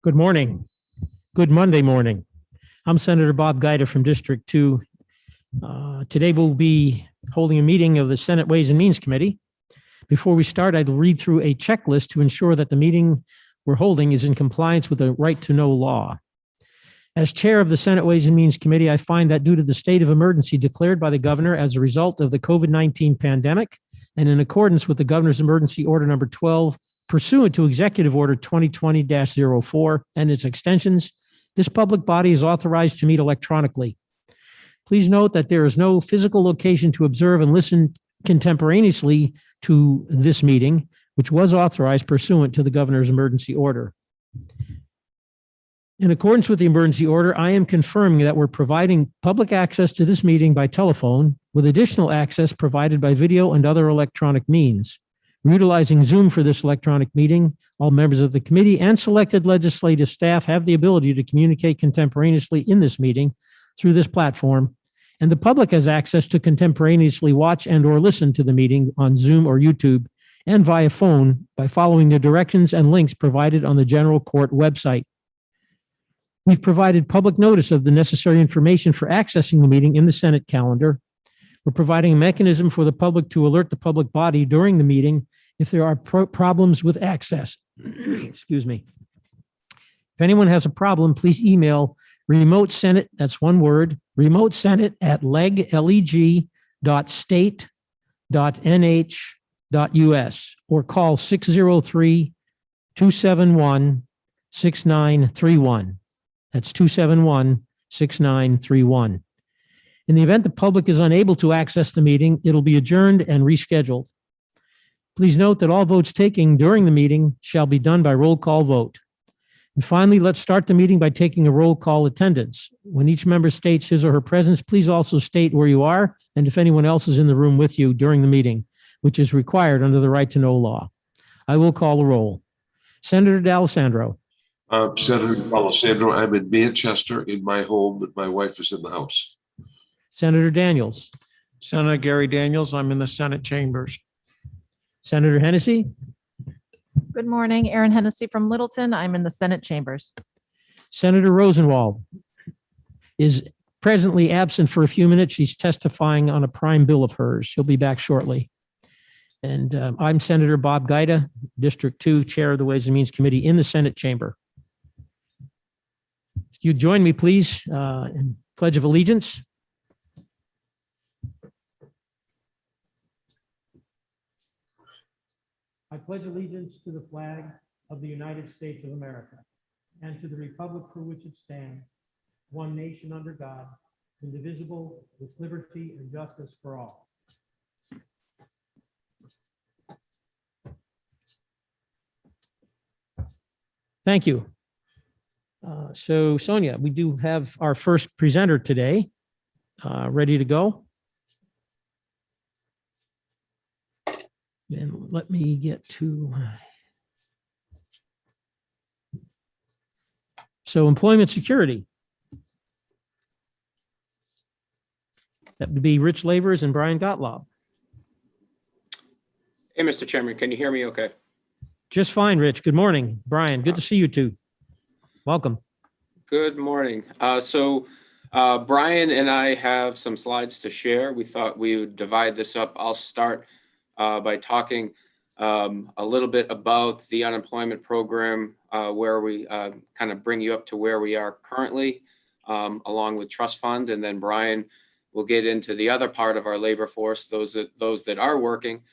Good morning. Good Monday morning. I'm Senator Bob Guida from District 2. Today we'll be holding a meeting of the Senate Ways and Means Committee. Before we start, I'd read through a checklist to ensure that the meeting we're holding is in compliance with the right to know law. As chair of the Senate Ways and Means Committee, I find that due to the state of emergency declared by the governor as a result of the COVID-19 pandemic and in accordance with the governor's emergency order number 12, pursuant to Executive Order 2020-04 and its extensions, this public body is authorized to meet electronically. Please note that there is no physical location to observe and listen contemporaneously to this meeting, which was authorized pursuant to the governor's emergency order. In accordance with the emergency order, I am confirming that we're providing public access to this meeting by telephone, with additional access provided by video and other electronic means. We're utilizing Zoom for this electronic meeting. All members of the committee and selected legislative staff have the ability to communicate contemporaneously in this meeting through this platform, and the public has access to contemporaneously watch and or listen to the meeting on Zoom or YouTube and via phone by following the directions and links provided on the General Court website. We've provided public notice of the necessary information for accessing the meeting in the Senate calendar. We're providing a mechanism for the public to alert the public body during the meeting if there are problems with access. Excuse me. If anyone has a problem, please email remote senate, that's one word, remote senate at leg.state.nh.us or call 603-271-6931. That's 271-6931. In the event the public is unable to access the meeting, it'll be adjourned and rescheduled. Please note that all votes taken during the meeting shall be done by roll call vote. And finally, let's start the meeting by taking a roll call attendance. When each member states his or her presence, please also state where you are and if anyone else is in the room with you during the meeting, which is required under the right to know law. I will call the roll. Senator D'Alessandro. Senator D'Alessandro, I'm in Manchester in my home, but my wife is in the house. Senator Daniels. Senator Gary Daniels, I'm in the Senate chambers. Senator Hennessy. Good morning, Erin Hennessy from Littleton. I'm in the Senate chambers. Senator Rosenwald is presently absent for a few minutes. She's testifying on a prime bill of hers. She'll be back shortly. And I'm Senator Bob Guida, District 2, Chair of the Ways and Means Committee in the Senate chamber. If you join me, please, in Pledge of Allegiance. I pledge allegiance to the flag of the United States of America and to the republic for which it stands, one nation under God, indivisible, with liberty and justice for all. Thank you. So Sonia, we do have our first presenter today, ready to go. And let me get to. So employment security. That would be Rich Lavers and Brian Gottlob. Hey, Mr. Chairman, can you hear me okay? Just fine, Rich. Good morning, Brian. Good to see you too. Welcome. Good morning. Brian and I have some slides to share. We thought we would divide this up. I'll start by talking a little bit about the unemployment program, where we kind of bring you up to where we are currently, along with trust fund. And then Brian will get into the other part of our labor force, those that are working,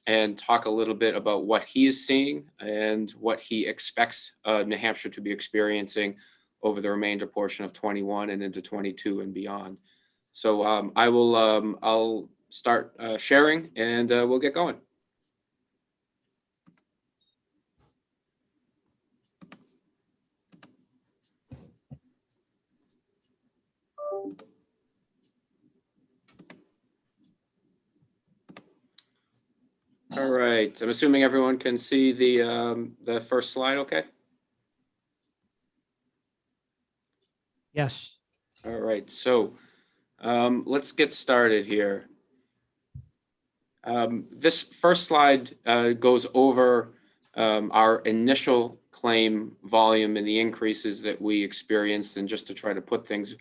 and talk a little bit about what he is seeing and what he expects New Hampshire to be experiencing over the remainder portion of 21 and into 22 and beyond. So I'll start sharing and we'll get going. All right, I'm assuming everyone can see the first slide, okay? Yes. All right, so let's get started here. This first slide goes over our initial claim volume and the increases that we experienced. And just to try to put things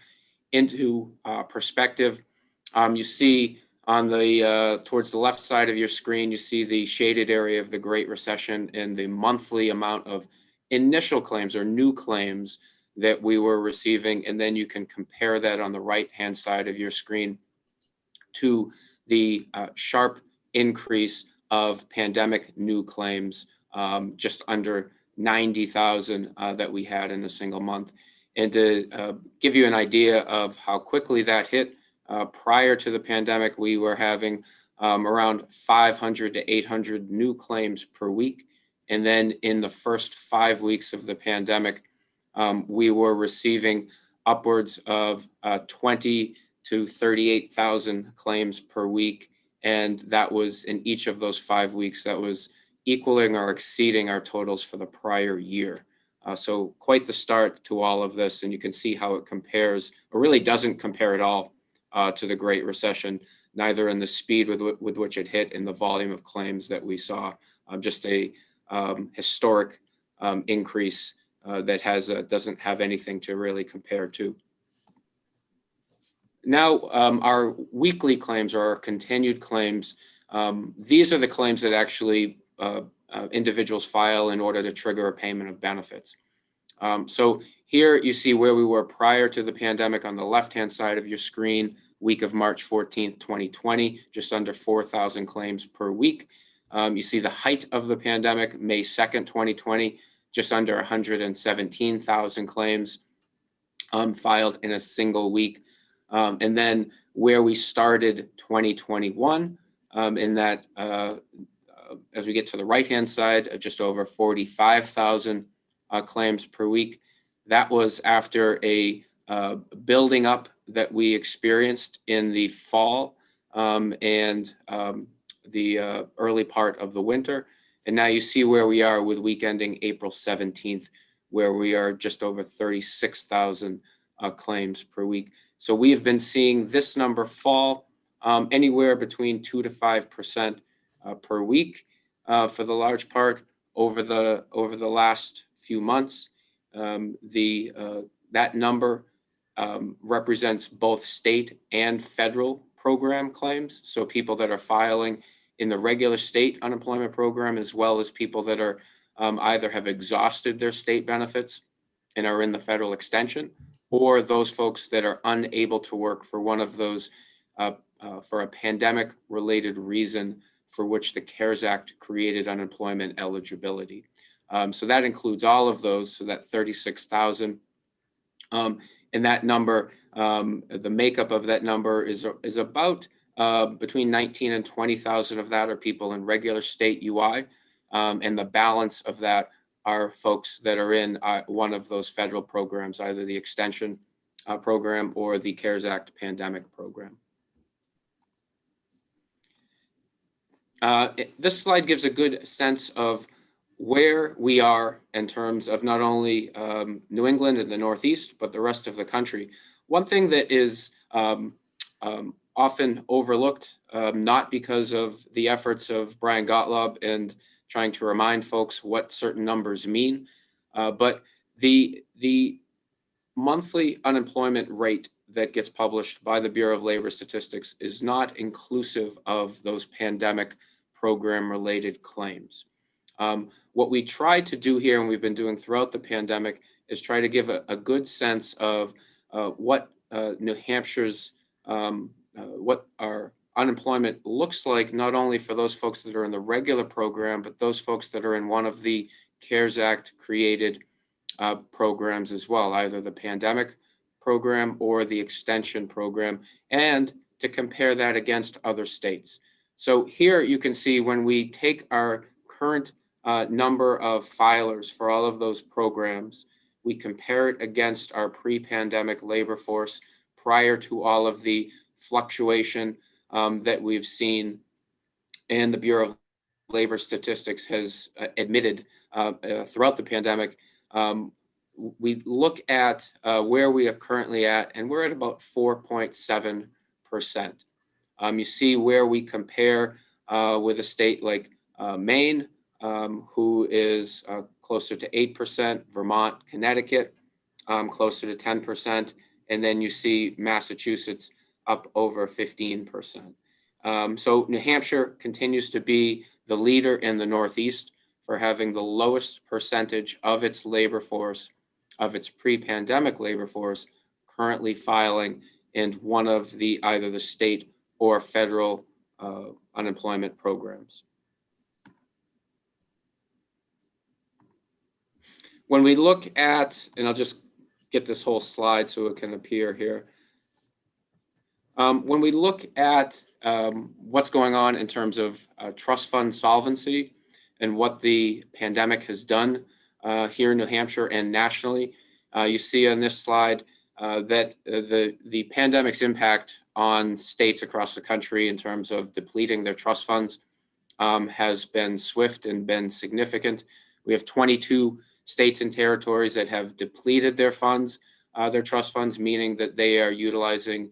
into perspective, you see on the towards the left side of your screen, you see the shaded area of the Great Recession and the monthly amount of initial claims or new claims that we were receiving. And then you can compare that on the right-hand side of your screen to the sharp increase of pandemic new claims, just under 90,000 that we had in a single month. And to give you an idea of how quickly that hit, prior to the pandemic, we were having around 500 to 800 new claims per week. And then in the first 5 weeks of the pandemic, we were receiving upwards of 20 to 38,000 claims per week. And that was in each of those 5 weeks, that was equaling or exceeding our totals for the prior year. So quite the start to all of this. And you can see how it compares, or really doesn't compare at all to the Great Recession, neither in the speed with which it hit and the volume of claims that we saw. Just a historic increase that doesn't have anything to really compare to. Now, our weekly claims or our continued claims, these are the claims that actually individuals file in order to trigger a payment of benefits. So here you see where we were prior to the pandemic on the left-hand side of your screen, week of March 14th, 2020, just under 4,000 claims per week. You see the height of the pandemic, May 2nd, 2020, just under 117,000 claims filed in a single week. And then where we started 2021, in that as we get to the right-hand side, just over 45,000 claims per week. That was after a building up that we experienced in the fall and the early part of the winter. And now you see where we are with week ending April 17th, where we are just over 36,000 claims per week. So we have been seeing this number fall anywhere between 2 to 5% per week for the large part over the last few months. That number represents both state and federal program claims. So people that are filing in the regular state unemployment program, as well as people that are either have exhausted their state benefits and are in the federal extension, or those folks that are unable to work for one of those for a pandemic related reason for which the CARES Act created unemployment eligibility. So that includes all of those, so that 36,000. And that number, the makeup of that number is about between 19 and 20,000 of that are people in regular state UI. And the balance of that are folks that are in one of those federal programs, either the extension program or the CARES Act pandemic program. This slide gives a good sense of where we are in terms of not only New England and the Northeast, but the rest of the country. One thing that is often overlooked, not because of the efforts of Brian Gottlob and trying to remind folks what certain numbers mean, but the monthly unemployment rate that gets published by the Bureau of Labor Statistics is not inclusive of those pandemic program related claims. What we try to do here, and we've been doing throughout the pandemic, is try to give a good sense of what New Hampshire's, what our unemployment looks like, not only for those folks that are in the regular program, but those folks that are in one of the CARES Act created programs as well, either the pandemic program or the extension program, and to compare that against other states. So here you can see when we take our current number of filers for all of those programs, we compare it against our pre-pandemic labor force prior to all of the fluctuation that we've seen, and the Bureau of Labor Statistics has admitted throughout the pandemic. We look at where we are currently at, and we're at about 4.7%. You see where we compare with a state like Maine, who is closer to 8%, Vermont, Connecticut, closer to 10%, and then you see Massachusetts up over 15%. So New Hampshire continues to be the leader in the Northeast for having the lowest percentage of its labor force, of its pre-pandemic labor force, currently filing in one of the either the state or federal unemployment programs. When we look at, and I'll just get this whole slide so it can appear here. When we look at what's going on in terms of trust fund solvency and what the pandemic has done here in New Hampshire and nationally, you see on this slide that the pandemic's impact on states across the country in terms of depleting their trust funds has been swift and been significant. We have 22 states and territories that have depleted their funds, their trust funds, meaning that they are utilizing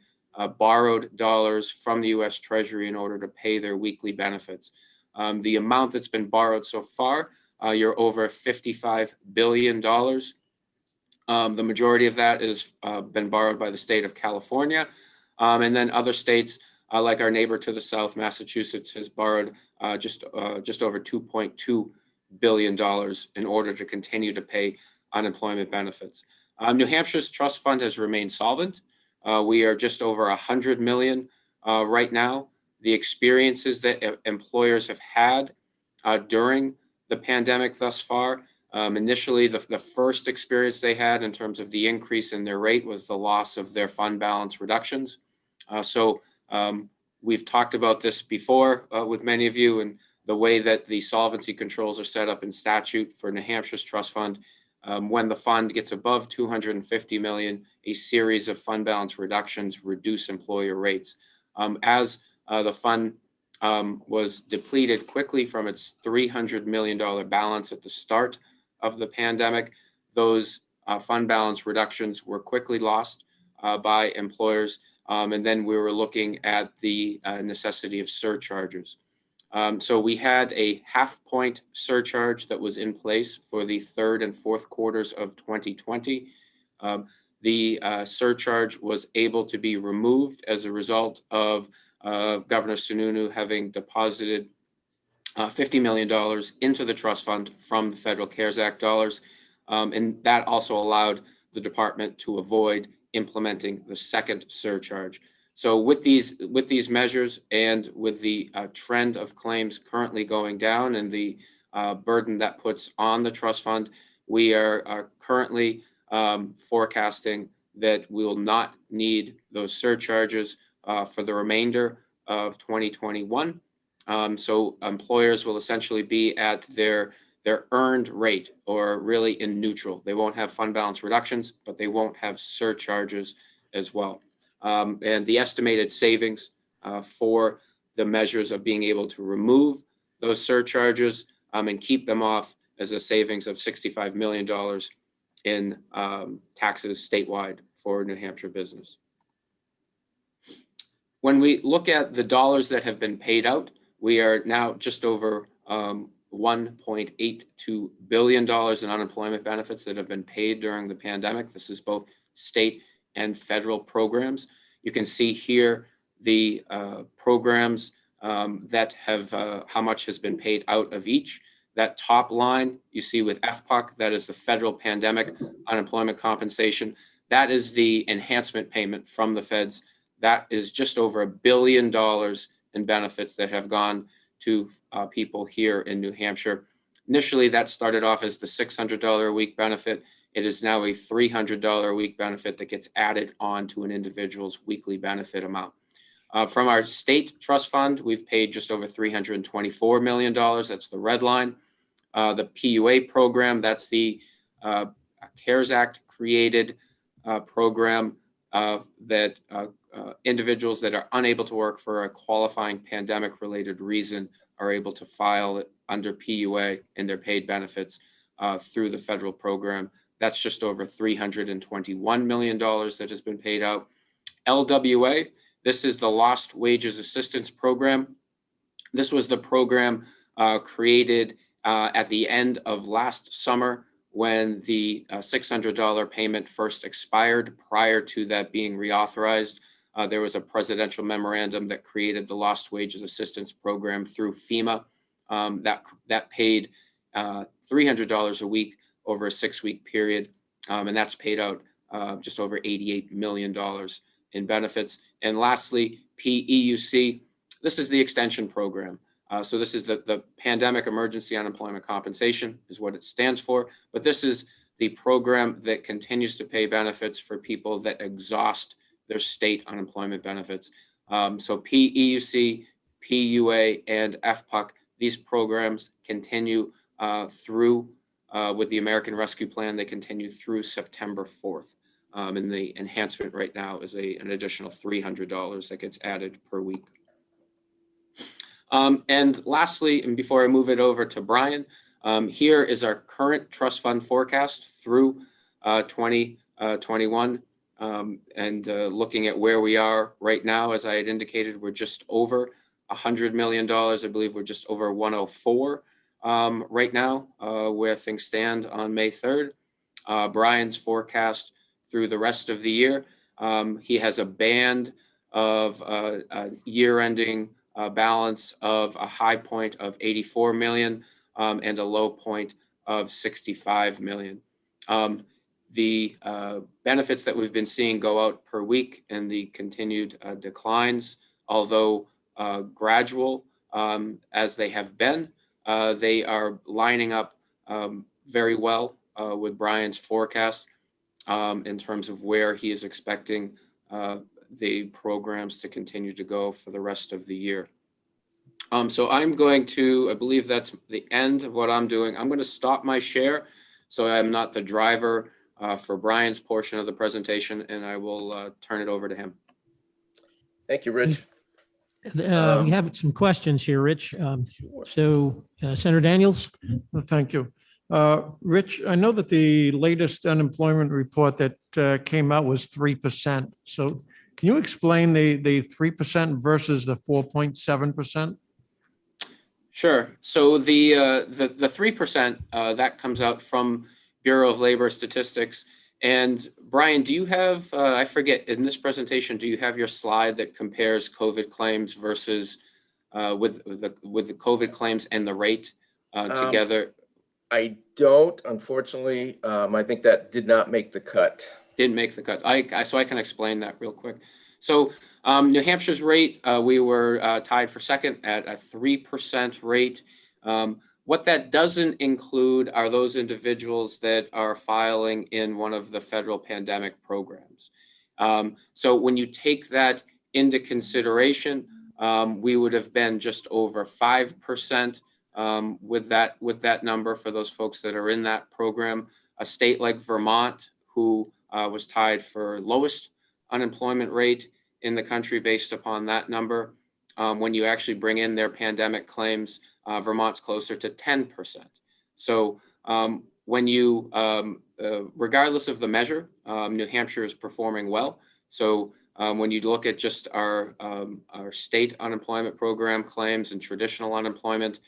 borrowed dollars from the U.S. Treasury in order to pay their weekly benefits. The amount that's been borrowed so far, you're over $55 billion. The majority of that has been borrowed by the state of California. And then other states, like our neighbor to the south, Massachusetts, has borrowed just over $2.2 billion in order to continue to pay unemployment benefits. New Hampshire's trust fund has remained solvent. We are just over 100 million right now. The experiences that employers have had during the pandemic thus far, initially the first experience they had in terms of the increase in their rate was the loss of their fund balance reductions. So we've talked about this before with many of you, and the way that the solvency controls are set up in statute for New Hampshire's trust fund. When the fund gets above 250 million, a series of fund balance reductions reduce employer rates. As the fund was depleted quickly from its $300 million balance at the start of the pandemic, those fund balance reductions were quickly lost by employers. And then we were looking at the necessity of surcharges. So we had a half-point surcharge that was in place for the third and fourth quarters of 2020. The surcharge was able to be removed as a result of Governor Sununu having deposited $50 million into the trust fund from the Federal CARES Act dollars. And that also allowed the department to avoid implementing the second surcharge. So with these measures and with the trend of claims currently going down and the burden that puts on the trust fund, we are currently forecasting that we will not need those surcharges for the remainder of 2021. So employers will essentially be at their earned rate, or really in neutral. They won't have fund balance reductions, but they won't have surcharges as well. And the estimated savings for the measures of being able to remove those surcharges and keep them off as a savings of $65 million in taxes statewide for New Hampshire business. When we look at the dollars that have been paid out, we are now just over $1.82 billion in unemployment benefits that have been paid during the pandemic. This is both state and federal programs. You can see here the programs that have how much has been paid out of each. That top line you see with FPUC, that is the federal pandemic unemployment compensation. That is the enhancement payment from the feds. That is just over $1 billion in benefits that have gone to people here in New Hampshire. Initially, that started off as the $600 a week benefit. It is now a $300 a week benefit that gets added on to an individual's weekly benefit amount. From our state trust fund, we've paid just over $324 million. That's the red line. The PUA program, that's the CARES Act created program that individuals that are unable to work for a qualifying pandemic related reason are able to file under PUA and their paid benefits through the federal program. That's just over $321 million that has been paid out. LWA, this is the Lost Wages Assistance Program. This was the program created at the end of last summer, when the $600 payment first expired. Prior to that being reauthorized, there was a presidential memorandum that created the Lost Wages Assistance Program through FEMA that paid $300 a week over a 6-week period, and that's paid out just over $88 million in benefits. And lastly, PEUC, this is the extension program. So this is the Pandemic Emergency Unemployment Compensation is what it stands for, but this is the program that continues to pay benefits for people that exhaust their state unemployment benefits. So PEUC, PUA, and FPUC, these programs continue through, with the American Rescue Plan, they continue through September 4th. And the enhancement right now is an additional $300 that gets added per week. And lastly, and before I move it over to Brian, here is our current trust fund forecast through 2021. And looking at where we are right now, as I had indicated, we're just over $100 million. I believe we're just over 104 right now, where things stand on May 3rd. Brian's forecast through the rest of the year, he has a band of year-ending balance of a high point of 84 million and a low point of 65 million. The benefits that we've been seeing go out per week and the continued declines, although gradual as they have been, they are lining up very well with Brian's forecast in terms of where he is expecting the programs to continue to go for the rest of the year. So I'm going to, I believe that's the end of what I'm doing. I'm going to stop my share so I'm not the driver for Brian's portion of the presentation, and I will turn it over to him. Thank you, Rich. We have some questions here, Rich. So Senator Daniels? Well, thank you. Rich, I know that the latest unemployment report that came out was 3%. So can you explain the 3% versus the 4.7%? Sure. So the 3% that comes out from Bureau of Labor Statistics. And Brian, do you have, I forget, in this presentation, do you have your slide that compares COVID claims versus with the COVID claims and the rate together? I don't, unfortunately. I think that did not make the cut. Didn't make the cut. So I can explain that real quick. So New Hampshire's rate, we were tied for second at a 3% rate. What that doesn't include are those individuals that are filing in one of the federal pandemic programs. So when you take that into consideration, we would have been just over 5% with that number for those folks that are in that program. A state like Vermont, who was tied for lowest unemployment rate in the country based upon that number. When you actually bring in their pandemic claims, Vermont's closer to 10%. So when you, regardless of the measure, New Hampshire is performing well. So when you look at just our state unemployment program claims and traditional unemployment,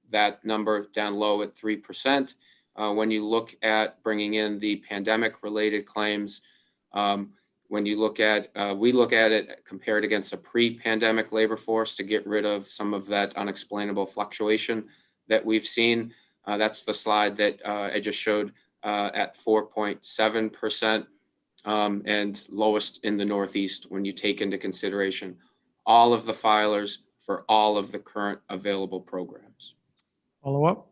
that number down low at 3%. When you look at bringing in the pandemic related claims, when you look at, we look at it compared against a pre-pandemic labor force to get rid of some of that unexplainable fluctuation that we've seen. That's the slide that I just showed at 4.7% and lowest in the Northeast when you take into consideration all of the filers for all of the current available programs. Follow up?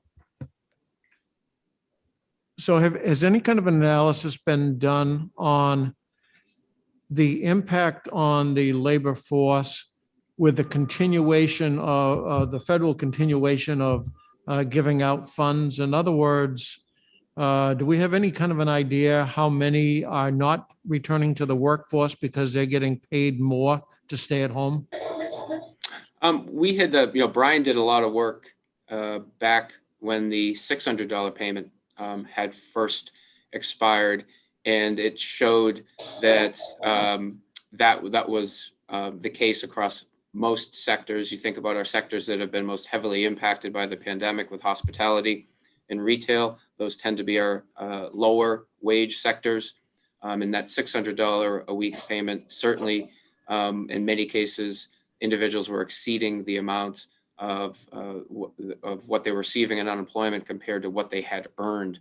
So has any kind of analysis been done on the impact on the labor force with the continuation of the federal continuation of giving out funds? In other words, do we have any kind of an idea how many are not returning to the workforce because they're getting paid more to stay at home? We had, Brian did a lot of work back when the $600 payment had first expired, and it showed that that was the case across most sectors. You think about our sectors that have been most heavily impacted by the pandemic with hospitality and retail. Those tend to be our lower wage sectors. And that $600 a week payment, certainly in many cases, individuals were exceeding the amount of what they were receiving in unemployment compared to what they had earned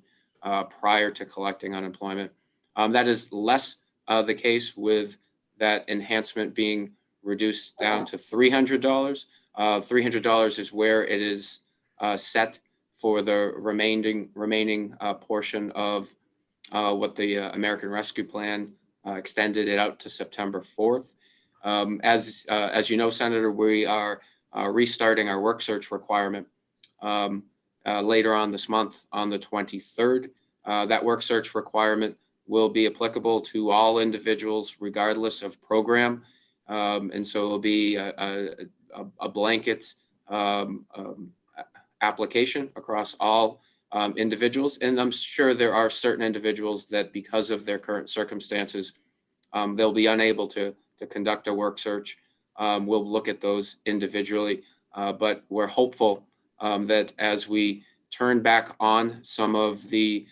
prior to collecting unemployment. That is less the case with that enhancement being reduced down to $300. $300 is where it is set for the remaining portion of what the American Rescue Plan extended it out to September 4th. As you know, Senator, we are restarting our work search requirement later on this month on the 23rd. That work search requirement will be applicable to all individuals regardless of program. And so it'll be a blanket application across all individuals. And I'm sure there are certain individuals that because of their current circumstances, they'll be unable to conduct a work search. We'll look at those individually, but we're hopeful that as we turn back on some of the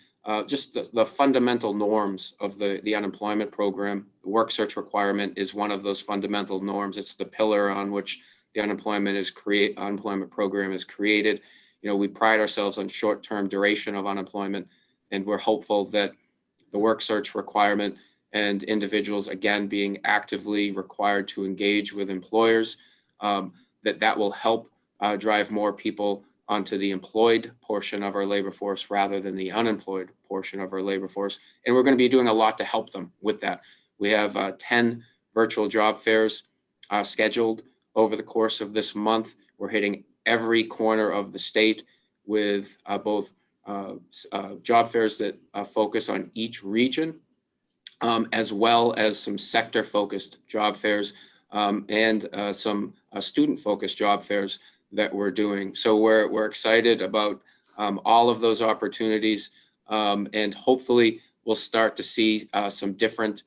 just the fundamental norms of the unemployment program, the work search requirement is one of those fundamental norms. It's the pillar on which the unemployment program is created. You know, we pride ourselves on short-term duration of unemployment, and we're hopeful that the work search requirement and individuals, again, being actively required to engage with employers, that will help drive more people onto the employed portion of our labor force rather than the unemployed portion of our labor force. And we're going to be doing a lot to help them with that. We have 10 virtual job fairs scheduled over the course of this month. We're hitting every corner of the state with both job fairs that focus on each region, as well as some sector-focused job fairs and some student-focused job fairs that we're doing. So we're excited about all of those opportunities, and hopefully we'll start to see some different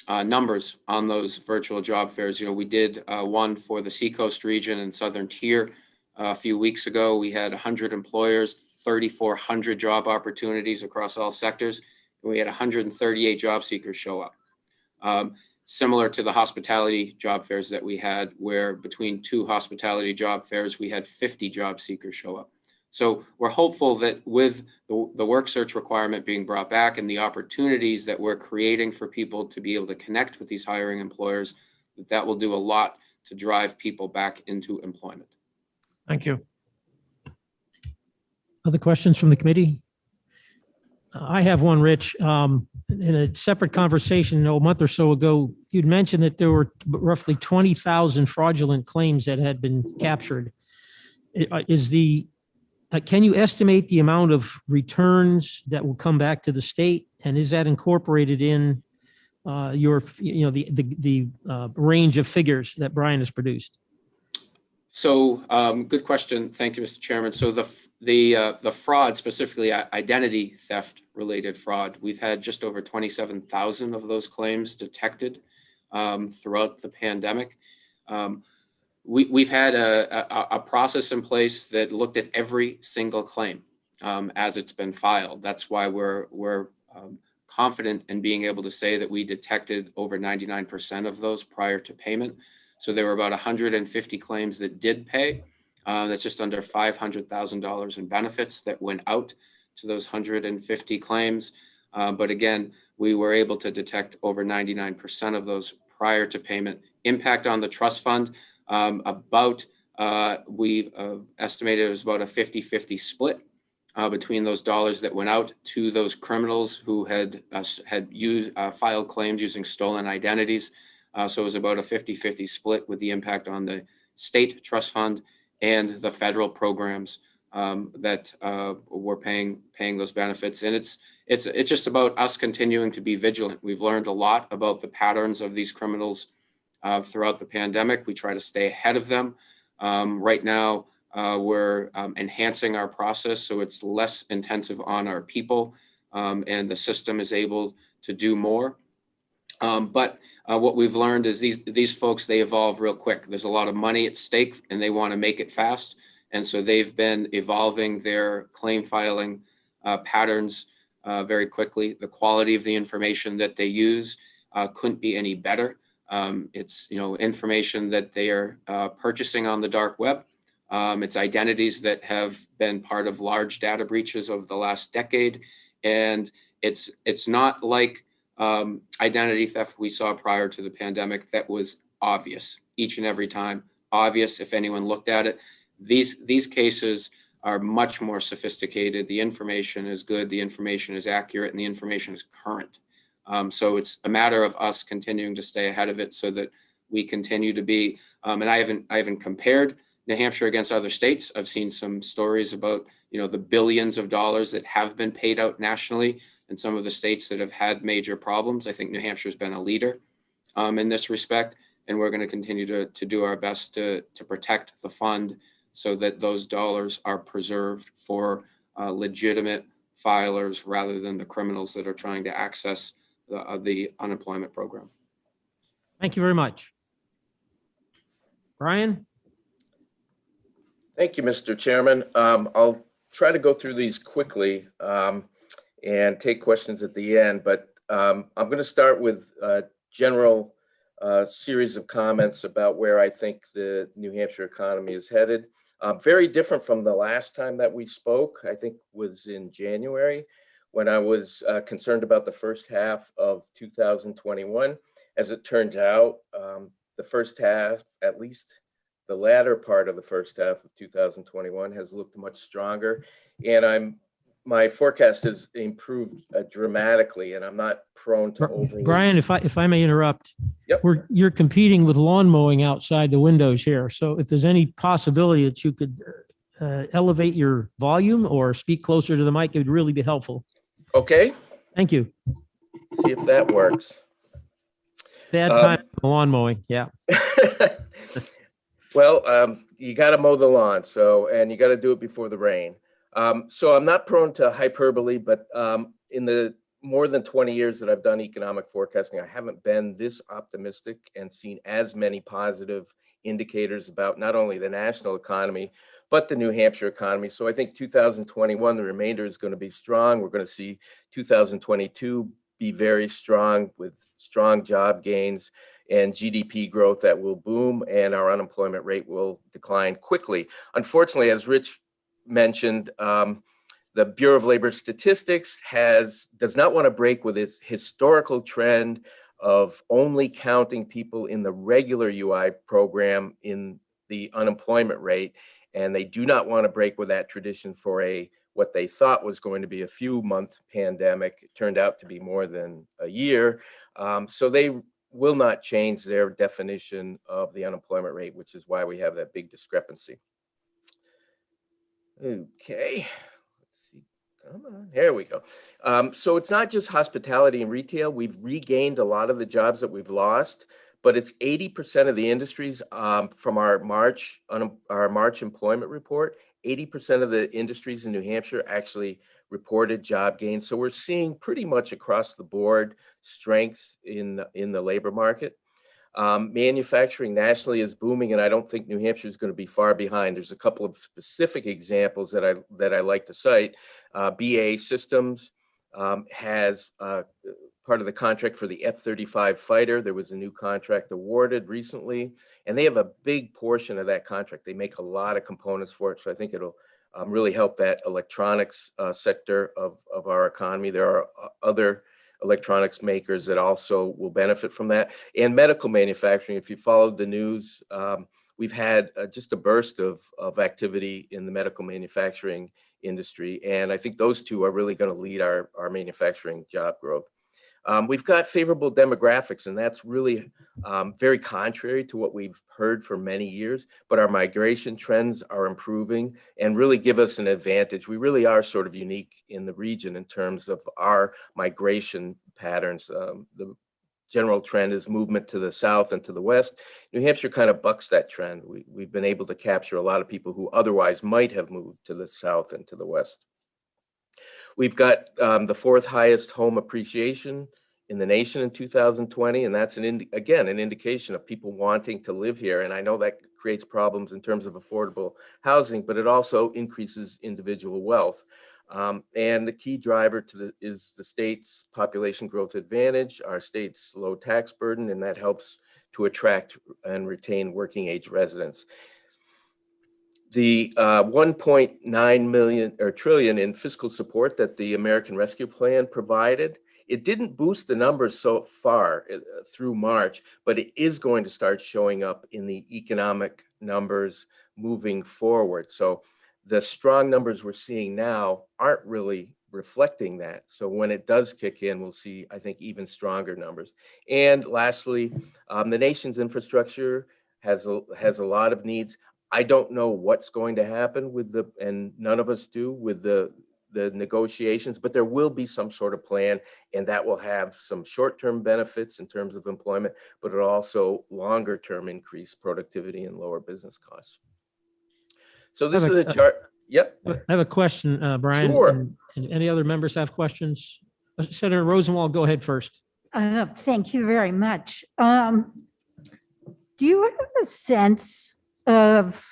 numbers on those virtual job fairs. You know, we did one for the Seacoast region and Southern Tier a few weeks ago. We had 100 employers, 3,400 job opportunities across all sectors, and we had 138 job seekers show up. Similar to the hospitality job fairs that we had, where between two hospitality job fairs, we had 50 job seekers show up. So we're hopeful that with the work search requirement being brought back and the opportunities that we're creating for people to be able to connect with these hiring employers, that will do a lot to drive people back into employment. Thank you. Other questions from the committee? I have one, Rich. In a separate conversation a month or so ago, you'd mentioned that there were roughly 20,000 fraudulent claims that had been captured. Can you estimate the amount of returns that will come back to the state? And is that incorporated in the range of figures that Brian has produced? So good question. Thank you, Mr. Chairman. So the fraud, specifically identity theft related fraud, we've had just over 27,000 of those claims detected throughout the pandemic. We've had a process in place that looked at every single claim as it's been filed. That's why we're confident in being able to say that we detected over 99% of those prior to payment. So there were about 150 claims that did pay. That's just under $500,000 in benefits that went out to those 150 claims. But again, we were able to detect over 99% of those prior to payment. Impact on the trust fund, we estimated it was about a 50-50 split between those dollars that went out to those criminals who had filed claims using stolen identities. So it was about a 50-50 split with the impact on the state trust fund and the federal programs that were paying those benefits. And it's just about us continuing to be vigilant. We've learned a lot about the patterns of these criminals throughout the pandemic. We try to stay ahead of them. Right now, we're enhancing our process so it's less intensive on our people, and the system is able to do more. But what we've learned is these folks, they evolve real quick. There's a lot of money at stake and they want to make it fast. And so they've been evolving their claim filing patterns very quickly. The quality of the information that they use couldn't be any better. It's information that they are purchasing on the dark web. It's identities that have been part of large data breaches over the last decade. And it's not like identity theft we saw prior to the pandemic that was obvious each and every time, obvious if anyone looked at it. These cases are much more sophisticated. The information is good, the information is accurate, and the information is current. So it's a matter of us continuing to stay ahead of it so that we continue to be, and I haven't compared New Hampshire against other states. I've seen some stories about, the billions of dollars that have been paid out nationally in some of the states that have had major problems. I think New Hampshire has been a leader in this respect, and we're going to continue to do our best to protect the fund so that those dollars are preserved for legitimate filers rather than the criminals that are trying to access the unemployment program. Thank you very much. Brian? Thank you, Mr. Chairman. I'll try to go through these quickly and take questions at the end, but I'm going to start with a general series of comments about where I think the New Hampshire economy is headed. Very different from the last time that we spoke, I think was in January, when I was concerned about the first half of 2021. As it turns out, the first half, at least the latter part of the first half of 2021 has looked much stronger, and my forecast has improved dramatically, and I'm not prone to overly. Brian, if I may interrupt, Yep. you're competing with lawn mowing outside the windows here. So if there's any possibility that you could elevate your volume or speak closer to the mic, it would really be helpful. Okay, Thank you. see if that works. Bad time for lawn mowing. Yeah. Well, you got to mow the lawn, and you got to do it before the rain. So I'm not prone to hyperbole, but in the more than 20 years that I've done economic forecasting, I haven't been this optimistic and seen as many positive indicators about not only the national economy, but the New Hampshire economy. So I think 2021, the remainder is going to be strong. We're going to see 2022 be very strong with strong job gains and GDP growth that will boom, and our unemployment rate will decline quickly. Unfortunately, as Rich mentioned, the Bureau of Labor Statistics does not want to break with its historical trend of only counting people in the regular UI program in the unemployment rate, and they do not want to break with that tradition for what they thought was going to be a few month pandemic. It turned out to be more than a year. So they will not change their definition of the unemployment rate, which is why we have that big discrepancy. Okay, let's see. Come on, here we go. So it's not just hospitality and retail. We've regained a lot of the jobs that we've lost, but it's 80% of the industries from our March employment report. 80% of the industries in New Hampshire actually reported job gains. So we're seeing pretty much across the board strength in the labor market. Manufacturing nationally is booming, and I don't think New Hampshire is going to be far behind. There's a couple of specific examples that I like to cite. BAE Systems has part of the contract for the F-35 fighter. There was a new contract awarded recently, and they have a big portion of that contract. They make a lot of components for it, so I think it'll really help that electronics sector of our economy. There are other electronics makers that also will benefit from that. And medical manufacturing, if you followed the news, we've had just a burst of activity in the medical manufacturing industry. And I think those two are really going to lead our manufacturing job growth. We've got favorable demographics, and that's really very contrary to what we've heard for many years, but our migration trends are improving and really give us an advantage. We really are sort of unique in the region in terms of our migration patterns. The general trend is movement to the south and to the west. New Hampshire kind of bucks that trend. We've been able to capture a lot of people who otherwise might have moved to the south and to the west. We've got the fourth highest home appreciation in the nation in 2020, and that's again an indication of people wanting to live here. And I know that creates problems in terms of affordable housing, but it also increases individual wealth. And the key driver is the state's population growth advantage, our state's low tax burden, and that helps to attract and retain working age residents. The 1.9 million or trillion in fiscal support that the American Rescue Plan provided, it didn't boost the numbers so far through March, but it is going to start showing up in the economic numbers moving forward. So the strong numbers we're seeing now aren't really reflecting that. So when it does kick in, we'll see, I think, even stronger numbers. And lastly, the nation's infrastructure has a lot of needs. I don't know what's going to happen and none of us do, with the negotiations, but there will be some sort of plan, and that will have some short-term benefits in terms of employment, but it'll also longer-term increase productivity and lower business costs. So this is a chart. Yep. I have a question, Brian. Sure. And any other members have questions? Senator Rosenwald, go ahead first. Thank you very much. Do you have a sense of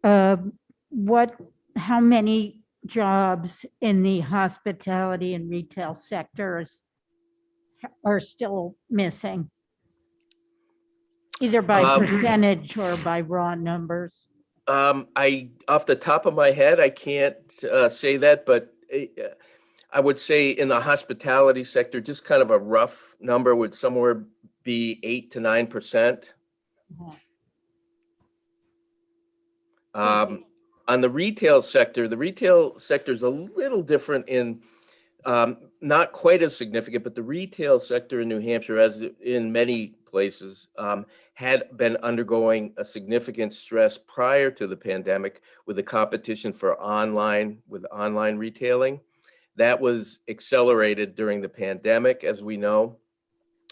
how many jobs in the hospitality and retail sectors are still missing, either by percentage or by raw numbers? Off the top of my head, I can't say that, but I would say in the hospitality sector, just kind of a rough number would somewhere be 8 to 9%. On the retail sector is a little different in not quite as significant, but the retail sector in New Hampshire, as in many places, had been undergoing a significant stress prior to the pandemic with the competition for online retailing. That was accelerated during the pandemic, as we know.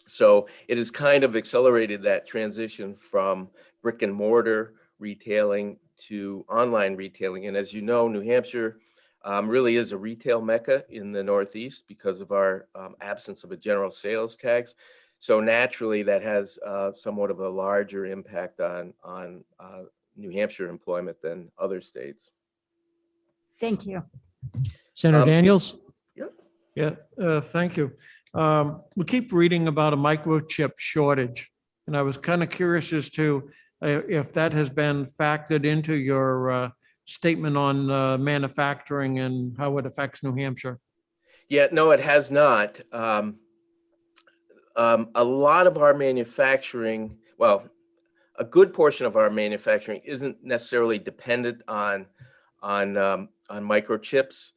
So it has kind of accelerated that transition from brick and mortar retailing to online retailing. And as you know, New Hampshire really is a retail mecca in the Northeast because of our absence of a general sales tax. So naturally, that has somewhat of a larger impact on New Hampshire employment than other states. Thank you. Senator Daniels? Yeah, thank you. We keep reading about a microchip shortage, and I was kind of curious as to if that has been factored into your statement on manufacturing and how it affects New Hampshire. Yeah, no, it has not. A lot of our manufacturing, well, a good portion of our manufacturing isn't necessarily dependent on microchips.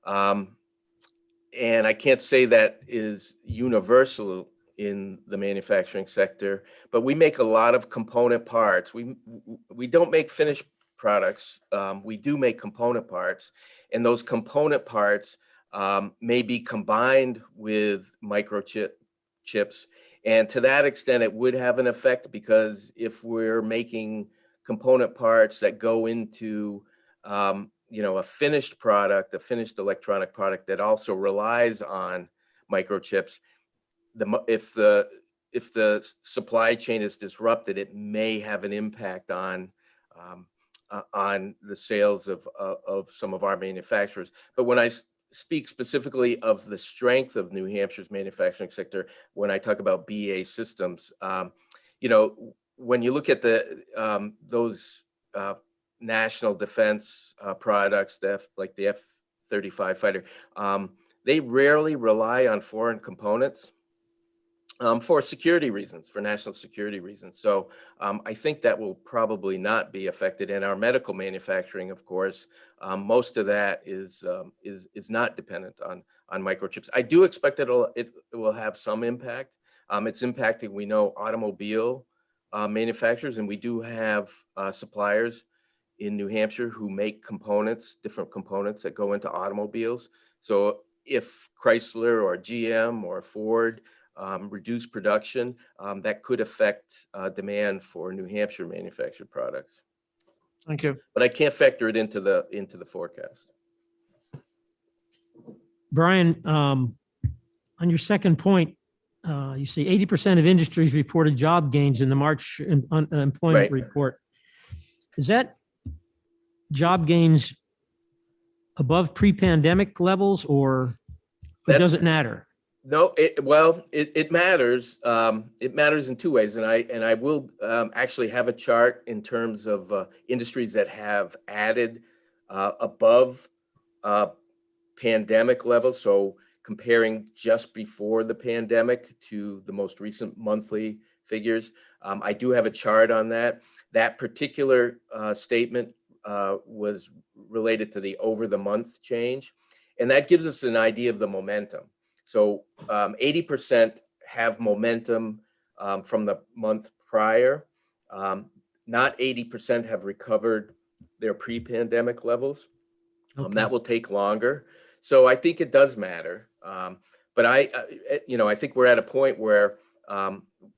And I can't say that is universal in the manufacturing sector, but we make a lot of component parts. We don't make finished products. We do make component parts, and those component parts may be combined with microchips. And to that extent, it would have an effect, because if we're making component parts that go into a finished product, a finished electronic product that also relies on microchips, if the supply chain is disrupted, it may have an impact on the sales of some of our manufacturers. But when I speak specifically of the strength of New Hampshire's manufacturing sector, when I talk about BA Systems, when you look at those national defense products, like the F-35 fighter, they rarely rely on foreign components for security reasons, for national security reasons. So I think that will probably not be affected. And our medical manufacturing, of course, most of that is not dependent on microchips. I do expect it will have some impact. It's impacting, we know, automobile manufacturers, and we do have suppliers in New Hampshire who make different components that go into automobiles. So if Chrysler or GM or Ford reduce production, that could affect demand for New Hampshire manufactured products. Thank you. But I can't factor it into the forecast. Brian, on your second point, you see 80% of industries reported job gains in the March employment Right. report. Is that job gains above pre-pandemic levels, or does it matter? No, it matters. It matters in two ways, and I will actually have a chart in terms of industries that have added above pandemic levels. So comparing just before the pandemic to the most recent monthly figures, I do have a chart on that. That particular statement was related to the over the month change, and that gives us an idea of the momentum. So 80% have momentum from the month prior. Not 80% have recovered their pre-pandemic levels. Okay. That will take longer. So I think it does matter. But I think we're at a point where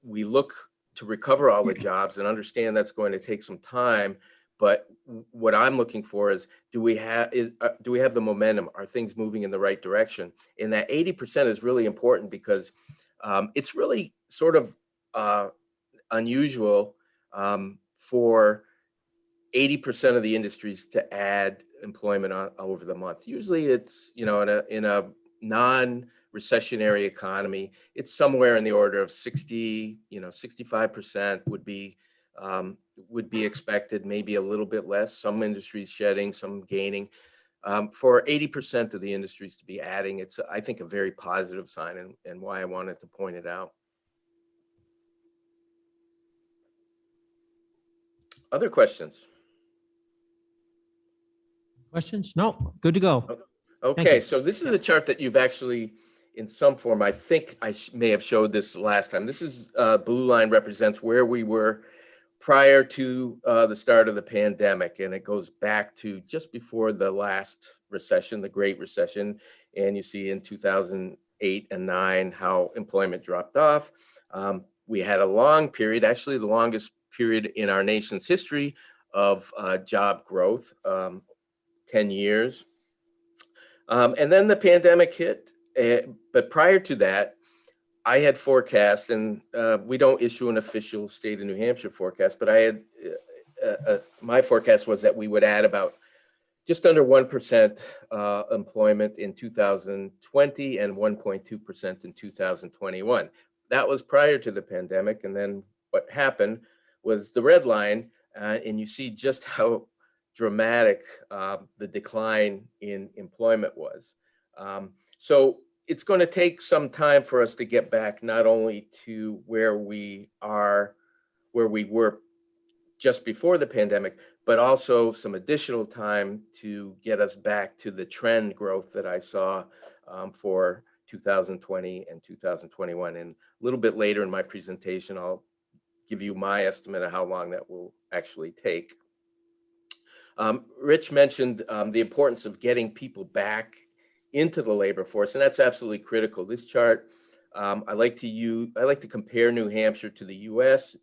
we look to recover all the jobs and understand that's going to take some time. But what I'm looking for is, do we have the momentum? Are things moving in the right direction? And that 80% is really important because it's really sort of unusual for 80% of the industries to add employment over the month. Usually it's, in a non-recessionary economy, it's somewhere in the order of 65% would be expected, maybe a little bit less, some industries shedding, some gaining. For 80% of the industries to be adding, it's, I think, a very positive sign, and why I wanted to point it out. Other questions? Questions? No, good to go. Okay, so this is a chart that you've actually, in some form, I think I may have showed this last time. This is blue line represents where we were prior to the start of the pandemic, and it goes back to just before the last recession, the Great Recession. And you see in 2008 and 9 how employment dropped off. We had a long period, actually the longest period in our nation's history of job growth, 10 years. And then the pandemic hit. But prior to that, I had forecast, and we don't issue an official state of New Hampshire forecast, but I had my forecast was that we would add about just under 1% employment in 2020 and 1.2% in 2021. That was prior to the pandemic. And then what happened was the red line, and you see just how dramatic the decline in employment was. So it's going to take some time for us to get back not only to where we were just before the pandemic, but also some additional time to get us back to the trend growth that I saw for 2020 and 2021. And a little bit later in my presentation, I'll give you my estimate of how long that will actually take. Rich mentioned the importance of getting people back into the labor force, and that's absolutely critical. This chart, I like to compare New Hampshire to the U.S.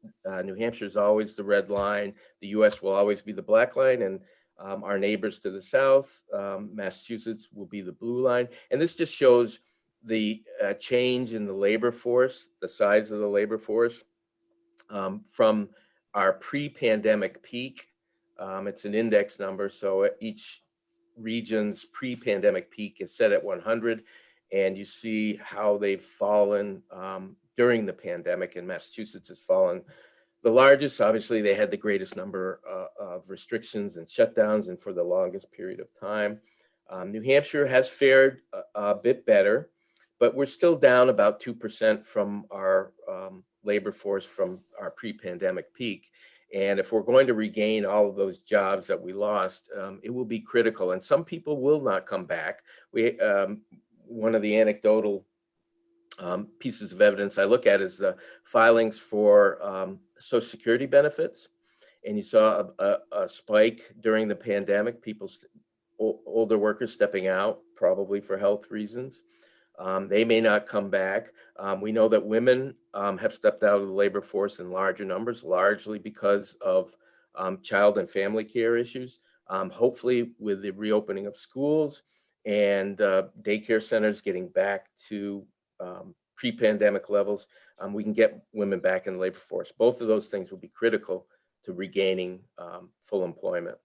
New Hampshire is always the red line. The U.S. will always be the black line, and our neighbors to the south, Massachusetts, will be the blue line. And this just shows the change in the labor force, the size of the labor force from our pre-pandemic peak. It's an index number, so each region's pre-pandemic peak is set at 100, and you see how they've fallen during the pandemic. And Massachusetts has fallen the largest. Obviously, they had the greatest number of restrictions and shutdowns, and for the longest period of time. New Hampshire has fared a bit better, but we're still down about 2% from our labor force from our pre-pandemic peak. And if we're going to regain all of those jobs that we lost, it will be critical. And some people will not come back. One of the anecdotal pieces of evidence I look at is the filings for Social Security benefits. And you saw a spike during the pandemic, older workers stepping out, probably for health reasons. They may not come back. We know that women have stepped out of the labor force in larger numbers, largely because of child and family care issues. Hopefully, with the reopening of schools and daycare centers getting back to pre-pandemic levels, we can get women back in the labor force. Both of those things will be critical to regaining full employment.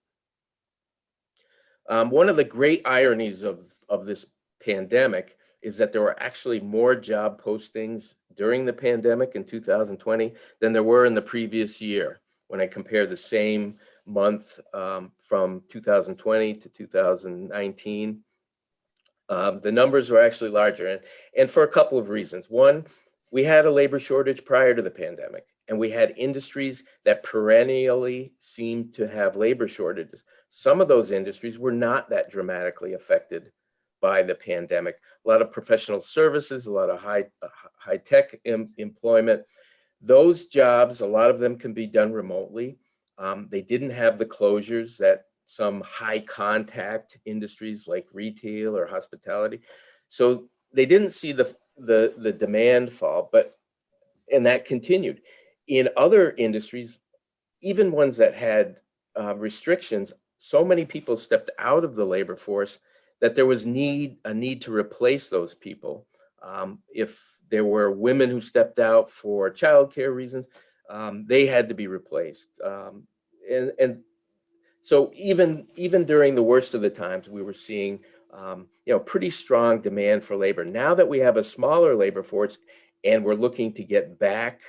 One of the great ironies of this pandemic is that there were actually more job postings during the pandemic in 2020 than there were in the previous year. When I compare the same month from 2020 to 2019, the numbers were actually larger, and for a couple of reasons. One, we had a labor shortage prior to the pandemic, and we had industries that perennially seemed to have labor shortages. Some of those industries were not that dramatically affected by the pandemic. A lot of professional services, a lot of high tech employment. Those jobs, a lot of them can be done remotely. They didn't have the closures that some high contact industries like retail or hospitality. So they didn't see the demand fall, and that continued. In other industries, even ones that had restrictions, so many people stepped out of the labor force that there was a need to replace those people. If there were women who stepped out for childcare reasons, they had to be replaced. And so even during the worst of the times, we were seeing pretty strong demand for labor. Now that we have a smaller labor force and we're looking to get back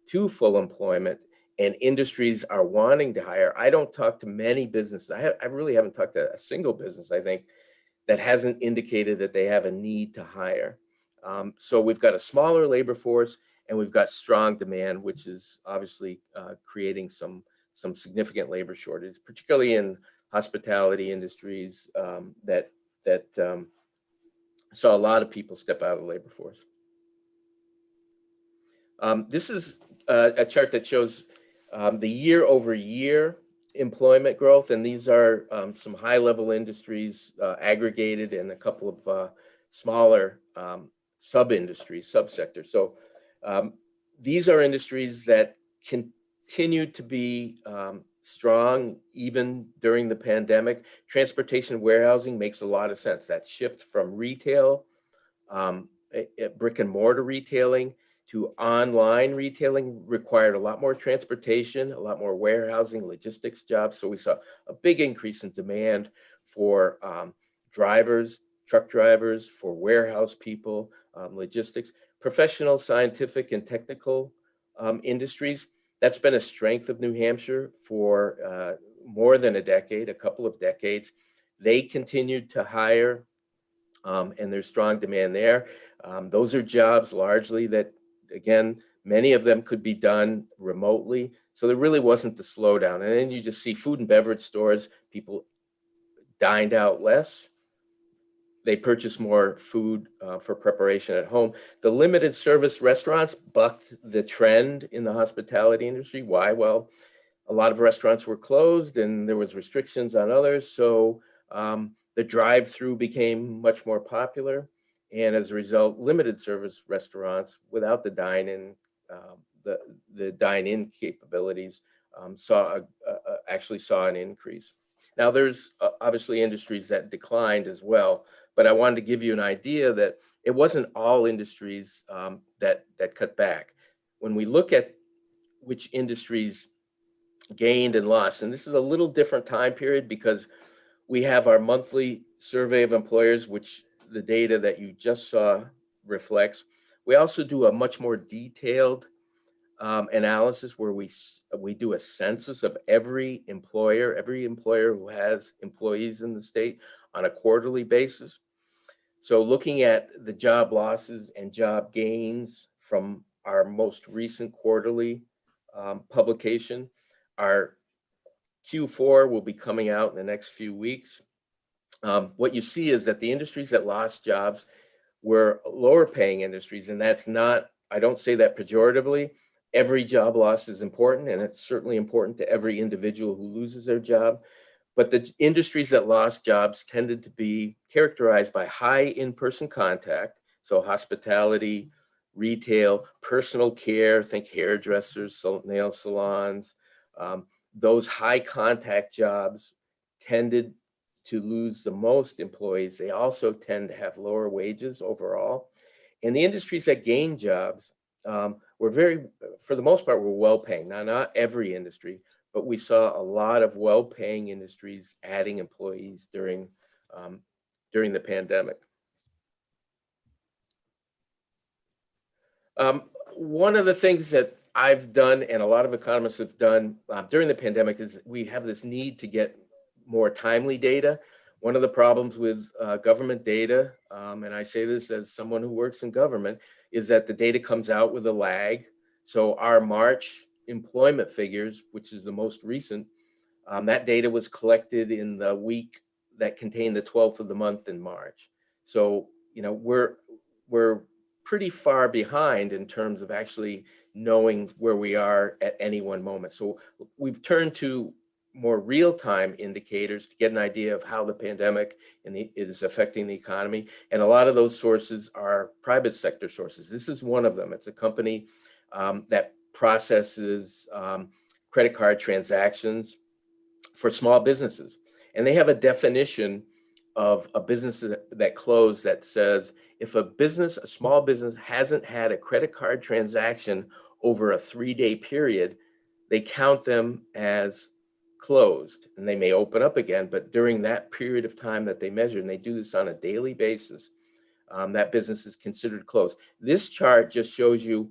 to full employment and industries are wanting to hire, I don't talk to many businesses. I really haven't talked to a single business, I think, that hasn't indicated that they have a need to hire. So we've got a smaller labor force and we've got strong demand, which is obviously creating some significant labor shortages, particularly in hospitality industries that saw a lot of people step out of the labor force. This is a chart that shows the year-over-year employment growth, and these are some high-level industries aggregated in a couple of smaller sub-industries, subsectors. So these are industries that continue to be strong even during the pandemic. Transportation and warehousing makes a lot of sense. That shift from retail, brick and mortar retailing, to online retailing required a lot more transportation, a lot more warehousing, logistics jobs. So we saw a big increase in demand for drivers, truck drivers, for warehouse people, logistics, professional, scientific, and technical industries. That's been a strength of New Hampshire for more than a decade, a couple of decades. They continued to hire, and there's strong demand there. Those are jobs largely that, again, many of them could be done remotely. So there really wasn't the slowdown. And then you just see food and beverage stores, people dined out less. They purchased more food for preparation at home. The limited service restaurants bucked the trend in the hospitality industry. Why? Well, a lot of restaurants were closed and there was restrictions on others. So the drive-through became much more popular. And as a result, limited service restaurants without the dine-in, the dine-in capabilities actually saw an increase. Now, there's obviously industries that declined as well, but I wanted to give you an idea that it wasn't all industries that cut back. When we look at which industries gained and lost, and this is a little different time period because we have our monthly survey of employers, which the data that you just saw reflects. We also do a much more detailed analysis where we do a census of every employer who has employees in the state on a quarterly basis. So looking at the job losses and job gains from our most recent quarterly publication, our Q4 will be coming out in the next few weeks. What you see is that the industries that lost jobs were lower paying industries, and that's not, I don't say that pejoratively. Every job loss is important, and it's certainly important to every individual who loses their job. But the industries that lost jobs tended to be characterized by high in-person contact, so hospitality, retail, personal care, think hairdressers, nail salons. Those high contact jobs tended to lose the most employees. They also tend to have lower wages overall. And the industries that gained jobs were for the most part, were well-paying. Now, not every industry, but we saw a lot of well-paying industries adding employees during the pandemic. One of the things that I've done and a lot of economists have done during the pandemic is we have this need to get more timely data. One of the problems with government data, and I say this as someone who works in government, is that the data comes out with a lag. So our March employment figures, which is the most recent, that data was collected in the week that contained the 12th of the month in March. So, you know, we're pretty far behind in terms of actually knowing where we are at any one moment. So we've turned to more real-time indicators to get an idea of how the pandemic is affecting the economy. And a lot of those sources are private sector sources. This is one of them. It's a company that processes credit card transactions for small businesses. And they have a definition of a business that closed that says, if a small business hasn't had a credit card transaction over a 3-day period, they count them as closed, and they may open up again, but during that period of time that they measure, and they do this on a daily basis, that business is considered closed. This chart just shows you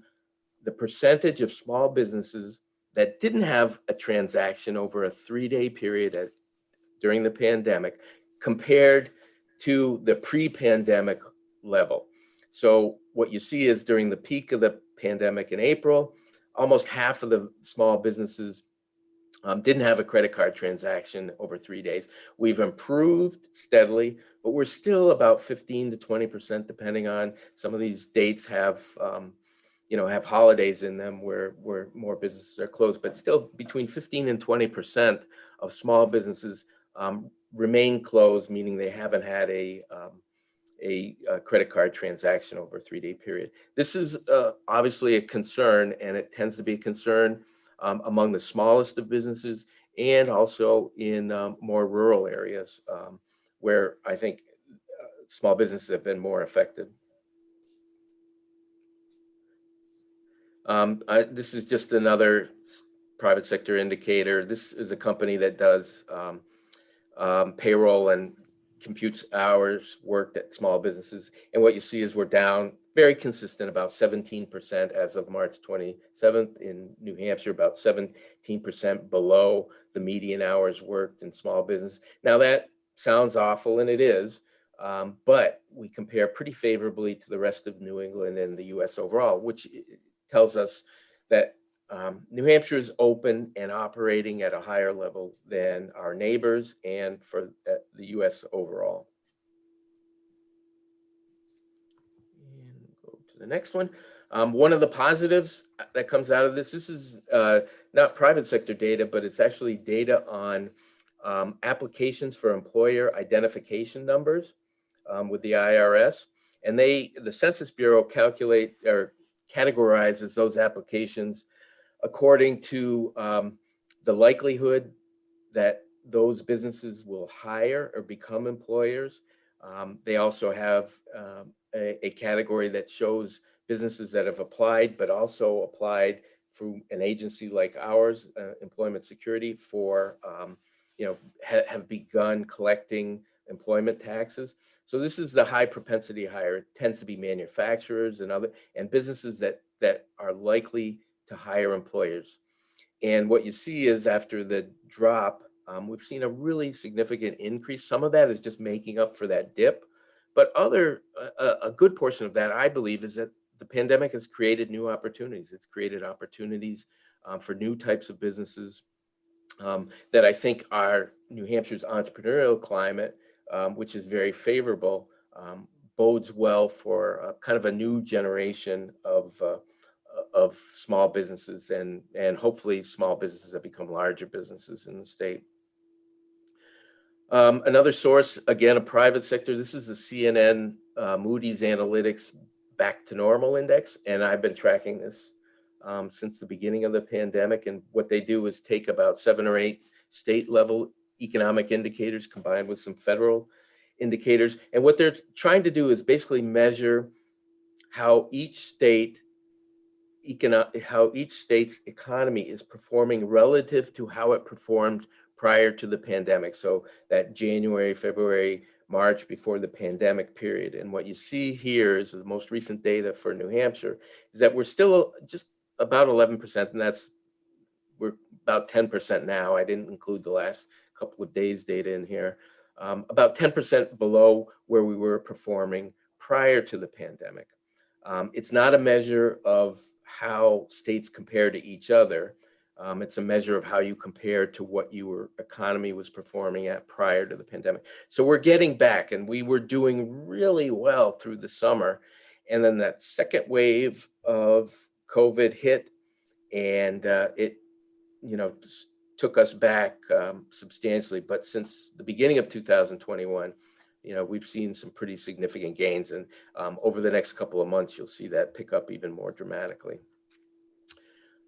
the percentage of small businesses that didn't have a transaction over a 3-day period during the pandemic compared to the pre-pandemic level. So what you see is during the peak of the pandemic in April, almost half of the small businesses didn't have a credit card transaction over 3 days. We've improved steadily, but we're still about 15 to 20%, depending on some of these dates have holidays in them where more businesses are closed, but still between 15 and 20% of small businesses remain closed, meaning they haven't had a credit card transaction over a 3-day period. This is obviously a concern, and it tends to be a concern among the smallest of businesses and also in more rural areas where I think small businesses have been more affected. This is just another private sector indicator. This is a company that does payroll and computes hours worked at small businesses. And what you see is we're down, very consistent, about 17% as of March 27th. In New Hampshire, about 17% below the median hours worked in small business. Now that sounds awful, and it is, but we compare pretty favorably to the rest of New England and the US overall, which tells us that New Hampshire is open and operating at a higher level than our neighbors and for the US overall. And go to the next one. One of the positives that comes out of this is not private sector data, but it's actually data on applications for employer identification numbers with the IRS. And the Census Bureau categorizes those applications according to the likelihood that those businesses will hire or become employers. They also have a category that shows businesses that have applied, but also applied through an agency like ours, Employment Security, for have begun collecting employment taxes. So this is the high propensity hire. It tends to be manufacturers and businesses that are likely to hire employers. And what you see is after the drop, we've seen a really significant increase. Some of that is just making up for that dip, but a good portion of that, I believe, is that the pandemic has created new opportunities. It's created opportunities for new types of businesses that I think our New Hampshire's entrepreneurial climate, which is very favorable, bodes well for kind of a new generation of small businesses and hopefully small businesses that become larger businesses in the state. Another source, again, a private sector. This is the CNN Moody's Analytics Back to Normal Index, and I've been tracking this since the beginning of the pandemic. And what they do is take about 7 or 8 state level economic indicators combined with some federal indicators. And what they're trying to do is basically measure how each state's economy is performing relative to how it performed prior to the pandemic. So that January, February, March before the pandemic period. And what you see here is the most recent data for New Hampshire is that we're still just about 11%, and we're about 10% now. I didn't include the last couple of days data in here. About 10% below where we were performing prior to the pandemic. It's not a measure of how states compare to each other. It's a measure of how you compare to what your economy was performing at prior to the pandemic. So we're getting back, and we were doing really well through the summer. And then that second wave of COVID hit, and it took us back substantially. But since the beginning of 2021, we've seen some pretty significant gains, and over the next couple of months, you'll see that pick up even more dramatically.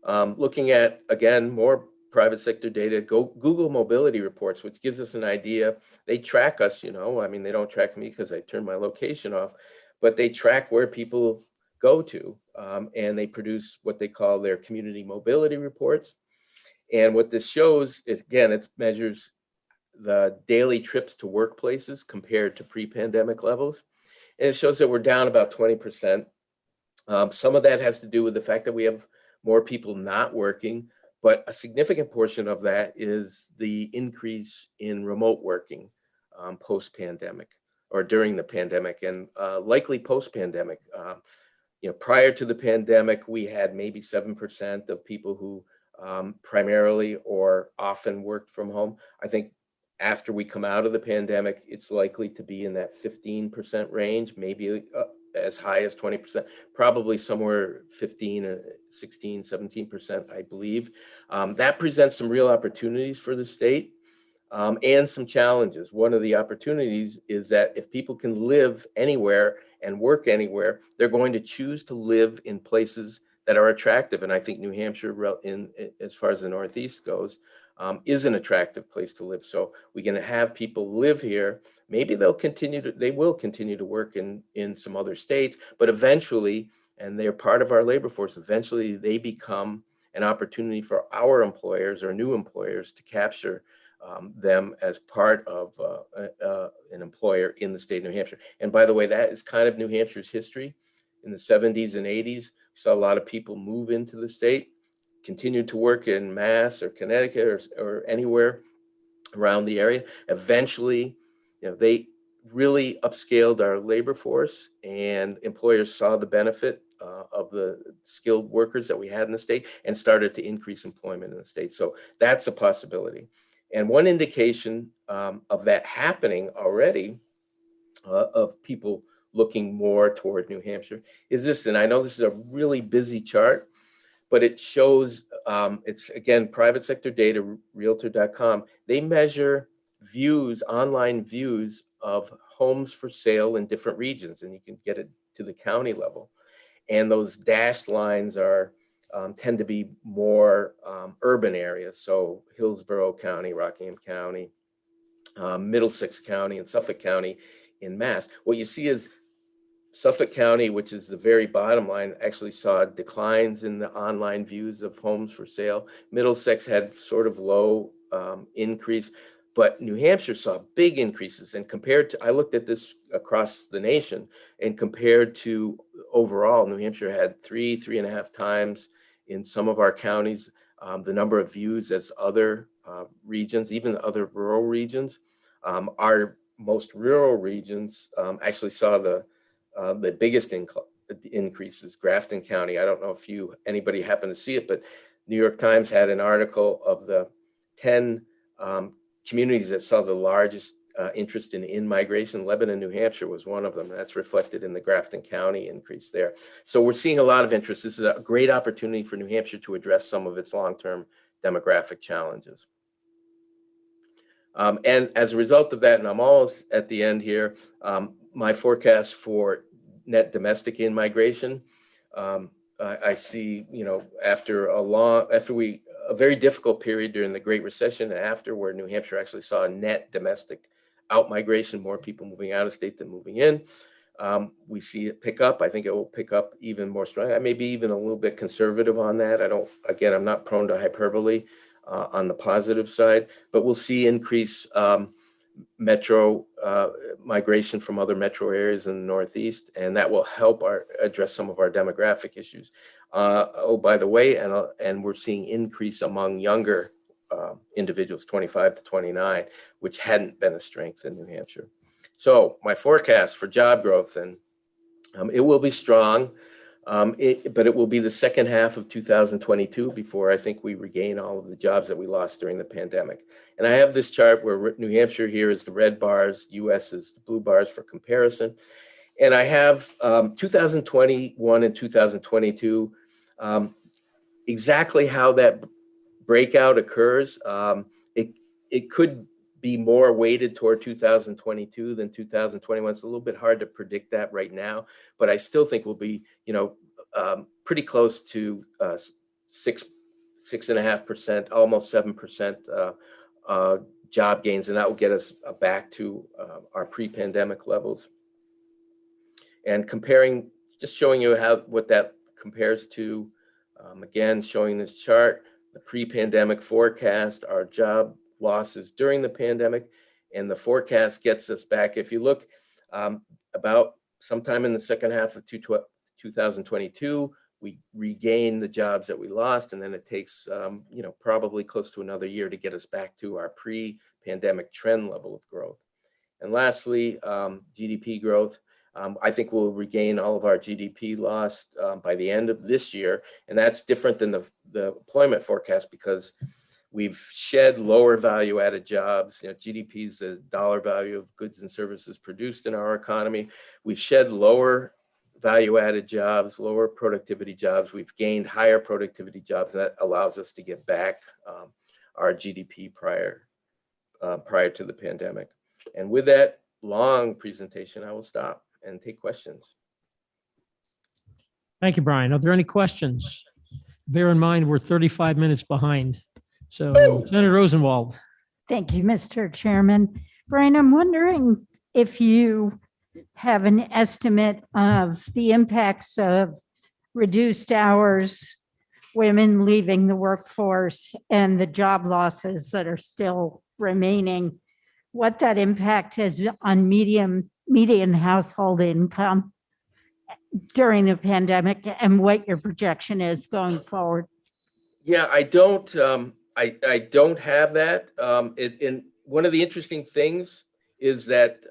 Looking at, again, more private sector data, Google mobility reports, which gives us an idea. They track us, I mean, they don't track me because I turned my location off, but they track where people go to, and they produce what they call their community mobility reports. And what this shows is, again, it measures the daily trips to workplaces compared to pre-pandemic levels. And it shows that we're down about 20%. Some of that has to do with the fact that we have more people not working, but a significant portion of that is the increase in remote working post-pandemic or during the pandemic, and likely post-pandemic. Prior to the pandemic, we had maybe 7% of people who primarily or often worked from home. I think after we come out of the pandemic, it's likely to be in that 15% range, maybe as high as 20%, probably somewhere 15, 16, 17%, I believe. That presents some real opportunities for the state and some challenges. One of the opportunities is that if people can live anywhere and work anywhere, they're going to choose to live in places that are attractive. And I think New Hampshire, as far as the Northeast goes, is an attractive place to live. So we're going to have people live here. Maybe they will continue to work in some other states, but eventually, and they're part of our labor force, eventually they become an opportunity for our employers or new employers to capture them as part of an employer in the state of New Hampshire. And by the way, that is kind of New Hampshire's history. In the 70s and 80s, we saw a lot of people move into the state, continued to work in Mass or Connecticut or anywhere around the area. Eventually, they really upscaled our labor force, and employers saw the benefit of the skilled workers that we had in the state and started to increase employment in the state. So that's a possibility. And one indication of that happening already, of people looking more toward New Hampshire, is this. And I know this is a really busy chart, but it shows, it's again, private sector data, realtor.com. They measure online views of homes for sale in different regions, and you can get it to the county level. And those dashed lines tend to be more urban areas. So Hillsborough County, Rockingham County, Middlesex County, and Suffolk County in Mass. What you see is Suffolk County, which is the very bottom line, actually saw declines in the online views of homes for sale. Middlesex had sort of low increase, but New Hampshire saw big increases. And I looked at this across the nation, and compared to overall, New Hampshire had 3.5 times in some of our counties the number of views as other regions, even other rural regions. Our most rural regions actually saw the biggest increases. Grafton County, I don't know if anybody happened to see it, but New York Times had an article of the 10 communities that saw the largest interest in in-migration. Lebanon, New Hampshire was one of them. That's reflected in the Grafton County increase there. So we're seeing a lot of interest. This is a great opportunity for New Hampshire to address some of its long-term demographic challenges. And as a result of that, and I'm almost at the end here, my forecast for net domestic in-migration, I see, after a very difficult period during the Great Recession and after, where New Hampshire actually saw a net domestic out-migration, more people moving out of state than moving in. we see it pick up. I think it will pick up even more strongly. I may be even a little bit conservative on that. I'm not prone to hyperbole on the positive side, but we'll see increase metro migration from other metro areas in the Northeast, and that will help address some of our demographic issues. Oh, by the way, and we're seeing increase among younger individuals, 25 to 29, which hadn't been a strength in New Hampshire. So my forecast for job growth, and it will be strong, but it will be the second half of 2022 before I think we regain all of the jobs that we lost during the pandemic. And I have this chart where New Hampshire here is the red bars, US is the blue bars for comparison. And I have 2021 and 2022, exactly how that breakout occurs. It could be more weighted toward 2022 than 2021. It's a little bit hard to predict that right now, but I still think we'll be, pretty close to 6.5%, almost 7% job gains, and that will get us back to our pre-pandemic levels. And comparing, just showing you what that compares to, again, showing this chart, the pre-pandemic forecast, our job losses during the pandemic, and the forecast gets us back. If you look about sometime in the second half of 2022, we regain the jobs that we lost, and then it takes probably close to another year to get us back to our pre-pandemic trend level of growth. And lastly, GDP growth. I think we'll regain all of our GDP lost by the end of this year, and that's different than the employment forecast because we've shed lower value-added jobs. GDP is the dollar value of goods and services produced in our economy. We've shed lower value-added jobs, lower productivity jobs. We've gained higher productivity jobs, and that allows us to get back our GDP prior to the pandemic. And with that long presentation, I will stop and take questions. Thank you, Brian. Are there any questions? Bear in mind, we're 35 minutes behind. So Senator Rosenwald. Thank you, Mr. Chairman. Brian, I'm wondering if you have an estimate of the impacts of reduced hours, women leaving the workforce, and the job losses that are still remaining, what that impact has on median household income during the pandemic, and what your projection is going forward. Yeah, I don't have that. And one of the interesting things is that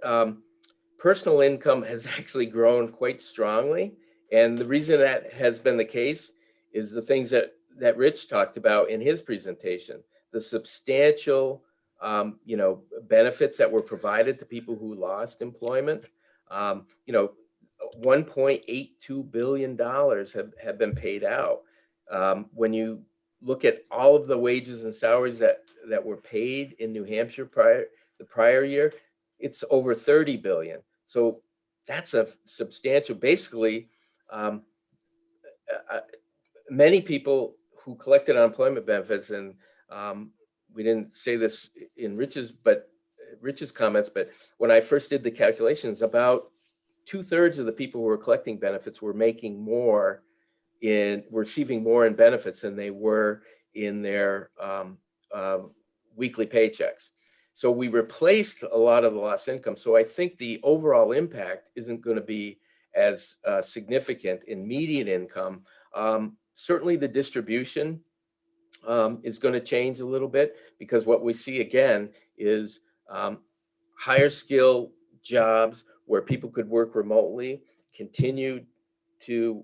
personal income has actually grown quite strongly. And the reason that has been the case is the things that Rich talked about in his presentation, the substantial benefits that were provided to people who lost employment. $1.82 billion have been paid out. When you look at all of the wages and salaries that were paid in New Hampshire the prior year, it's over 30 billion. So that's a substantial, basically, many people who collected unemployment benefits, and we didn't say this in Rich's comments, but when I first did the calculations, about 2/3 of the people who were collecting benefits were making more receiving more in benefits than they were in their weekly paychecks. So we replaced a lot of the lost income. So I think the overall impact isn't going to be as significant in median income. Certainly the distribution is going to change a little bit, because what we see again is higher skill jobs where people could work remotely, continued to,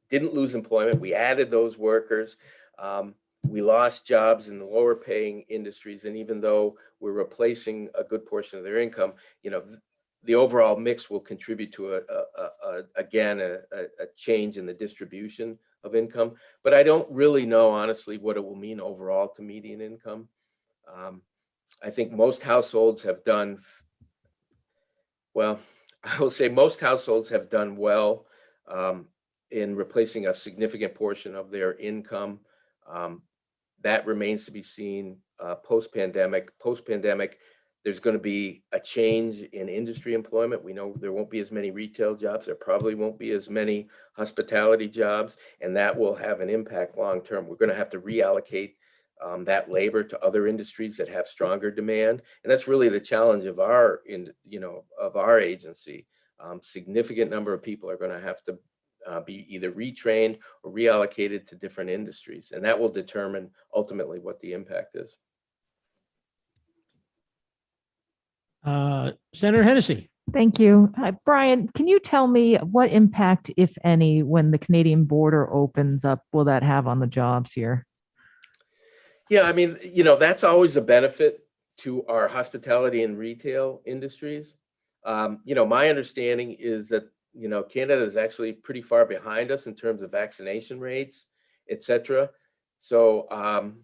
didn't lose employment. We added those workers. We lost jobs in the lower paying industries. And even though we're replacing a good portion of their income, the overall mix will contribute to a change in the distribution of income. But I don't really know, honestly, what it will mean overall to median income. I think most households have done, well, I will say most households have done well in replacing a significant portion of their income. That remains to be seen post-pandemic. Post-pandemic, There's going to be a change in industry employment. We know there won't be as many retail jobs. There probably won't be as many hospitality jobs, and that will have an impact long term. We're going to have to reallocate that labor to other industries that have stronger demand, and that's really the challenge of our agency. Significant number of people are going to have to be either retrained or reallocated to different industries, and that will determine ultimately what the impact is. Senator Hennessy. Thank you. Brian, can you tell me what impact, if any, when the Canadian border opens up, will that have on the jobs here? Yeah, I mean, that's always a benefit to our hospitality and retail industries. My understanding is that, Canada is actually pretty far behind us in terms of vaccination rates, et cetera. So, I'm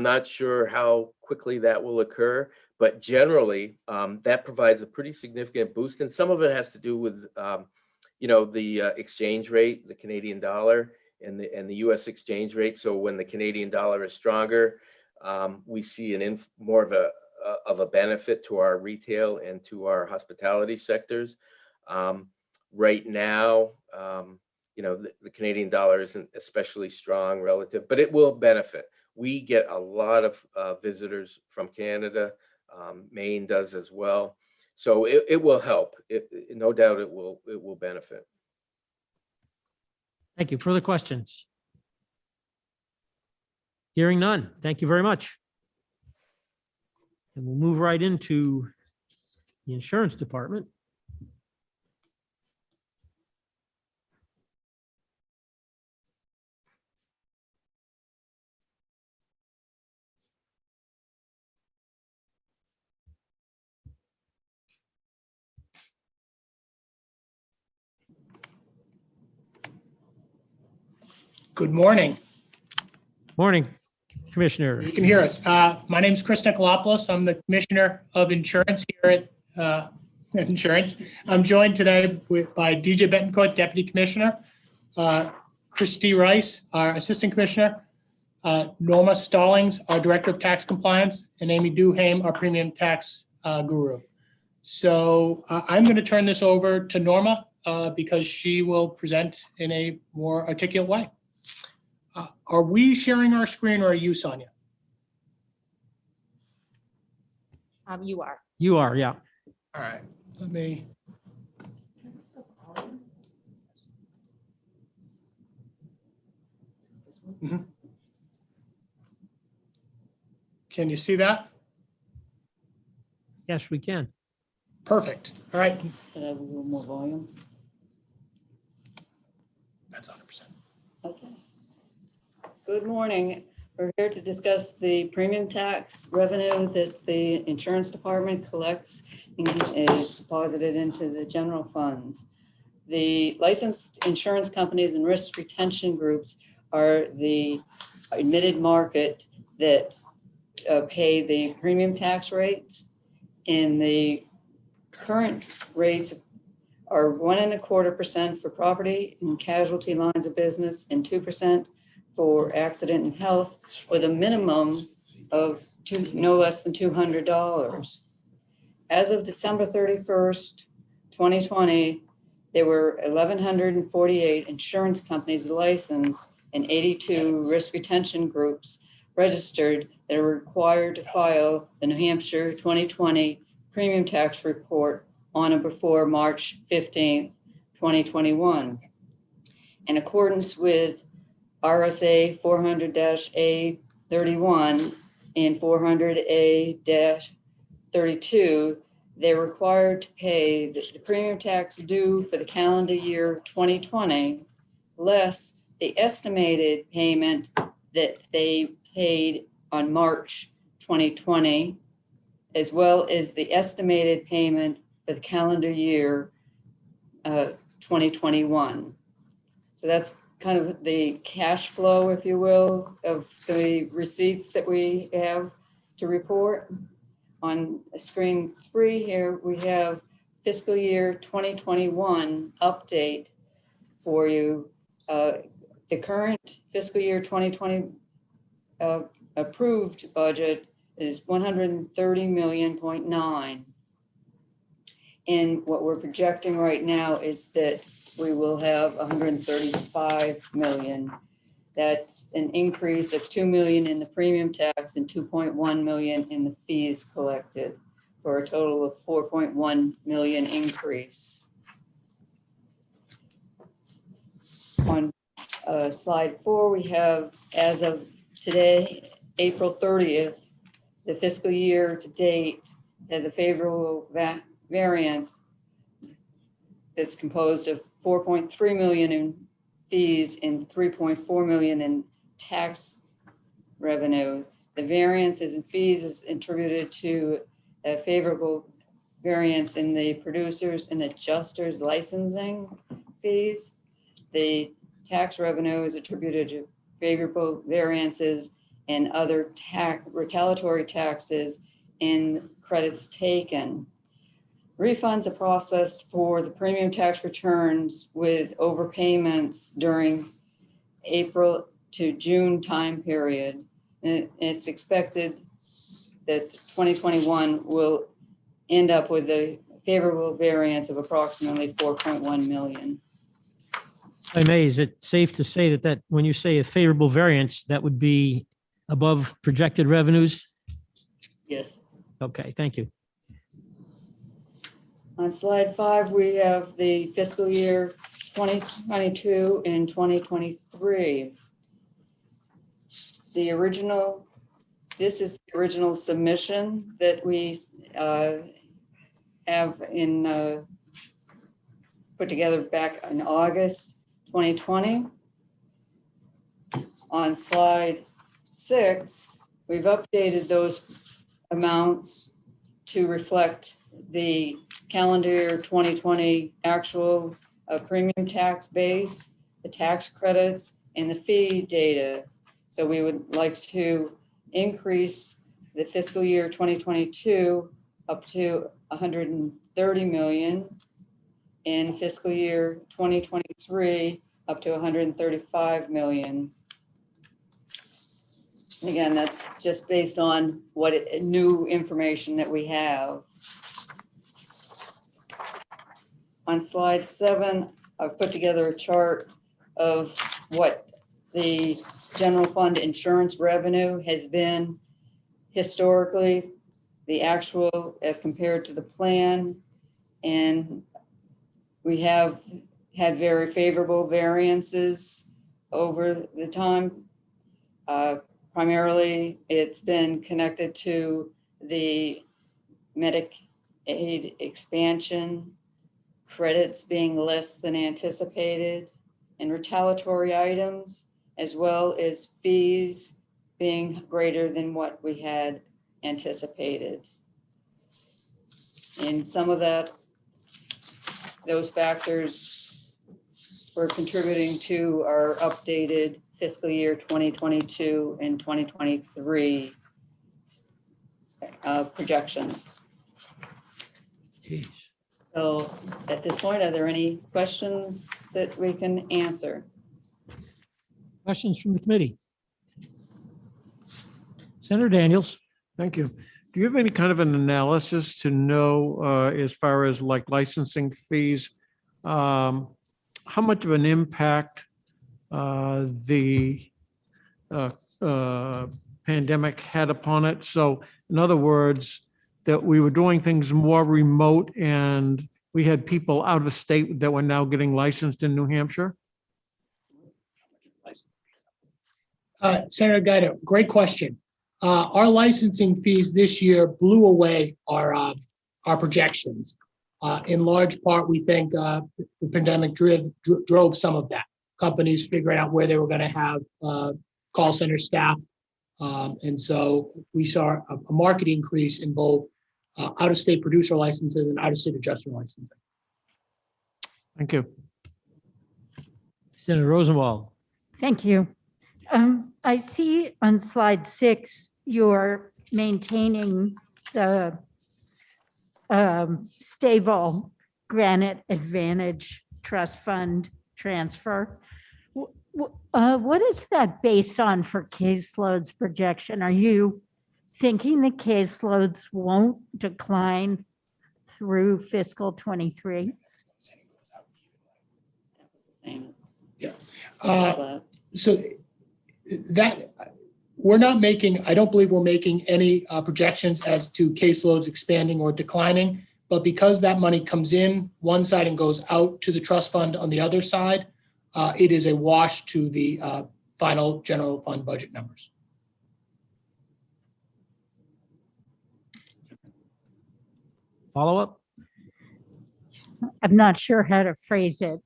not sure how quickly that will occur, but generally, that provides a pretty significant boost. And some of it has to do with, the exchange rate, the Canadian dollar and the U.S. exchange rate. So when the Canadian dollar is stronger, we see more of a benefit to our retail and to our hospitality sectors. Right now, the Canadian dollar isn't especially strong relative, but it will benefit. We get a lot of visitors from Canada. Maine does as well. So it will help. No doubt it will benefit. Thank you. Further questions? Hearing none. Thank you very much. And we'll move right into the insurance department. Good morning. Morning, Commissioner. You can hear us. My name is Chris Nicolopoulos. I'm the Commissioner of Insurance here at Insurance. I'm joined today by DJ Betancourt, Deputy Commissioner, Christy Rice, our Assistant Commissioner, Norma Stallings, our Director of Tax Compliance, and Amy Duhame, our Premium Tax Guru. So I'm going to turn this over to Norma because she will present in a more articulate way. Are we sharing our screen or are you, Sonia? You are. You are, yeah. All right, let me. Can you see that? Yes, we can. Perfect. All right. Could I have a little more volume? That's 100%. Okay. Good morning. We're here to discuss the premium tax revenue that the insurance department collects and is deposited into the general funds. The licensed insurance companies and risk retention groups are the admitted market that pay the premium tax rates, and the current rates are 1.25% for property and casualty lines of business and 2% for accident and health, with a minimum of no less than $200. As of December 31st, 2020, there were 1,148 insurance companies licensed and 82 risk retention groups registered that are required to file the New Hampshire 2020 premium tax report on or before March 15th, 2021. In accordance with RSA 400-A31 and 400-A-32, they're required to pay the premium tax due for the calendar year 2020, less the estimated payment that they paid on March 2020, as well as the estimated payment for the calendar year 2021. So that's kind of the cash flow, if you will, of the receipts that we have to report. On screen 3 here, we have fiscal year 2021 update for you. The current fiscal year 2020 approved budget is 130.9 million. And what we're projecting right now is that we will have 135 million. That's an increase of 2 million in the premium tax and 2.1 million in the fees collected, for a total of 4.1 million increase. On slide 4, we have, as of today, April 30th, the fiscal year to date has a favorable variance that's composed of 4.3 million in fees and 3.4 million in tax revenue. The variances in fees is attributed to a favorable variance in the producers and adjusters licensing fees. The tax revenue is attributed to favorable variances and other retaliatory taxes in credits taken. Refunds are processed for the premium tax returns with overpayments during April to June time period. And it's expected that 2021 will end up with a favorable variance of approximately 4.1 million. If I may, is it safe to say that when you say a favorable variance, that would be above projected revenues? Yes. Okay, thank you. On slide 5, we have the fiscal year 2022 and 2023. This is the original submission that we have put together back in August 2020. On slide 6, we've updated those amounts to reflect the calendar year 2020 actual premium tax base, the tax credits, and the fee data. So we would like to increase the fiscal year 2022 up to 130 million, in fiscal year 2023 up to 135 million. And again, that's just based on new information that we have. On slide 7, I've put together a chart of what the general fund insurance revenue has been historically, the actual as compared to the plan. And we have had very favorable variances over the time. Primarily, it's been connected to the Medicaid expansion, credits being less than anticipated, and retaliatory items, as well as fees being greater than what we had anticipated. And some of those factors were contributing to our updated fiscal year 2022 and 2023 projections. Jeez. So at this point, are there any questions that we can answer? Questions from the committee? Senator Daniels. Thank you. Do you have any kind of an analysis to know as far as like licensing fees, how much of an impact the pandemic had upon it? So in other words, that we were doing things more remote and we had people out of state that were now getting licensed in New Hampshire? Senator Guido, great question. Our licensing fees this year blew away our projections. In large part, we think the pandemic drove some of that. Companies figuring out where they were going to have call center staff. And so we saw a market increase in both out-of-state producer licenses and out-of-state adjuster licensing. Thank you. Senator Rosenwald. Thank you. I see on slide 6, you're maintaining the stable Granite Advantage Trust Fund transfer. What is that based on for caseloads projection? Are you thinking the caseloads won't decline through fiscal 23? That was the same. Yes. Uh, So that, we're not making, I don't believe we're making any projections as to caseloads expanding or declining. But because that money comes in one side and goes out to the trust fund on the other side, it is a wash to the final general fund budget numbers. Follow up? I'm not sure how to phrase it.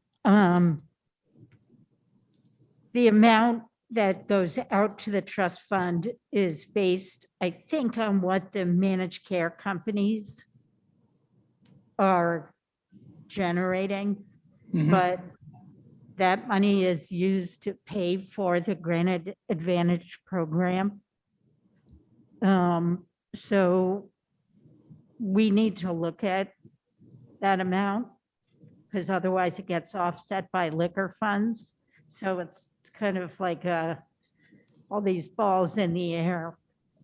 The amount that goes out to the trust fund is based, I think, on what the managed care companies are generating, Mhm. but that money is used to pay for the Granted Advantage program. So we need to look at that amount because otherwise it gets offset by liquor funds. So it's kind of like all these balls in the air.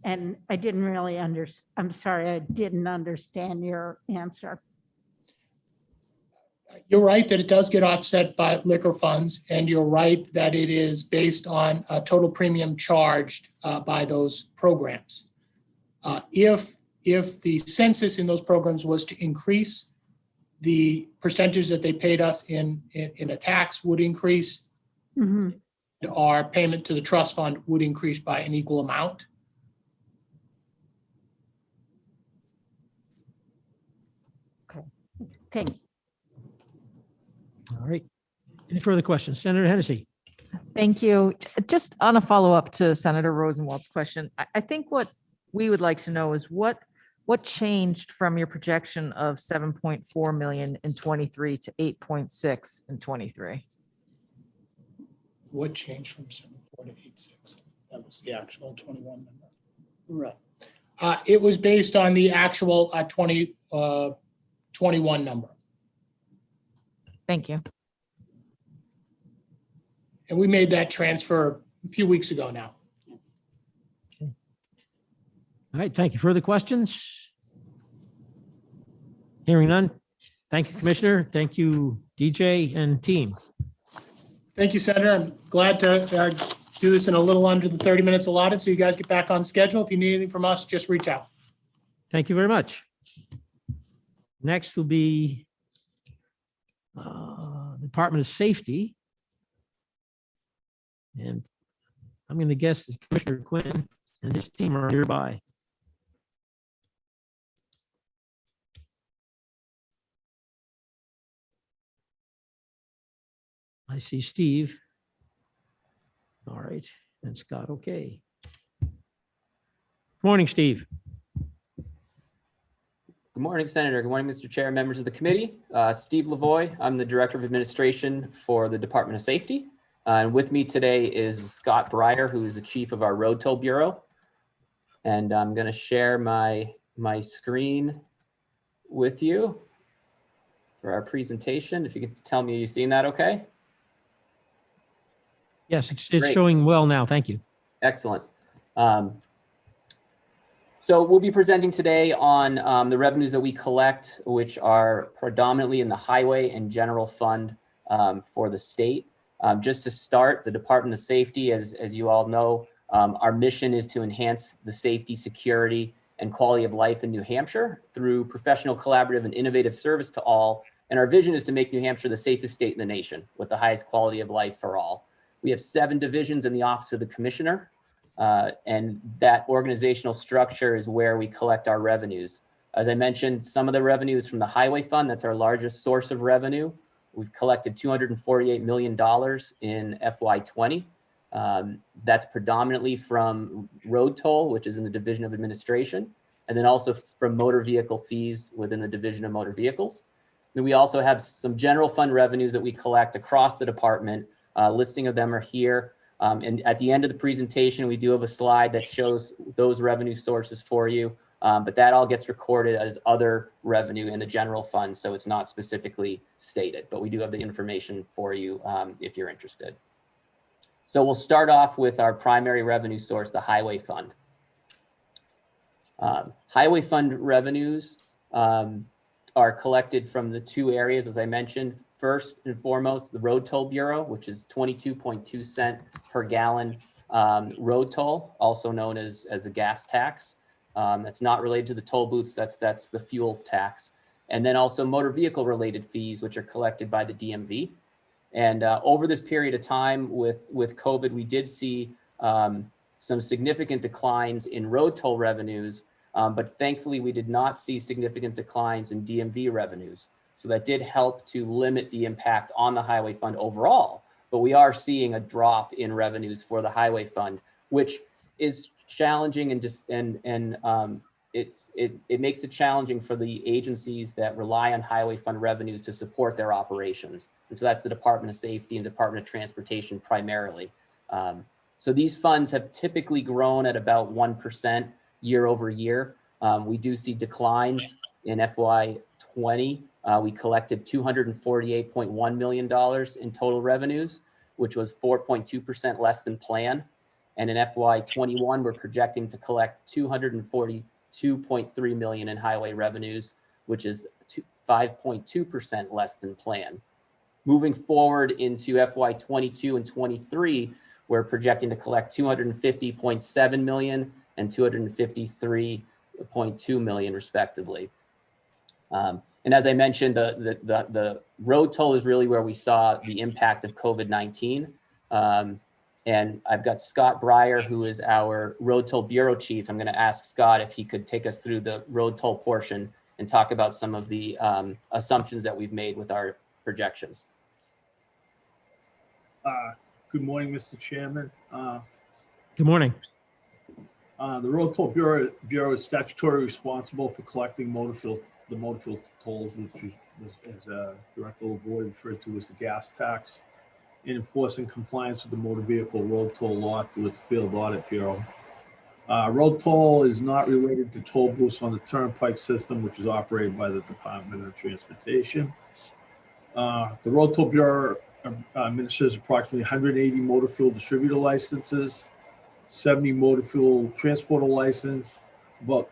And I didn't really I'm sorry, I didn't understand your answer. You're right that it does get offset by liquor funds, and you're right that it is based on a total premium charged by those programs. If the census in those programs was to increase, the percentage that they paid us in a tax would increase. Mhm. Our payment to the trust fund would increase by an equal amount. Thank you. All right. Any further questions? Senator Hennessy. Thank you. Just on a follow-up to Senator Rosenwald's question, I think what we would like to know is what changed from your projection of 7.4 million in 23 to 8.6 in 23? What changed from 7.4 to 8.6? That was the actual 21 number. Right. It was based on the actual 21 number. Thank you. And we made that transfer a few weeks ago now. Yes. All right, thank you. Further questions? Hearing none. Thank you, Commissioner. Thank you, DJ and team. Thank you, Senator. I'm glad to do this in a little under the 30 minutes allotted, so you guys get back on schedule. If you need anything from us, just reach out. Thank you very much. Next will be Department of Safety. And I'm going to guess that Commissioner Quinn and his team are nearby. I see Steve. All right, and Scott, okay. Good morning, Steve. Good morning, Senator. Good morning, Mr. Chair, members of the committee. Steve Lavoie, I'm the Director of Administration for the Department of Safety. And with me today is Scott Breyer, who is the Chief of our Road Toll Bureau. And I'm going to share my screen with you for our presentation. If you could tell me you've seen that okay? Yes, it's Great. showing well now. Thank you. Excellent. So we'll be presenting today on the revenues that we collect, which are predominantly in the highway and general fund for the state. Just to start, the Department of Safety, as you all know, our mission is to enhance the safety, security, and quality of life in New Hampshire through professional, collaborative, and innovative service to all. And our vision is to make New Hampshire the safest state in the nation with the highest quality of life for all. We have 7 divisions in the Office of the Commissioner, and that organizational structure is where we collect our revenues. As I mentioned, some of the revenue is from the Highway Fund. That's our largest source of revenue. We've collected $248 million in FY20. That's predominantly from road toll, which is in the Division of Administration, and then also from motor vehicle fees within the Division of Motor Vehicles. Then we also have some general fund revenues that we collect across the department. Listing of them are here. And at the end of the presentation, we do have a slide that shows those revenue sources for you. But that all gets recorded as other revenue in the general fund, so it's not specifically stated, but we do have the information for you if you're interested. So we'll start off with our primary revenue source, the Highway Fund. Highway fund revenues are collected from the two areas, as I mentioned. First and foremost, the Road Toll Bureau, which is 22.2 cent per gallon road toll, also known as a gas tax. That's not related to the toll booths. That's the fuel tax. And then also motor vehicle related fees, which are collected by the DMV. And over this period of time with COVID, we did see some significant declines in road toll revenues, but thankfully we did not see significant declines in DMV revenues. So that did help to limit the impact on the highway fund overall, but we are seeing a drop in revenues for the highway fund, which is challenging and it makes it challenging for the agencies that rely on highway fund revenues to support their operations. And so that's the Department of Safety and Department of Transportation primarily. So these funds have typically grown at about 1% year over year. We do see declines in FY20. We collected $248.1 million in total revenues, which was 4.2% less than planned. And in FY21, we're projecting to collect $242.3 million in highway revenues, which is 5.2% less than planned. Moving forward into FY22 and 23, we're projecting to collect $250.7 million and $253.2 million respectively. And as I mentioned, the road toll is really where we saw the impact of COVID-19. And I've got Scott Breyer, who is our Road Toll Bureau Chief. I'm going to ask Scott if he could take us through the road toll portion and talk about some of the assumptions that we've made with our projections. Good morning, Mr. Chairman. Good morning. The Road Toll Bureau is statutorily responsible for collecting the motor fuel tolls, which is, as Director LaVoy referred to as the gas tax, and enforcing compliance with the motor vehicle road toll law through its field audit bureau. Road toll is not related to toll booths on the turnpike system, which is operated by the Department of Transportation. The Road Toll Bureau administers approximately 180 motor fuel distributor licenses, 70 motor fuel transporter license, about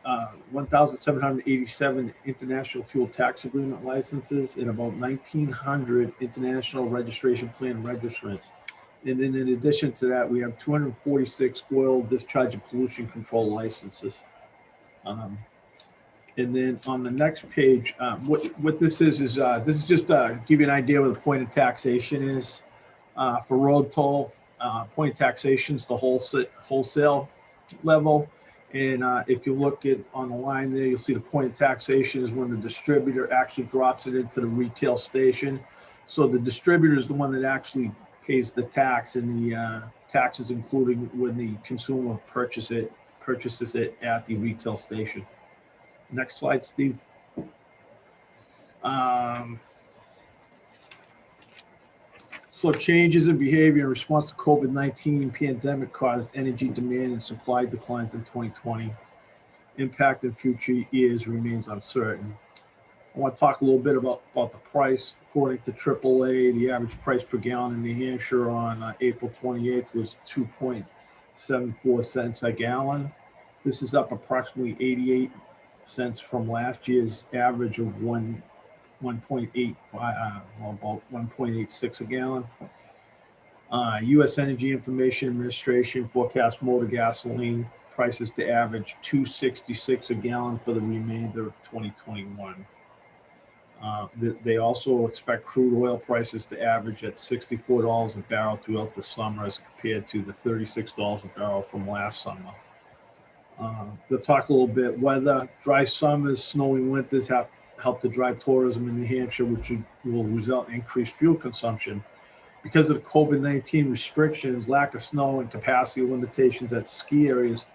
1,787 international fuel tax agreement licenses, and about 1,900 international registration plan registrants. And then in addition to that, we have 246 oil discharge and pollution control licenses. And then on the next page, what this is this is just give you an idea what the point of taxation is for road toll. Point of taxation is the wholesale level. And if you look at on the line there, you'll see the point of taxation is when the distributor actually drops it into the retail station. So the distributor is the one that actually pays the tax, and the tax is included when the consumer purchases it at the retail station. Next slide, Steve. So changes in behavior in response to COVID-19 pandemic caused energy demand and supply declines in 2020. Impact in future years remains uncertain. I want to talk a little bit about the price. According to AAA, the average price per gallon in New Hampshire on April 28th was 2.74 cents a gallon. This is up approximately 88 cents from last year's average of 1.85, about 1.86 a gallon. U.S. Energy Information Administration forecasts motor gasoline prices to average $2.66 a gallon for the remainder of 2021. They also expect crude oil prices to average at $64 a barrel throughout the summer as compared to the $36 a barrel from last summer. We'll talk a little bit weather. Dry summers, snowy winters have helped to drive tourism in New Hampshire, which will result in increased fuel consumption. Because of the COVID-19 restrictions, lack of snow, and capacity limitations at ski areas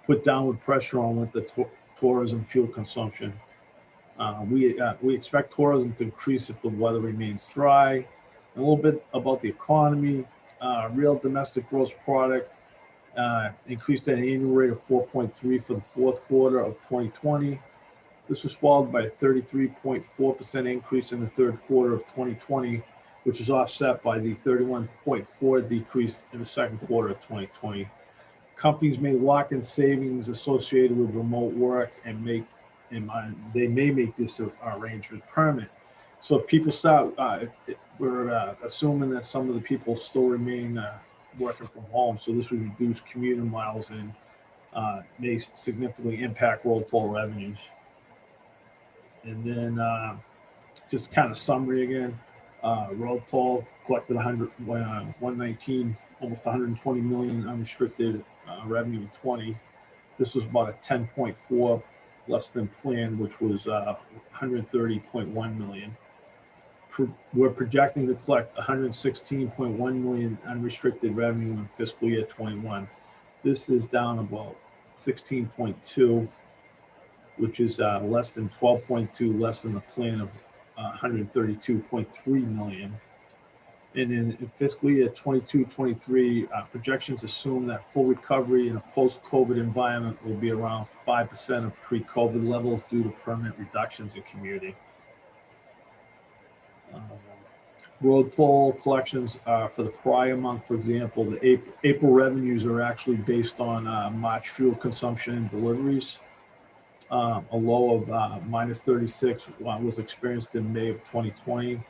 put downward pressure on winter tourism fuel consumption. We expect tourism to increase if the weather remains dry. And a little bit about the economy. Real domestic gross product increased at an annual rate of 4.3 for the fourth quarter of 2020. This was followed by a 33.4% increase in the third quarter of 2020, which was offset by the 31.4% decrease in the second quarter of 2020. Companies may lock in savings associated with remote work and they may make this arrangement permanent. So if people start, we're assuming that some of the people still remain working from home. So this would reduce commuter miles and may significantly impact road toll revenues. And then just kind of summary again, road toll collected 119, almost 120 million unrestricted revenue in 20. This was about a 10.4 less than planned, which was 130.1 million. We're projecting to collect 116.1 million unrestricted revenue in fiscal year 21. This is down about 16.2, which is less than 12.2, less than the plan of 132.3 million. And in fiscal year 22-23, projections assume that full recovery in a post-COVID environment will be around 5% of pre-COVID levels due to permanent reductions in commuting. Road toll collections for the prior month, for example, the April revenues are actually based on March fuel consumption and deliveries. A low of minus 36 was experienced in May of 2020.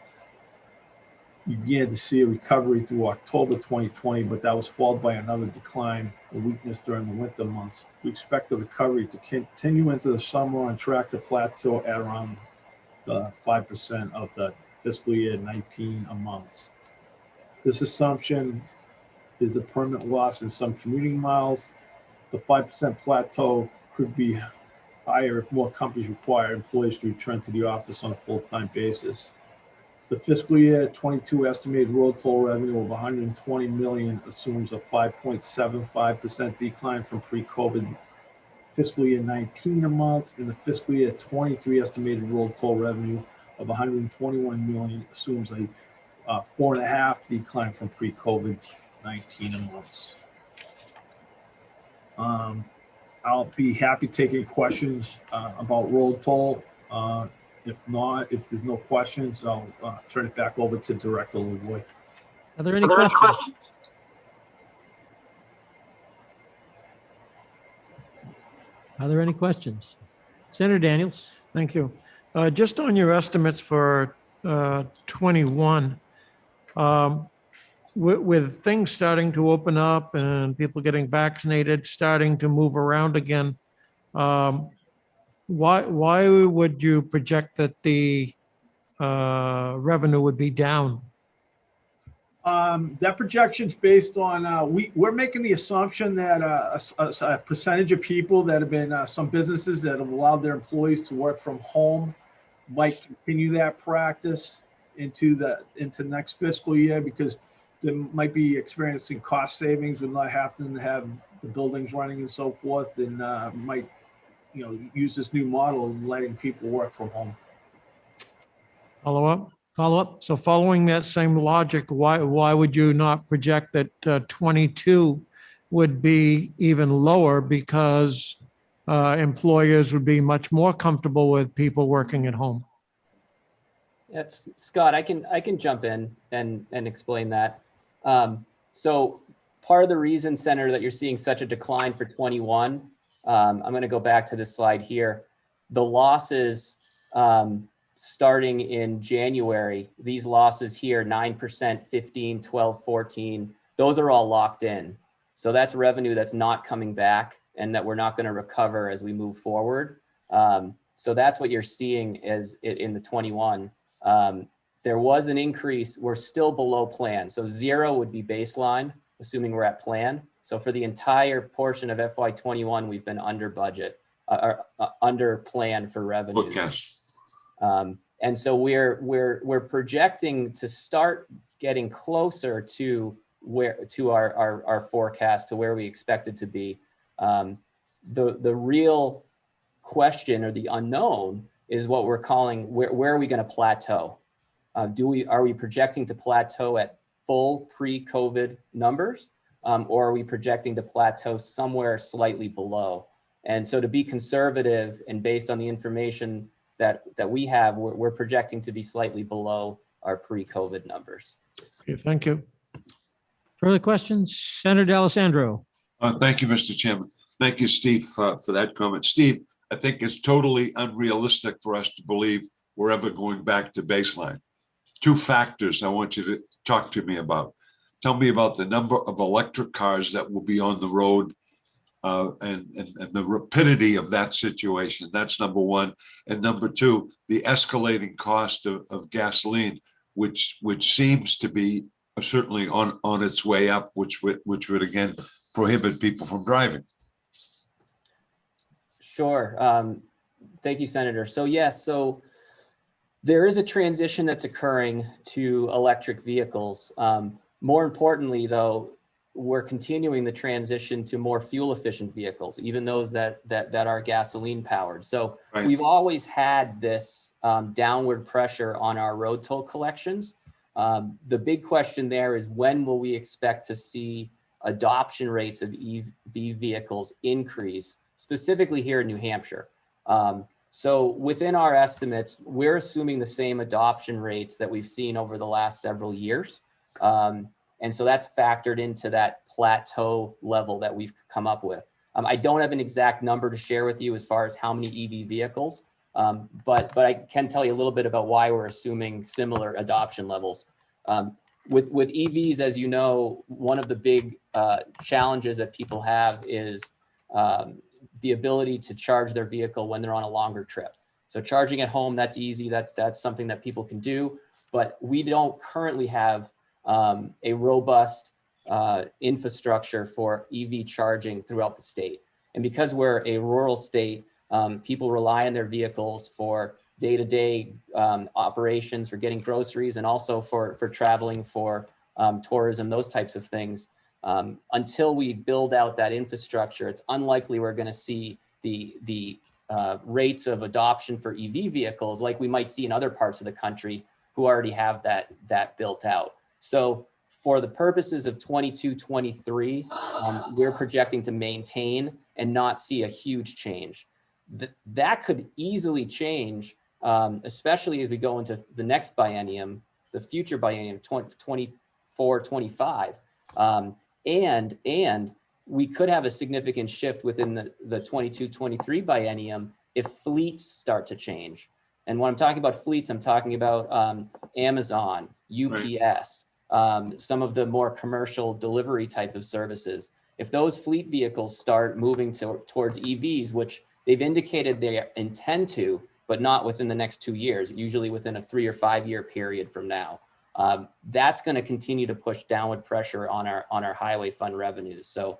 You began to see a recovery through October 2020, but that was followed by another decline, a weakness during the winter months. We expect the recovery to continue into the summer on track to plateau at around 5% of the fiscal year 19 months. This assumption is a permanent loss in some commuting miles. The 5% plateau could be higher if more companies require employees to return to the office on a full-time basis. The fiscal year 22 estimated road toll revenue of 120 million assumes a 5.75% decline from pre-COVID fiscal year 19 amounts, and the fiscal year 23 estimated road toll revenue of 121 million assumes a 4.5% decline from pre-COVID 19 amounts. I'll be happy taking questions about road toll. If not, if there's no questions, I'll turn it back over to Director Lavoy. Are there any questions? Are there any questions? Senator Daniels. Thank you. Just on your estimates for 21, with things starting to open up and people getting vaccinated, starting to move around again, why would you project that the revenue would be down? That projection's based on, we're making the assumption that a percentage of people that have been, some businesses that have allowed their employees to work from home might continue that practice into next fiscal year, because they might be experiencing cost savings with not having to have the buildings running and so forth, and might, use this new model of letting people work from home. Follow up? Follow up? So following that same logic, why would you not project that 22 would be even lower, because employers would be much more comfortable with people working at home? That's Scott. I can jump in and explain that. So part of the reason, Senator, that you're seeing such a decline for 21, I'm going to go back to this slide here. The losses starting in January, these losses here, 9%, 15, 12, 14, those are all locked in. So that's revenue that's not coming back and that we're not going to recover as we move forward. So that's what you're seeing as in the 21. There was an increase. We're still below plan. So 0 would be baseline, assuming we're at plan. So for the entire portion of FY21, we've been under budget, or under plan for revenue. And so we're projecting to start getting closer to our forecast, to where we expect it to be. The real question, or the unknown, is what we're calling where are we going to plateau? Are we projecting to plateau at full pre-COVID numbers, or are we projecting to plateau somewhere slightly below? And so, to be conservative and based on the information that we have, we're projecting to be slightly below our pre-COVID numbers. Okay, thank you. Further questions? Senator D'Alessandro. Thank you, Mr. Chairman. Thank you, Steve, for that comment. Steve, I think it's totally unrealistic for us to believe we're ever going back to baseline. Two factors I want you to talk to me about. Tell me about the number of electric cars that will be on the road and the rapidity of that situation. That's number one. And number two, the escalating cost of gasoline, which seems to be certainly on its way up, which would again prohibit people from driving. Sure. Thank you, Senator. So yes, so there is a transition that's occurring to electric vehicles. More importantly, though, we're continuing the transition to more fuel efficient vehicles, even those that are gasoline powered. So Right. We've always had this downward pressure on our road toll collections. The big question there is, when will we expect to see adoption rates of EV vehicles increase, specifically here in New Hampshire? So within our estimates, we're assuming the same adoption rates that we've seen over the last several years. And so that's factored into that plateau level that we've come up with. I don't have an exact number to share with you as far as how many EV vehicles, but I can tell you a little bit about why we're assuming similar adoption levels. With EVs, as you know, one of the big challenges that people have is the ability to charge their vehicle when they're on a longer trip. So charging at home, that's easy. That's something that people can do, but we don't currently have a robust infrastructure for EV charging throughout the state. And because we're a rural state, people rely on their vehicles for day-to-day operations, for getting groceries, and also for traveling, for tourism, those types of things. Until we build out that infrastructure, it's unlikely we're going to see the rates of adoption for EV vehicles like we might see in other parts of the country who already have that built out. So for the purposes of 22-23, we're projecting to maintain and not see a huge change. That could easily change, especially as we go into the next biennium, the future biennium, 24-25. And we could have a significant shift within the 22-23 biennium if fleets start to change. And when I'm talking about fleets, I'm talking about Amazon, UPS, some of the more commercial delivery type of services. If those fleet vehicles start moving towards EVs, which they've indicated they intend to, but not within the next 2 years, usually within a 3 or 5 year period from now, that's going to continue to push downward pressure on our highway fund revenues. So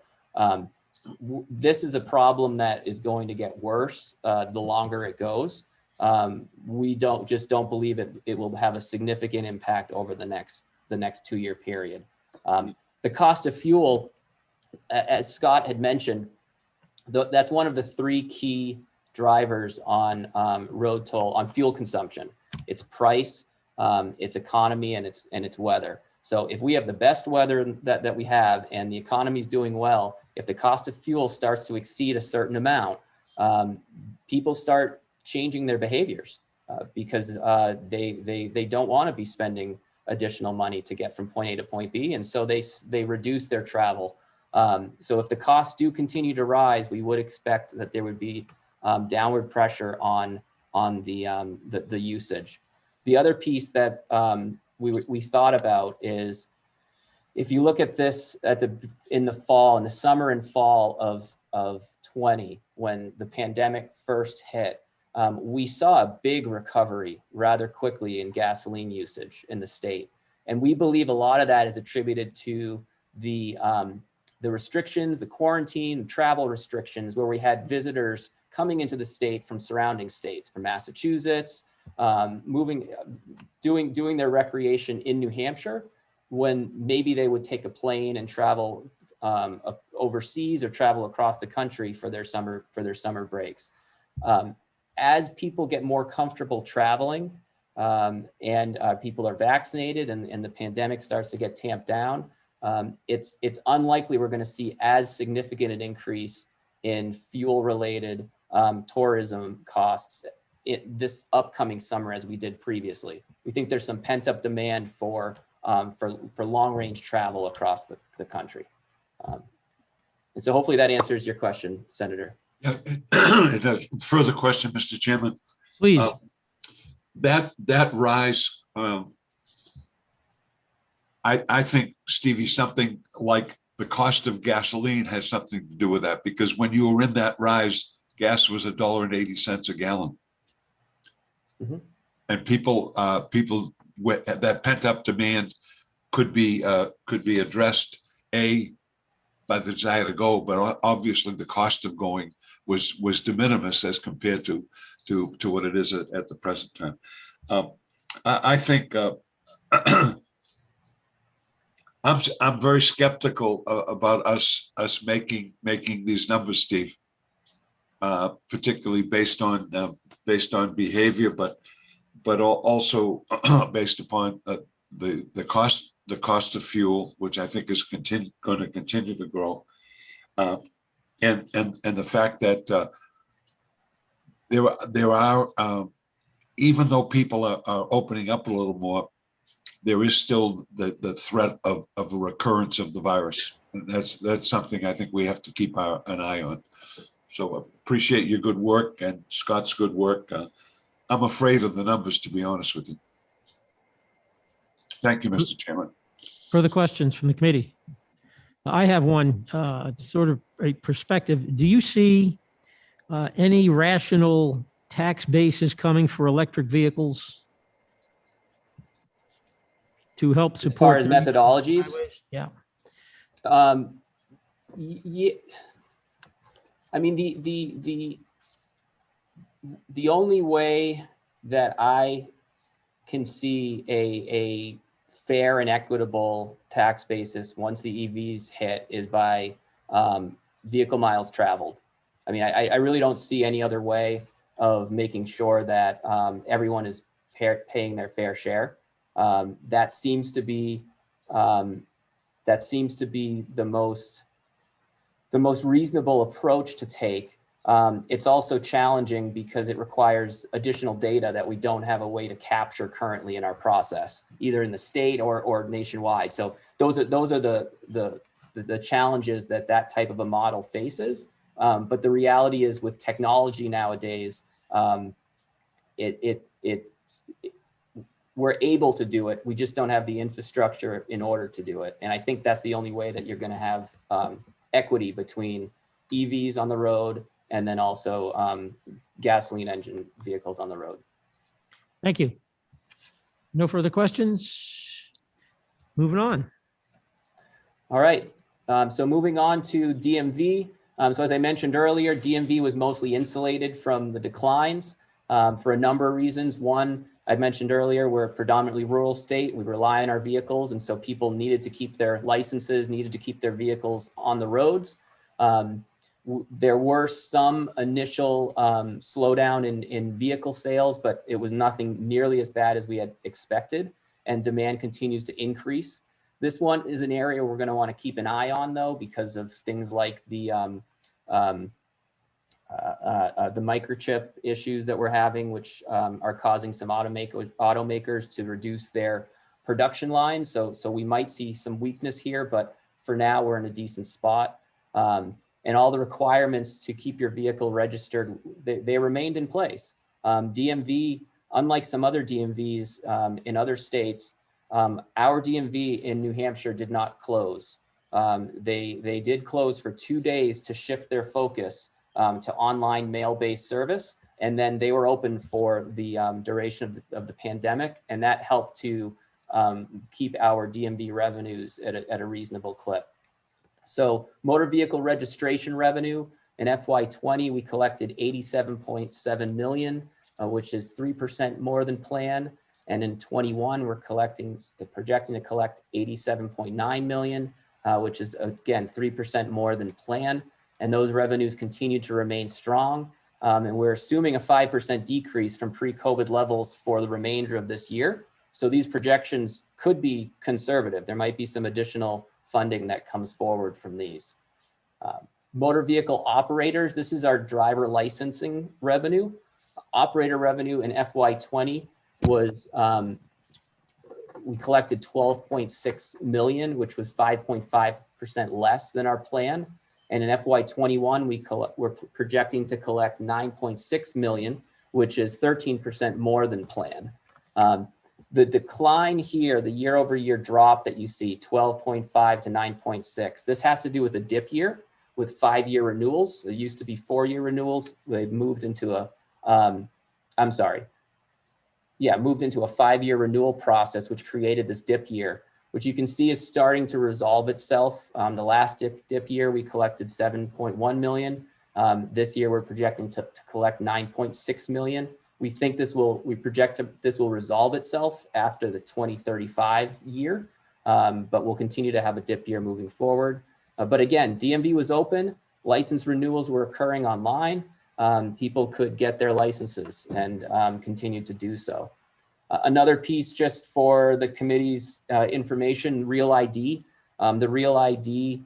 this is a problem that is going to get worse the longer it goes. We don't believe it will have a significant impact over the next 2 year period. The cost of fuel, as Scott had mentioned, that's one of the 3 key drivers on road toll, on fuel consumption. It's price, its economy, and its weather. So if we have the best weather that we have and the economy is doing well, if the cost of fuel starts to exceed a certain amount, people start changing their behaviors because they don't want to be spending additional money to get from point A to point B, and so they reduce their travel. So if the costs do continue to rise, we would expect that there would be downward pressure on the usage. The other piece that we thought about is, if you look at this in the summer and fall of 20, when the pandemic first hit, we saw a big recovery rather quickly in gasoline usage in the state. And we believe a lot of that is attributed to the restrictions, the quarantine, travel restrictions, where we had visitors coming into the state from surrounding states, from Massachusetts, doing their recreation in New Hampshire, when maybe they would take a plane and travel overseas or travel across the country for their summer breaks. As people get more comfortable traveling and people are vaccinated and the pandemic starts to get tamped down, it's unlikely we're going to see as significant an increase in fuel-related tourism costs this upcoming summer as we did previously. We think there's some pent-up demand for long-range travel across the country. And so hopefully that answers your question, Senator. Yeah, it does. Further question, Mr. Chairman. Please. That rise, I think, Stevie, something like the cost of gasoline has something to do with that, because when you were in that rise, gas was $1.80 a gallon. Mhm. And people with that pent up demand could be addressed by the desire to go, but obviously the cost of going was de minimis as compared to what it is at the present time. I think I'm very skeptical about us making these numbers, Steve, particularly based on behavior, but also based upon the cost of fuel, which I think is going to continue to grow, and the fact that there are even though people are opening up a little more, there is still the threat of a recurrence of the virus. And that's something I think we have to keep an eye on. So appreciate your good work and Scott's good work. I'm afraid of the numbers, to be honest with you. Thank you, Mr. Chairman. Further questions from the committee? I have one sort of a perspective. Do you see any rational tax basis coming for electric vehicles to help As far support as the methodologies, Yeah. yeah, I mean, the only way that I can see a fair and equitable tax basis once the EVs hit is by vehicle miles traveled. I mean, I really don't see any other way of making sure that everyone is paying their fair share. That seems to be the most reasonable approach to take. It's also challenging because it requires additional data that we don't have a way to capture currently in our process, either in the state or nationwide. So those are the challenges that type of a model faces. But the reality is, with technology nowadays, we're able to do it. We just don't have the infrastructure in order to do it. And I think that's the only way that you're going to have equity between EVs on the road and then also gasoline engine vehicles on the road. Thank you. No further questions? Moving on. All right. So moving on to DMV. So as I mentioned earlier, DMV was mostly insulated from the declines for a number of reasons. One, I mentioned earlier, we're a predominantly rural state. We rely on our vehicles. And so people needed to keep their licenses, needed to keep their vehicles on the roads. There were some initial slowdown in vehicle sales, but it was nothing nearly as bad as we had expected. And demand continues to increase. This one is an area we're going to want to keep an eye on, though, because of things like the microchip issues that we're having, which are causing some automakers to reduce their production lines. So we might see some weakness here, but for now we're in a decent spot. And all the requirements to keep your vehicle registered, they remained in place. DMV, unlike some other DMVs in other states, our DMV in New Hampshire did not close. They did close for 2 days to shift their focus to online mail-based service. And then they were open for the duration of the pandemic. And that helped to keep our DMV revenues at a reasonable clip. So motor vehicle registration revenue in FY20, we collected 87.7 million, which is 3% more than planned. And in 21, we're projecting to collect 87.9 million, which is again 3% more than planned. And those revenues continue to remain strong. And we're assuming a 5% decrease from pre-COVID levels for the remainder of this year. So these projections could be conservative. There might be some additional funding that comes forward from these. Motor vehicle operators, this is our driver licensing revenue. Operator revenue in FY20 was, we collected 12.6 million, which was 5.5% less than our plan. And in FY21, we're projecting to collect 9.6 million, which is 13% more than planned. The decline here, the year over year drop that you see, 12.5 to 9.6, this has to do with a dip year with 5-year renewals. It used to be 4-year renewals. They've moved into a, moved into a 5-year renewal process, which created this dip year, which you can see is starting to resolve itself. The last dip year, we collected 7.1 million. This year, we're projecting to collect 9.6 million. We project this will resolve itself after the 2035 year, but we'll continue to have a dip year moving forward. But again, DMV was open, license renewals were occurring online. People could get their licenses and continue to do so. Another piece just for the committee's information, Real ID. The Real ID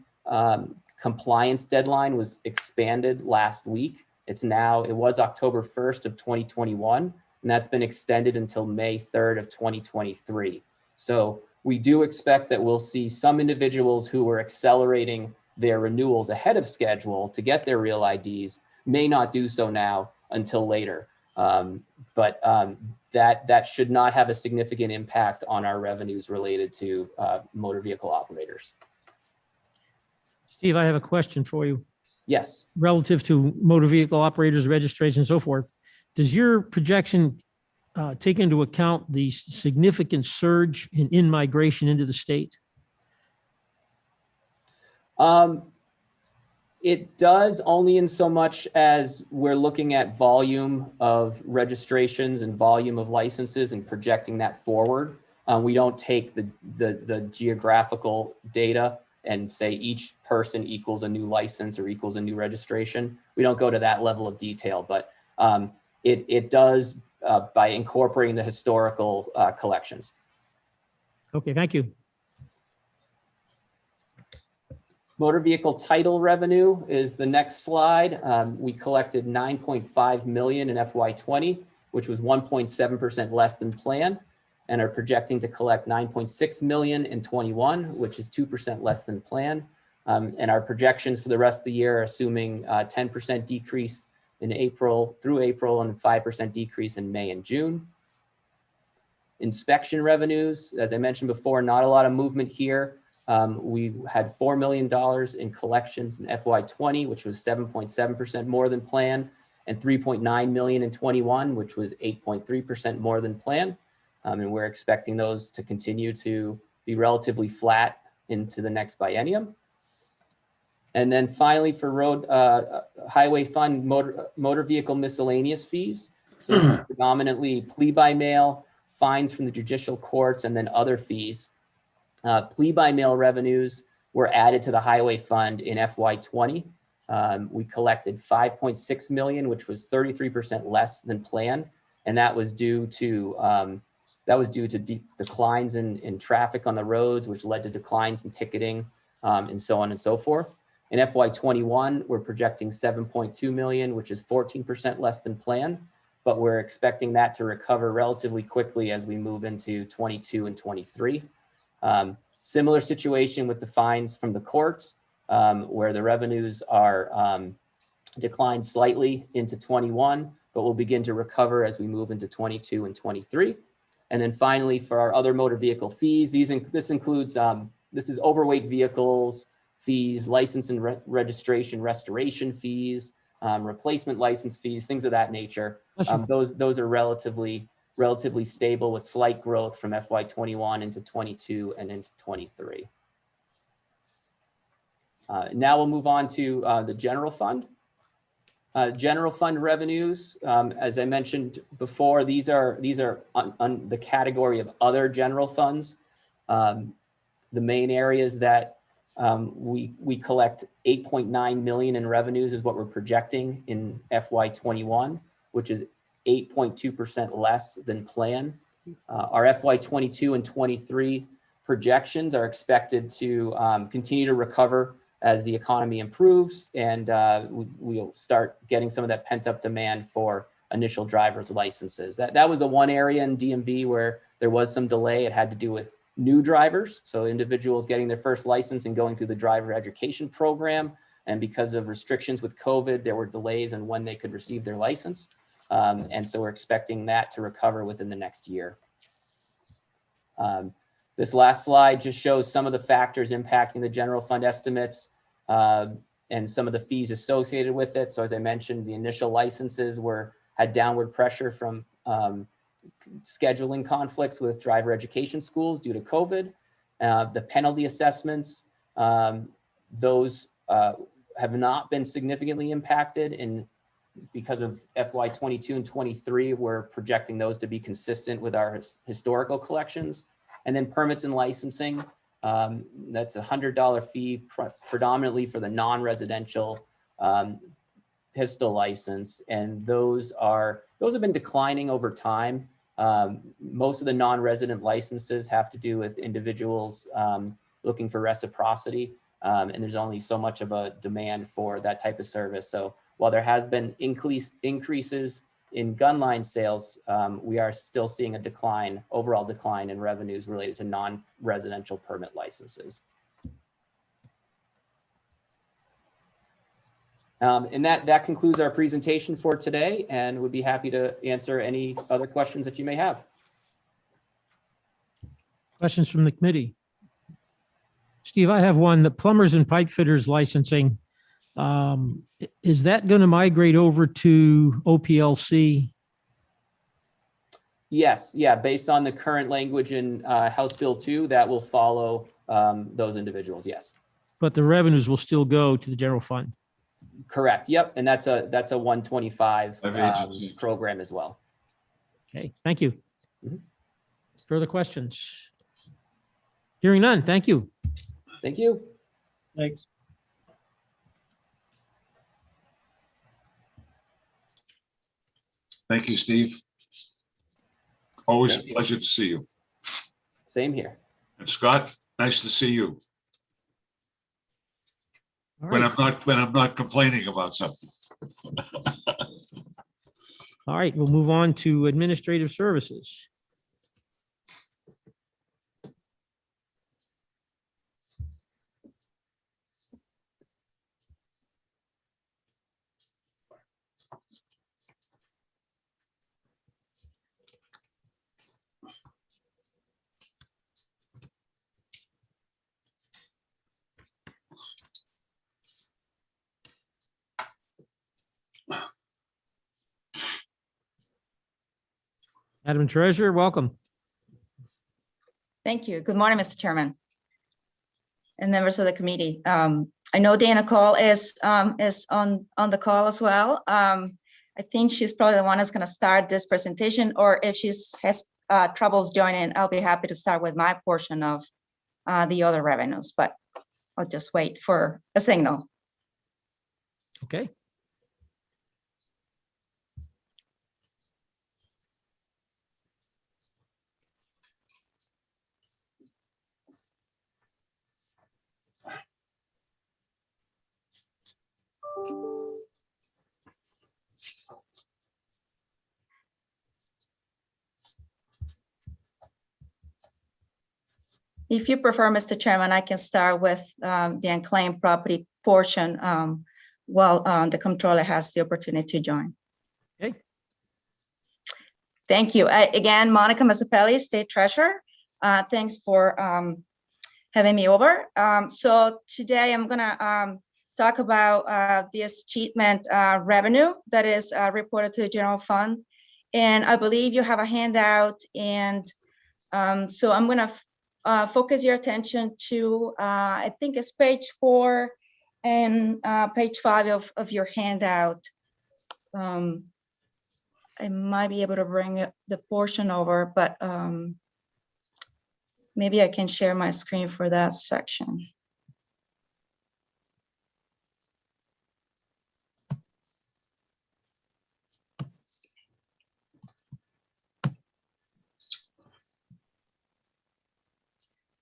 compliance deadline was expanded last week. It was October 1st of 2021, and that's been extended until May 3rd of 2023. So we do expect that we'll see some individuals who were accelerating their renewals ahead of schedule to get their Real IDs may not do so now until later. But that should not have a significant impact on our revenues related to motor vehicle operators. Steve, I have a question for you. Yes. Relative to motor vehicle operators, registration, and so forth. Does your projection take into account the significant surge in in-migration into the state? It does, only in so much as we're looking at volume of registrations and volume of licenses and projecting that forward. We don't take the geographical data and say each person equals a new license or equals a new registration. We don't go to that level of detail, but it does by incorporating the historical collections. Okay, thank you. Motor vehicle title revenue is the next slide. We collected 9.5 million in FY20, which was 1.7% less than planned, and are projecting to collect 9.6 million in 21, which is 2% less than planned. And our projections for the rest of the year are assuming 10% decrease in April through April and 5% decrease in May and June. Inspection revenues, as I mentioned before, not a lot of movement here. We had $4 million in collections in FY20, which was 7.7% more than planned, and 3.9 million in 21, which was 8.3% more than planned. And we're expecting those to continue to be relatively flat into the next biennium. And then finally, for road highway fund motor vehicle miscellaneous fees. So this is predominantly plea by mail, fines from the judicial courts, and then other fees. Plea by mail revenues were added to the highway fund in FY20. We collected 5.6 million, which was 33% less than planned, and that was due to declines in traffic on the roads, which led to declines in ticketing, and so on and so forth. In FY21, we're projecting 7.2 million, which is 14% less than planned, but we're expecting that to recover relatively quickly as we move into 22 and 23. Similar situation with the fines from the courts, where the revenues are declined slightly into 21, but will begin to recover as we move into 22 and 23. And then finally, for our other motor vehicle fees, this includes, this is overweight vehicles fees, license and registration restoration fees, replacement license fees, things of that nature. Those are relatively stable with slight growth from FY21 into 22 and into 23. Now we'll move on to the general fund. General fund revenues, as I mentioned before, these are on the category of other general funds. The main areas that we collect 8.9 million in revenues is what we're projecting in FY21, which is 8.2% less than planned. Our FY22 and 23 projections are expected to continue to recover as the economy improves, and we'll start getting some of that pent up demand for initial driver's licenses. That was the one area in DMV where there was some delay. It had to do with new drivers, so individuals getting their first license and going through the driver education program. And because of restrictions with COVID, there were delays in when they could receive their license. And so we're expecting that to recover within the next year. This last slide just shows some of the factors impacting the general fund estimates and some of the fees associated with it. So as I mentioned, the initial licenses had downward pressure from scheduling conflicts with driver education schools due to COVID. The penalty assessments, those have not been significantly impacted because of FY 22 and 23, we're projecting those to be consistent with our historical collections. And then permits and licensing, that's a $100 fee predominantly for the non-residential pistol license. And those have been declining over time. Most of the non-resident licenses have to do with individuals looking for reciprocity. And there's only so much of a demand for that type of service. So while there has been increases in gun line sales, we are still seeing a overall decline in revenues related to non-residential permit licenses. And that concludes our presentation for today, and would be happy to answer any other questions that you may have. Questions from the committee? Steve, I have one. The plumbers and pipe fitters licensing, is that going to migrate over to OPLC? Yes, yeah, based on the current language in House Bill 2, that will follow those individuals, yes. But the revenues will still go to the general fund? Correct, yep, and that's a 125 program as well. Okay, thank you. Mhm. Further questions? Hearing none, thank you. Thank you. Thanks. Thank you, Steve. Always a pleasure to see you. Same here. And Scott, nice to see you. All When right. I'm not complaining about something. All right, we'll move on to administrative services. Madam Treasurer, welcome. Thank you. Good morning, Mr. Chairman and members of the committee. I know Dana Cole is on the call as well. I think she's probably the one that's going to start this presentation, or if she has troubles joining, I'll be happy to start with my portion of the other revenues, but I'll just wait for a signal. Okay. If you prefer, Mr. Chairman, I can start with the unclaimed property portion while the controller has the opportunity to join. Okay. Thank you. Again, Monica Mazzapelli, State Treasurer. Thanks for having me over. So today I'm gonna talk about the achievement revenue that is reported to the general fund. And I believe you have a handout, and so I'm gonna focus your attention to, I think it's page 4 and page 5 of your handout. I might be able to bring the portion over, but maybe I can share my screen for that section.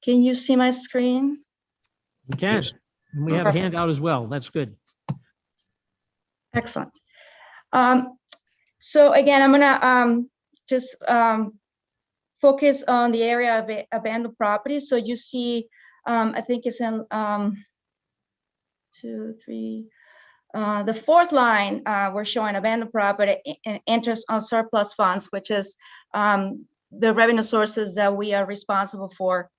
Can you see my screen? We can. Yes. And we have a handout as well. That's good. Excellent. So again, I'm gonna just focus on the area of abandoned property. So you see, I think it's in 2, 3. The fourth line, we're showing abandoned property and interest on surplus funds, which is the revenue sources that we are responsible for.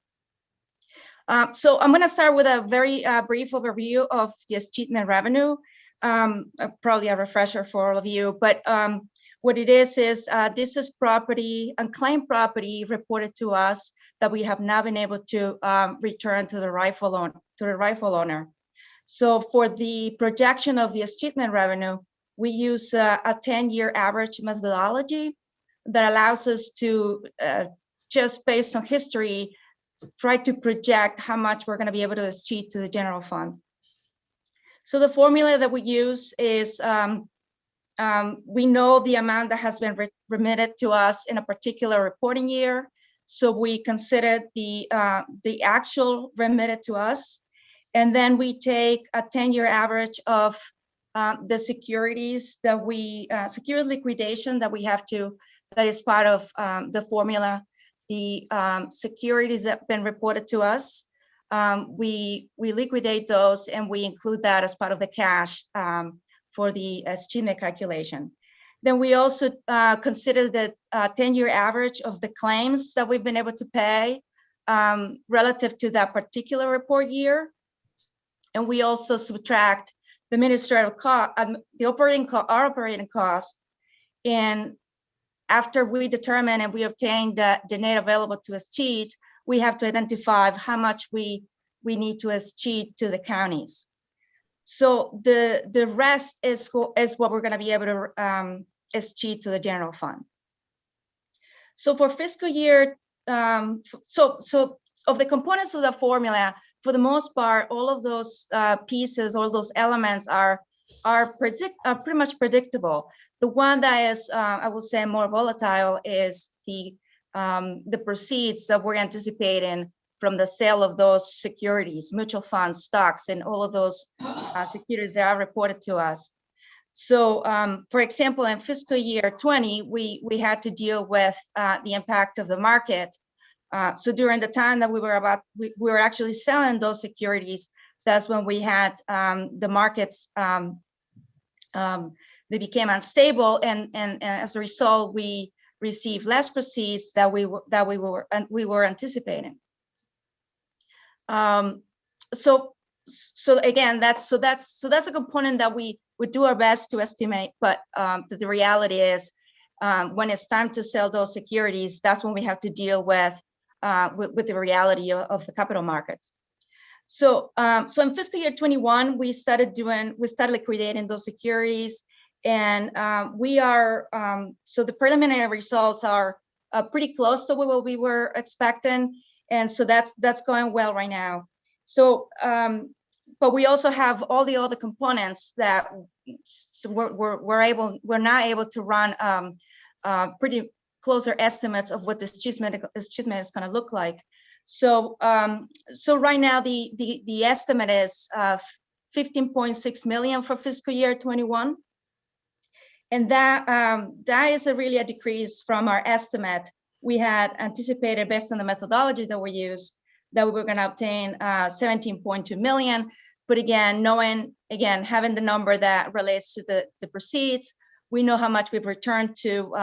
So I'm going to start with a very brief overview of the achievement revenue, probably a refresher for all of you. But what it is this is property, unclaimed property reported to us that we have not been able to return to the rightful owner. So for the projection of the achievement revenue, we use a 10-year average methodology that allows us to, just based on history, try to project how much we're going to be able to achieve to the general fund. So the formula that we use is, we know the amount that has been remitted to us in a particular reporting year. So we consider the actual remitted to us. And then we take a 10-year average of the securities that security liquidation that we have to, that is part of the formula. The securities that have been reported to us, we liquidate those and we include that as part of the cash for the achievement calculation. Then we also consider the 10-year average of the claims that we've been able to pay relative to that particular report year. And we also subtract the administrative cost, our operating cost. And after we determine and we obtain the net available to us cheat, we have to identify how much we need to cheat to the counties. So the rest is what we're going to be able to cheat to the general fund. So for fiscal year, so of the components of the formula, for the most part, all of those pieces, all those elements are pretty much predictable. The one that is, I will say, more volatile is the proceeds that we're anticipating from the sale of those securities, mutual funds, stocks, and all of those securities that are reported to us. So, for example, in fiscal year 20, we had to deal with the impact of the market. So during the time that we were actually selling those securities, that's when we had the markets, they became unstable, and as a result, we received less proceeds that we were anticipating. So again, that's a component that we would do our best to estimate, but the reality is, when it's time to sell those securities, that's when we have to deal with the reality of the capital markets. So in fiscal year 21, we started liquidating those securities, and so the preliminary results are pretty close to what we were expecting, and so that's going well right now. So, but we also have all the other components that we're not able to run pretty closer estimates of what this achievement is going to look like. So so right now the estimate is 15.6 million for fiscal year 21, and that is really a decrease from our estimate. We had anticipated, based on the methodology that we use, that we were going to obtain 17.2 million. But again, having the number that relates to the proceeds, we know how much we've returned to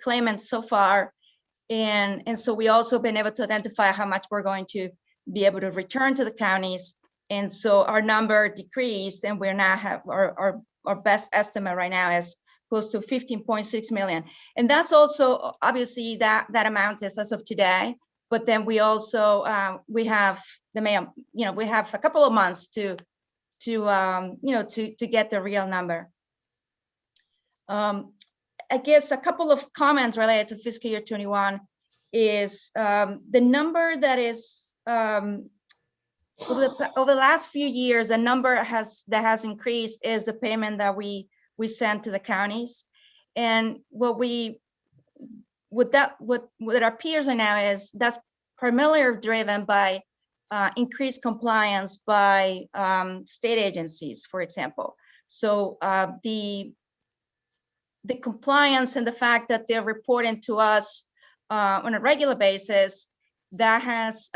claimants so far. And so we also been able to identify how much we're going to be able to return to the counties. And so our number decreased, and we're now our best estimate right now is close to 15.6 million. And that's also, obviously, that amount is as of today. But then we also we have a couple of months to get the real number. I guess a couple of comments related to fiscal year 21 is the number that is over the last few years, a number that has increased is the payment that we send to the counties. And what our peers are now is that's primarily driven by increased compliance by state agencies, for example. So the compliance and the fact that they're reporting to us on a regular basis, that has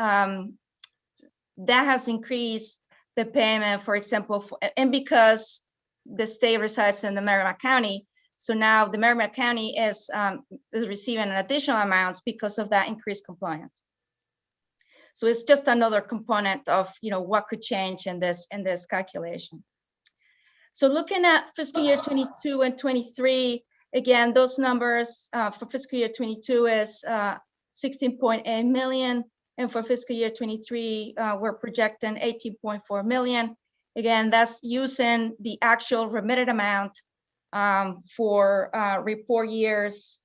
increased the payment, for example, and because the state resides in the Merrimack County, so now the Merrimack County is receiving an additional amounts because of that increased compliance. So it's just another component of, you know, what could change in this calculation. So looking at fiscal year 22 and 23, again, those numbers for fiscal year 22 is 16.8 million. And for fiscal year 23, we're projecting 18.4 million. Again, that's using the actual remitted amount for report years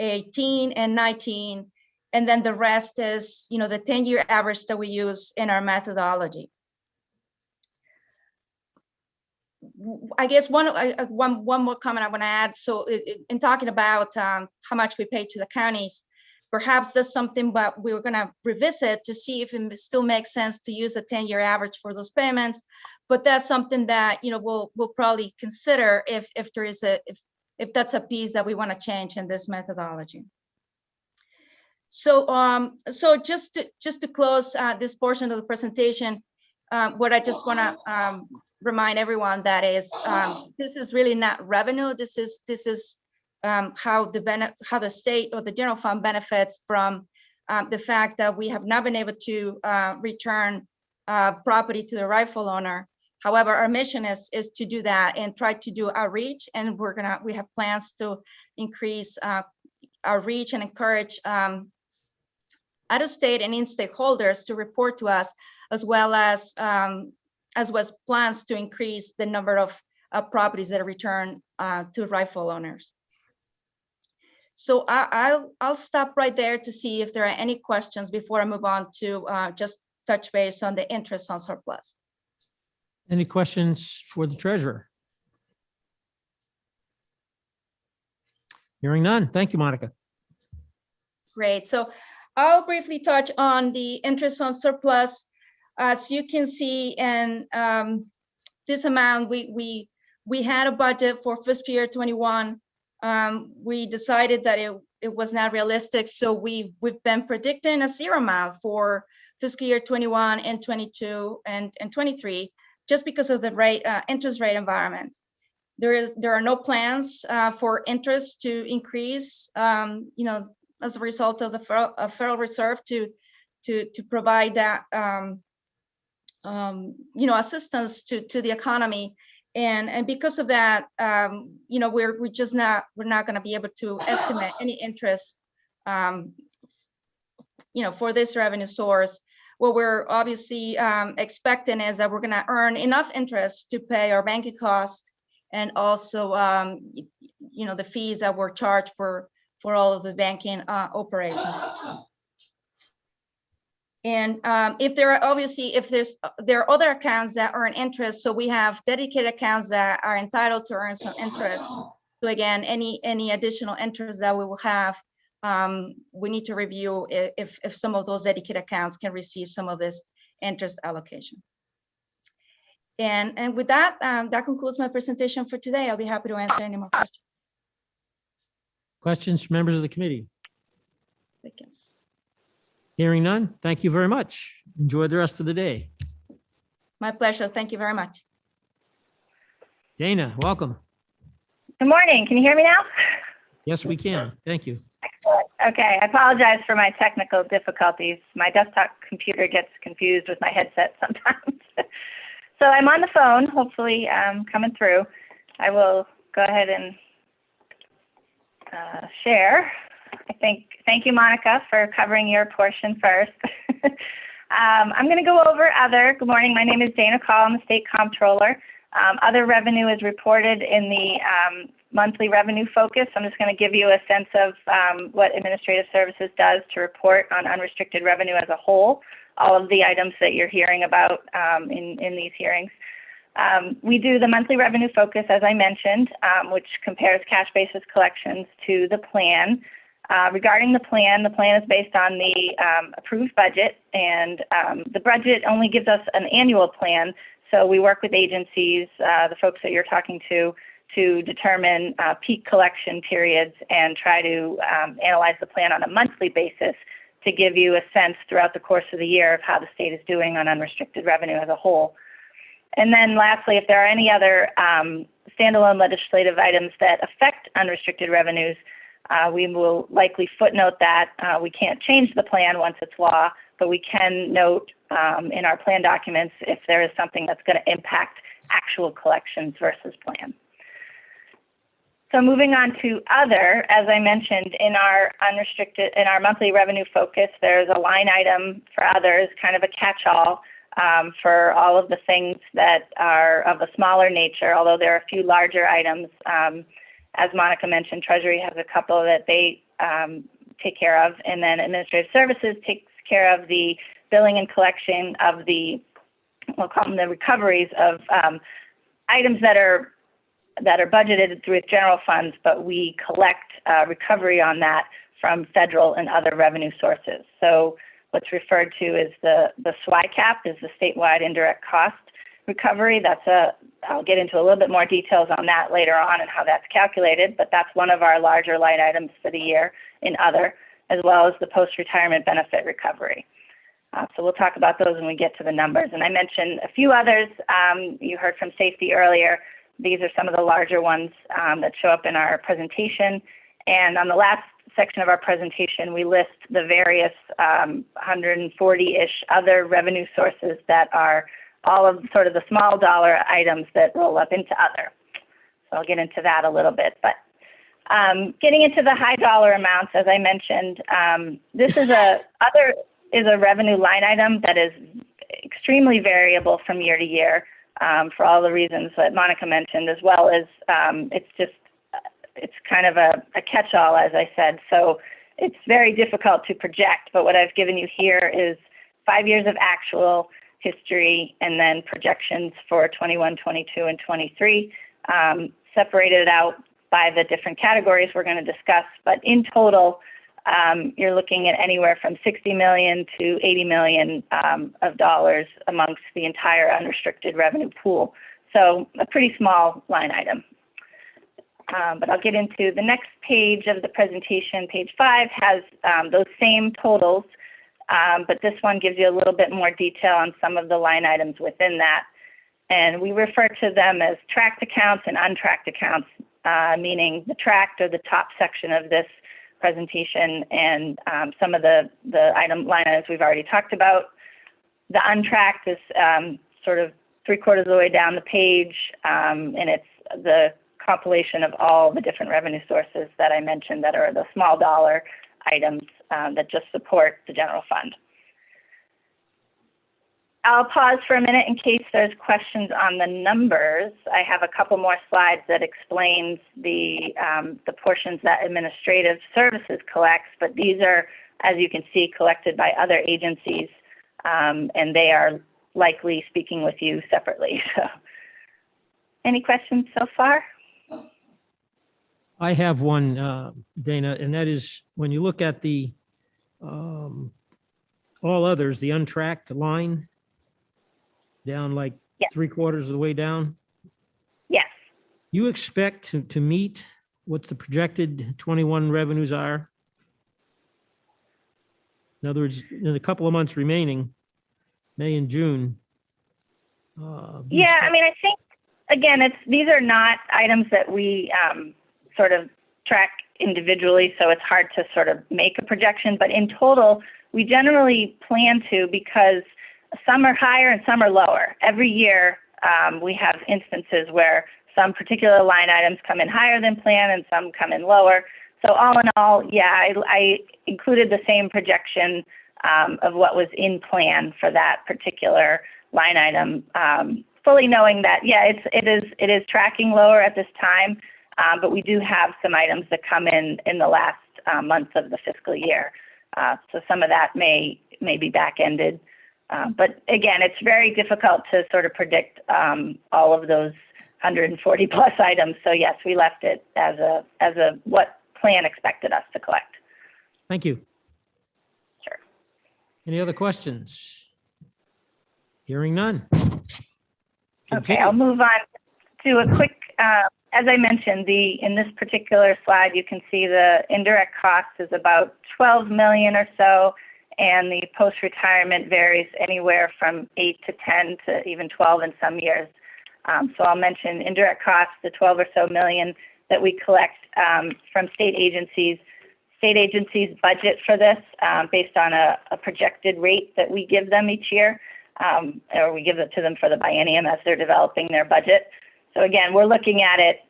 18 and 19. And then the rest is, you know, the 10-year average that we use in our methodology. I guess one more comment I want to add. So in talking about how much we pay to the counties, perhaps that's something that we were going to revisit to see if it still makes sense to use a 10-year average for those payments. But that's something that, you know, we'll probably consider if there is if that's a piece that we want to change in this methodology. So so just to close this portion of the presentation, what I just want to remind everyone that is this is really not revenue. This is how the state or the general fund benefits from the fact that we have not been able to return property to the rightful owner. However, our mission is to do that and try to do outreach, and we have plans to increase our reach and encourage out-of-state and in-state holders to report to us, as well as plans to increase the number of properties that are returned to rightful owners. So I'll stop right there to see if there are any questions before I move on to just touch base on the interest on surplus. Any questions for the treasurer? Hearing none. Thank you, Monica. Great. So I'll briefly touch on the interest on surplus. As you can see, in this amount, we had a budget for fiscal year 21. We decided that it was not realistic, so we've been predicting a zero amount for fiscal year 21 and 22 and 23, just because of the interest rate environment. There are no plans for interest to increase, you know, as a result of the Federal Reserve to provide that you know, assistance to the economy. And because of that, you know, we're not going to be able to estimate any interest, you know, for this revenue source. What we're obviously expecting is that we're going to earn enough interest to pay our banking costs and also, you know, the fees that were charged for all of the banking operations. And if there are other accounts that earn interest, so we have dedicated accounts that are entitled to earn some interest. So again, any additional interest that we will have, we need to review if some of those dedicated accounts can receive some of this interest allocation. And with that, that concludes my presentation for today. I'll be happy to answer any more questions. Questions from members of the committee? Yes. Hearing none. Thank you very much. Enjoy the rest of the day. My pleasure. Thank you very much. Dana, welcome. Good morning. Can you hear me now? Yes, we can. Thank you. Excellent. Okay. I apologize for my technical difficulties. My desktop computer gets confused with my headset sometimes. So I'm on the phone, hopefully coming through. I will go ahead and share. Thank you, Monica, for covering your portion first. I'm going to go over other. Good morning. My name is Dana Call. I'm the state comptroller. Other revenue is reported in the monthly revenue focus. I'm just going to give you a sense of what Administrative Services does to report on unrestricted revenue as a whole, all of the items that you're hearing about in these hearings. We do the monthly revenue focus, as I mentioned, which compares cash basis collections to the plan. Regarding the plan is based on the approved budget, and the budget only gives us an annual plan. So we work with agencies, the folks that you're talking to determine peak collection periods and try to analyze the plan on a monthly basis to give you a sense throughout the course of the year of how the state is doing on unrestricted revenue as a whole. And then lastly, if there are any other standalone legislative items that affect unrestricted revenues, we will likely footnote that. We can't change the plan once it's law, but we can note in our plan documents if there is something that's going to impact actual collections versus plan. So moving on to other, as I mentioned in our monthly revenue focus, there's a line item for others, kind of a catch-all for all of the things that are of a smaller nature, although there are a few larger items. As Monica mentioned, Treasury has a couple that they take care of, and then Administrative Services takes care of the billing and collection of the, we'll call them the recoveries of items that are budgeted through its general funds, but we collect recovery on that from federal and other revenue sources. So what's referred to as the SWICAP is the statewide indirect cost recovery. I'll get into a little bit more details on that later on and how that's calculated, but that's one of our larger line items for the year in other, as well as the post-retirement benefit recovery. So we'll talk about those when we get to the numbers. And I mentioned a few others. You heard from safety earlier. These are some of the larger ones that show up in our presentation. And on the last section of our presentation, we list the various 140-ish other revenue sources that are all of sort of the small dollar items that roll up into other. So I'll get into that a little bit. But getting into the high dollar amounts, as I mentioned, this is other is a revenue line item that is extremely variable from year to year for all the reasons that Monica mentioned, as well as it's kind of a catch-all, as I said. So it's very difficult to project, but what I've given you here is 5 years of actual history and then projections for 21, 22, and 23, separated out by the different categories we're going to discuss. But in total, you're looking at anywhere from 60 million to 80 million of dollars amongst the entire unrestricted revenue pool. So a pretty small line item. But I'll get into the next page of the presentation. Page 5 has those same totals, but this one gives you a little bit more detail on some of the line items within that. And we refer to them as tracked accounts and untracked accounts, meaning the tracked are the top section of this presentation, and some of the line items we've already talked about. The untracked is sort of 3/4 of the way down the page, and it's the compilation of all the different revenue sources that I mentioned that are the small dollar items that just support the general fund. I'll pause for a minute in case there's questions on the numbers. I have a couple more slides that explains the portions that Administrative Services collects, but these are, as you can see, collected by other agencies, and they are likely speaking with you separately. So, any questions so far? I have one, Dana, and that is when you look at the all others, the untracked line down like Yes. 3/4 of the way down. Yes. You expect to meet what the projected 21 revenues are? In other words, in a couple of months remaining, May and June. Yeah, I mean, I think, again, these are not items that we sort of track individually, so it's hard to sort of make a projection. But in total, we generally plan to, because some are higher and some are lower. Every year, we have instances where some particular line items come in higher than planned and some come in lower. So all in all, yeah, I included the same projection of what was in plan for that particular line item, fully knowing that, yeah, it is tracking lower at this time, but we do have some items that come in the last month of the fiscal year. So some of that may be back-ended. But again, it's very difficult to sort of predict all of those 140 plus items. So yes, we left it as a what plan expected us to collect. Thank you. Sure. Any other questions? Hearing none. Okay, I'll move on to a quick, as I mentioned, in this particular slide, you can see the indirect cost is about 12 million or so, and the post-retirement varies anywhere from 8 to 10 to even 12 in some years. So I'll mention indirect costs, the 12 or so million that we collect from state agencies. State agencies budget for this based on a projected rate that we give them each year, or we give it to them for the biennium as they're developing their budget. So again, we're looking at it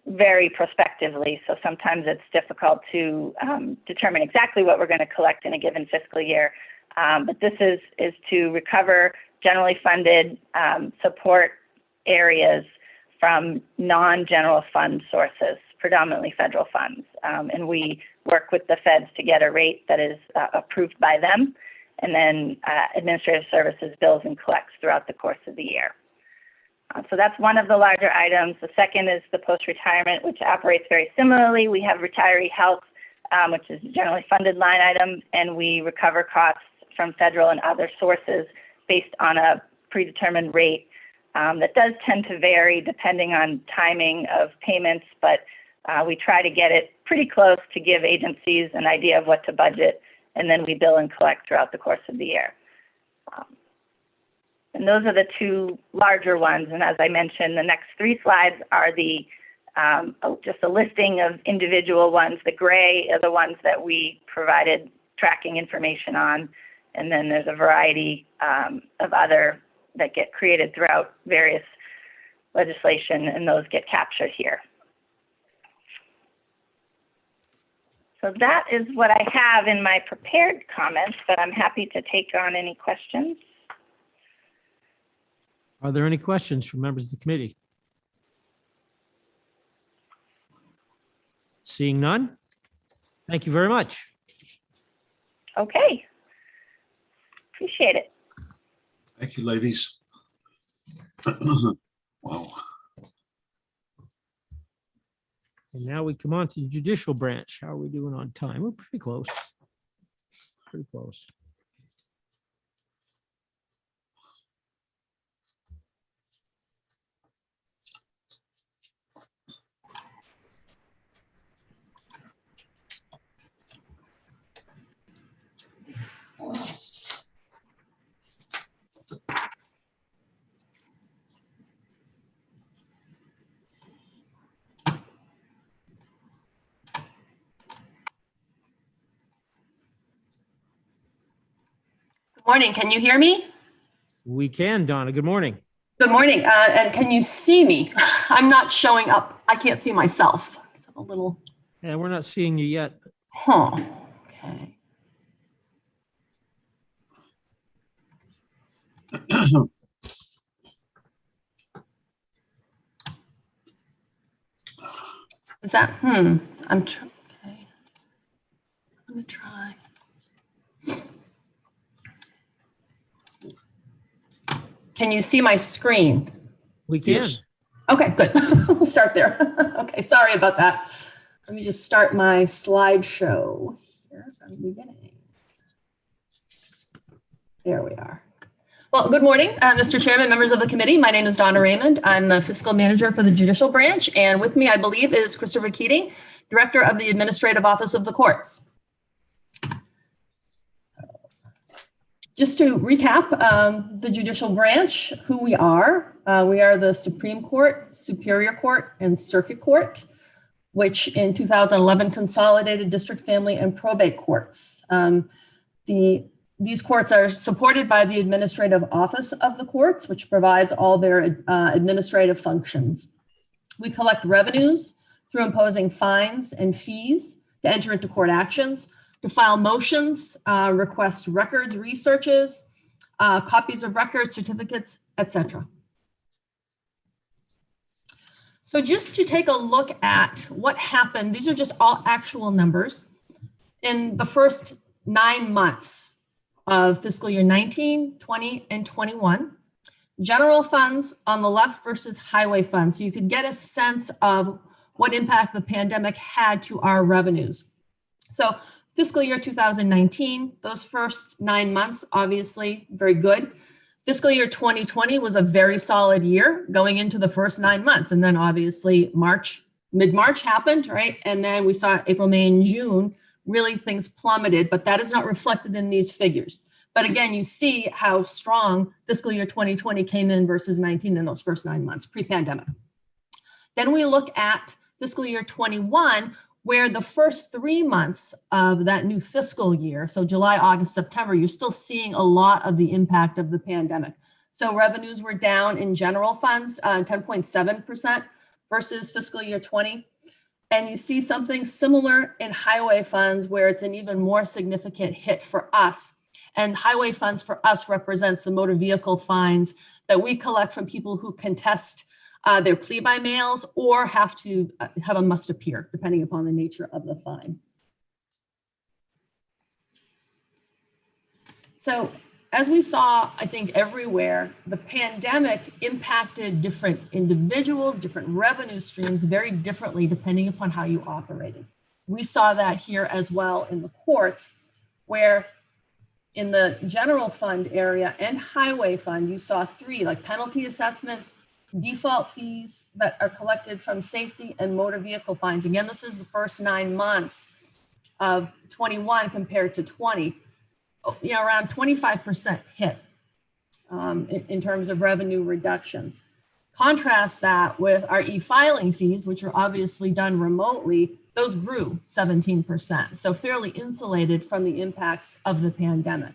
very prospectively. So sometimes it's difficult to determine exactly what we're going to collect in a given fiscal year. But this is to recover generally funded support areas from non-general fund sources, predominantly federal funds. And we work with the feds to get a rate that is approved by them, and then administrative services bills and collects throughout the course of the year. So that's one of the larger items. The second is the post-retirement, which operates very similarly. We have retiree health, which is a generally funded line item, and we recover costs from federal and other sources based on a predetermined rate that does tend to vary depending on timing of payments, but we try to get it pretty close to give agencies an idea of what to budget, and then we bill and collect throughout the course of the year. And those are the two larger ones. And as I mentioned, the next three slides are the just a listing of individual ones. The gray are the ones that we provided tracking information on. And then there's a variety of other that get created throughout various legislation, and those get captured here. So that is what I have in my prepared comments, but I'm happy to take on any questions. Are there any questions from members of the committee? Seeing none? Thank you very much. Okay. Appreciate it. Thank you, ladies. Wow. And now we come on to the judicial branch. How are we doing on time? We're pretty close. Pretty close. Morning. Can you hear me? We can, Donna. Good morning. Good morning. And can you see me? I'm not showing up. I can't see myself. So a little. Yeah, we're not seeing you yet. Huh. Okay. Is that? I'm okay. Let me try. Can you see my screen? We can. Yes. Okay, good. We'll start there. Okay, sorry about that. Let me just start my slideshow here from the beginning. There we are. Well, good morning, Mr. Chairman, members of the committee. My name is Donna Raymond. I'm the fiscal manager for the judicial branch, and with me, I believe, is Christopher Keating, director of the administrative office of the courts. Just to recap, the judicial branch, who we are the Supreme Court, Superior Court, and Circuit Court, which in 2011 consolidated district, family, and probate courts. These courts are supported by the administrative office of the courts, which provides all their administrative functions. We collect revenues through imposing fines and fees to enter into court actions, to file motions, request records, researches, copies of records, certificates, etc. So just to take a look at what happened, these are just all actual numbers. In the first 9 months of fiscal year 19, 20, and 21, general funds on the left versus highway funds. So you could get a sense of what impact the pandemic had to our revenues. So fiscal year 2019, those first 9 months, obviously very good. Fiscal year 2020 was a very solid year going into the first 9 months. And then obviously mid-March happened, right? And then we saw April, May, and June really things plummeted, but that is not reflected in these figures. But again, you see how strong fiscal year 2020 came in versus 19 in those first 9 months pre-pandemic. Then we look at fiscal year 21, where the first 3 months of that new fiscal year, so July, August, September, you're still seeing a lot of the impact of the pandemic. So revenues were down in general funds, 10.7% versus fiscal year 20. And you see something similar in highway funds where it's an even more significant hit for us. And highway funds for us represents the motor vehicle fines that we collect from people who contest their plea by mails or have to have a must appear, depending upon the nature of the fine. So as we saw, I think everywhere, the pandemic impacted different individuals, different revenue streams very differently depending upon how you operated. We saw that here as well in the courts, where in the general fund area and highway fund, you saw 3, like penalty assessments, default fees that are collected from safety and motor vehicle fines. Again, this is the first 9 months of 21 compared to 20. Around 25% hit in terms of revenue reductions. Contrast that with our e-filing fees, which are obviously done remotely, those grew 17%, so fairly insulated from the impacts of the pandemic.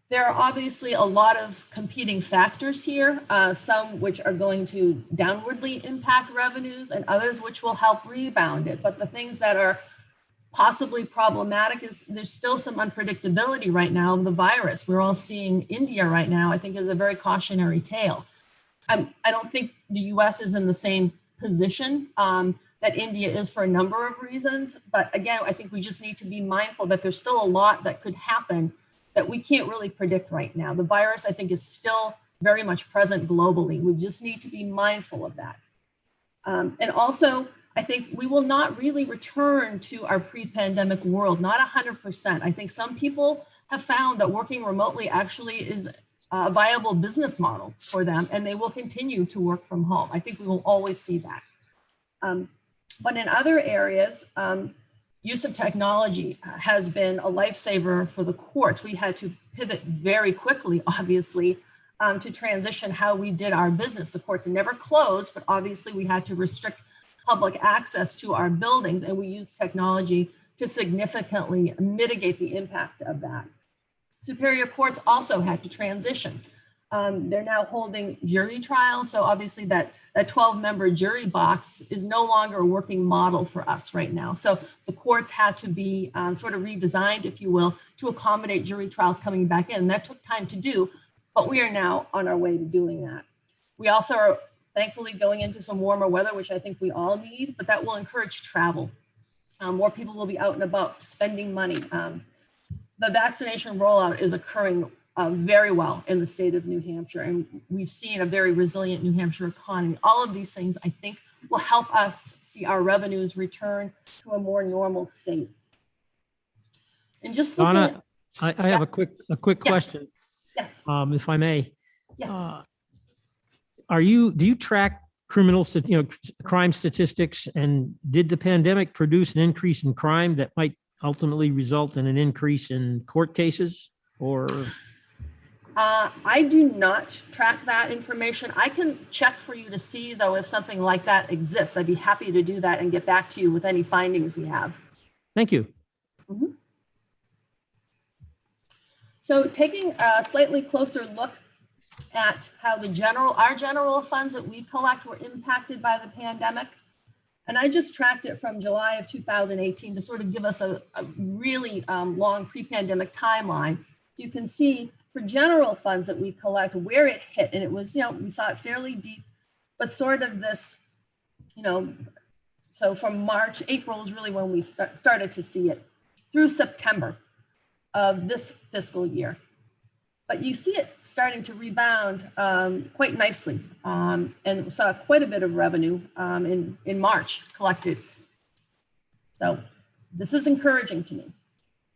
There are obviously a lot of competing factors here, some which are going to downwardly impact revenues and others which will help rebound it. But the things that are possibly problematic is there's still some unpredictability right now of the virus. We're all seeing India right now, I think, is a very cautionary tale. I don't think the US is in the same position that India is for a number of reasons. But again, I think we just need to be mindful that there's still a lot that could happen that we can't really predict right now. The virus, I think, is still very much present globally. We just need to be mindful of that. And also, I think we will not really return to our pre-pandemic world, not 100%. I think some people have found that working remotely actually is a viable business model for them, and they will continue to work from home. I think we will always see that. But in other areas, use of technology has been a lifesaver for the courts. We had to pivot very quickly, obviously, to transition how we did our business. The courts never closed, but obviously we had to restrict public access to our buildings, and we use technology to significantly mitigate the impact of that. Superior courts also had to transition. They're now holding jury trials, so obviously that 12-member jury box is no longer a working model for us right now. So the courts had to be sort of redesigned, if you will, to accommodate jury trials coming back in. And that took time to do, but we are now on our way to doing that. We also are thankfully going into some warmer weather, which I think we all need, but that will encourage travel. More people will be out and about spending money. The vaccination rollout is occurring very well in the state of New Hampshire, and we've seen a very resilient New Hampshire economy. All of these things, I think, will help us see our revenues return to a more normal state. And just looking Donna, I have a quick question, yes. If I may. Yes. Do you track crime statistics, and did the pandemic produce an increase in crime that might ultimately result in an increase in court cases, or? I do not track that information. I can check for you to see, though, if something like that exists. I'd be happy to do that and get back to you with any findings we have. Thank you. Mm-hmm. So taking a slightly closer look at how our general funds that we collect were impacted by the pandemic. And I just tracked it from July of 2018 to sort of give us a really long pre-pandemic timeline. You can see for general funds that we collect where it hit, and it was, we saw it fairly deep, but sort of this, so from March, April is really when we started to see it through September of this fiscal year. But you see it starting to rebound quite nicely, and saw quite a bit of revenue in March collected. So this is encouraging to me.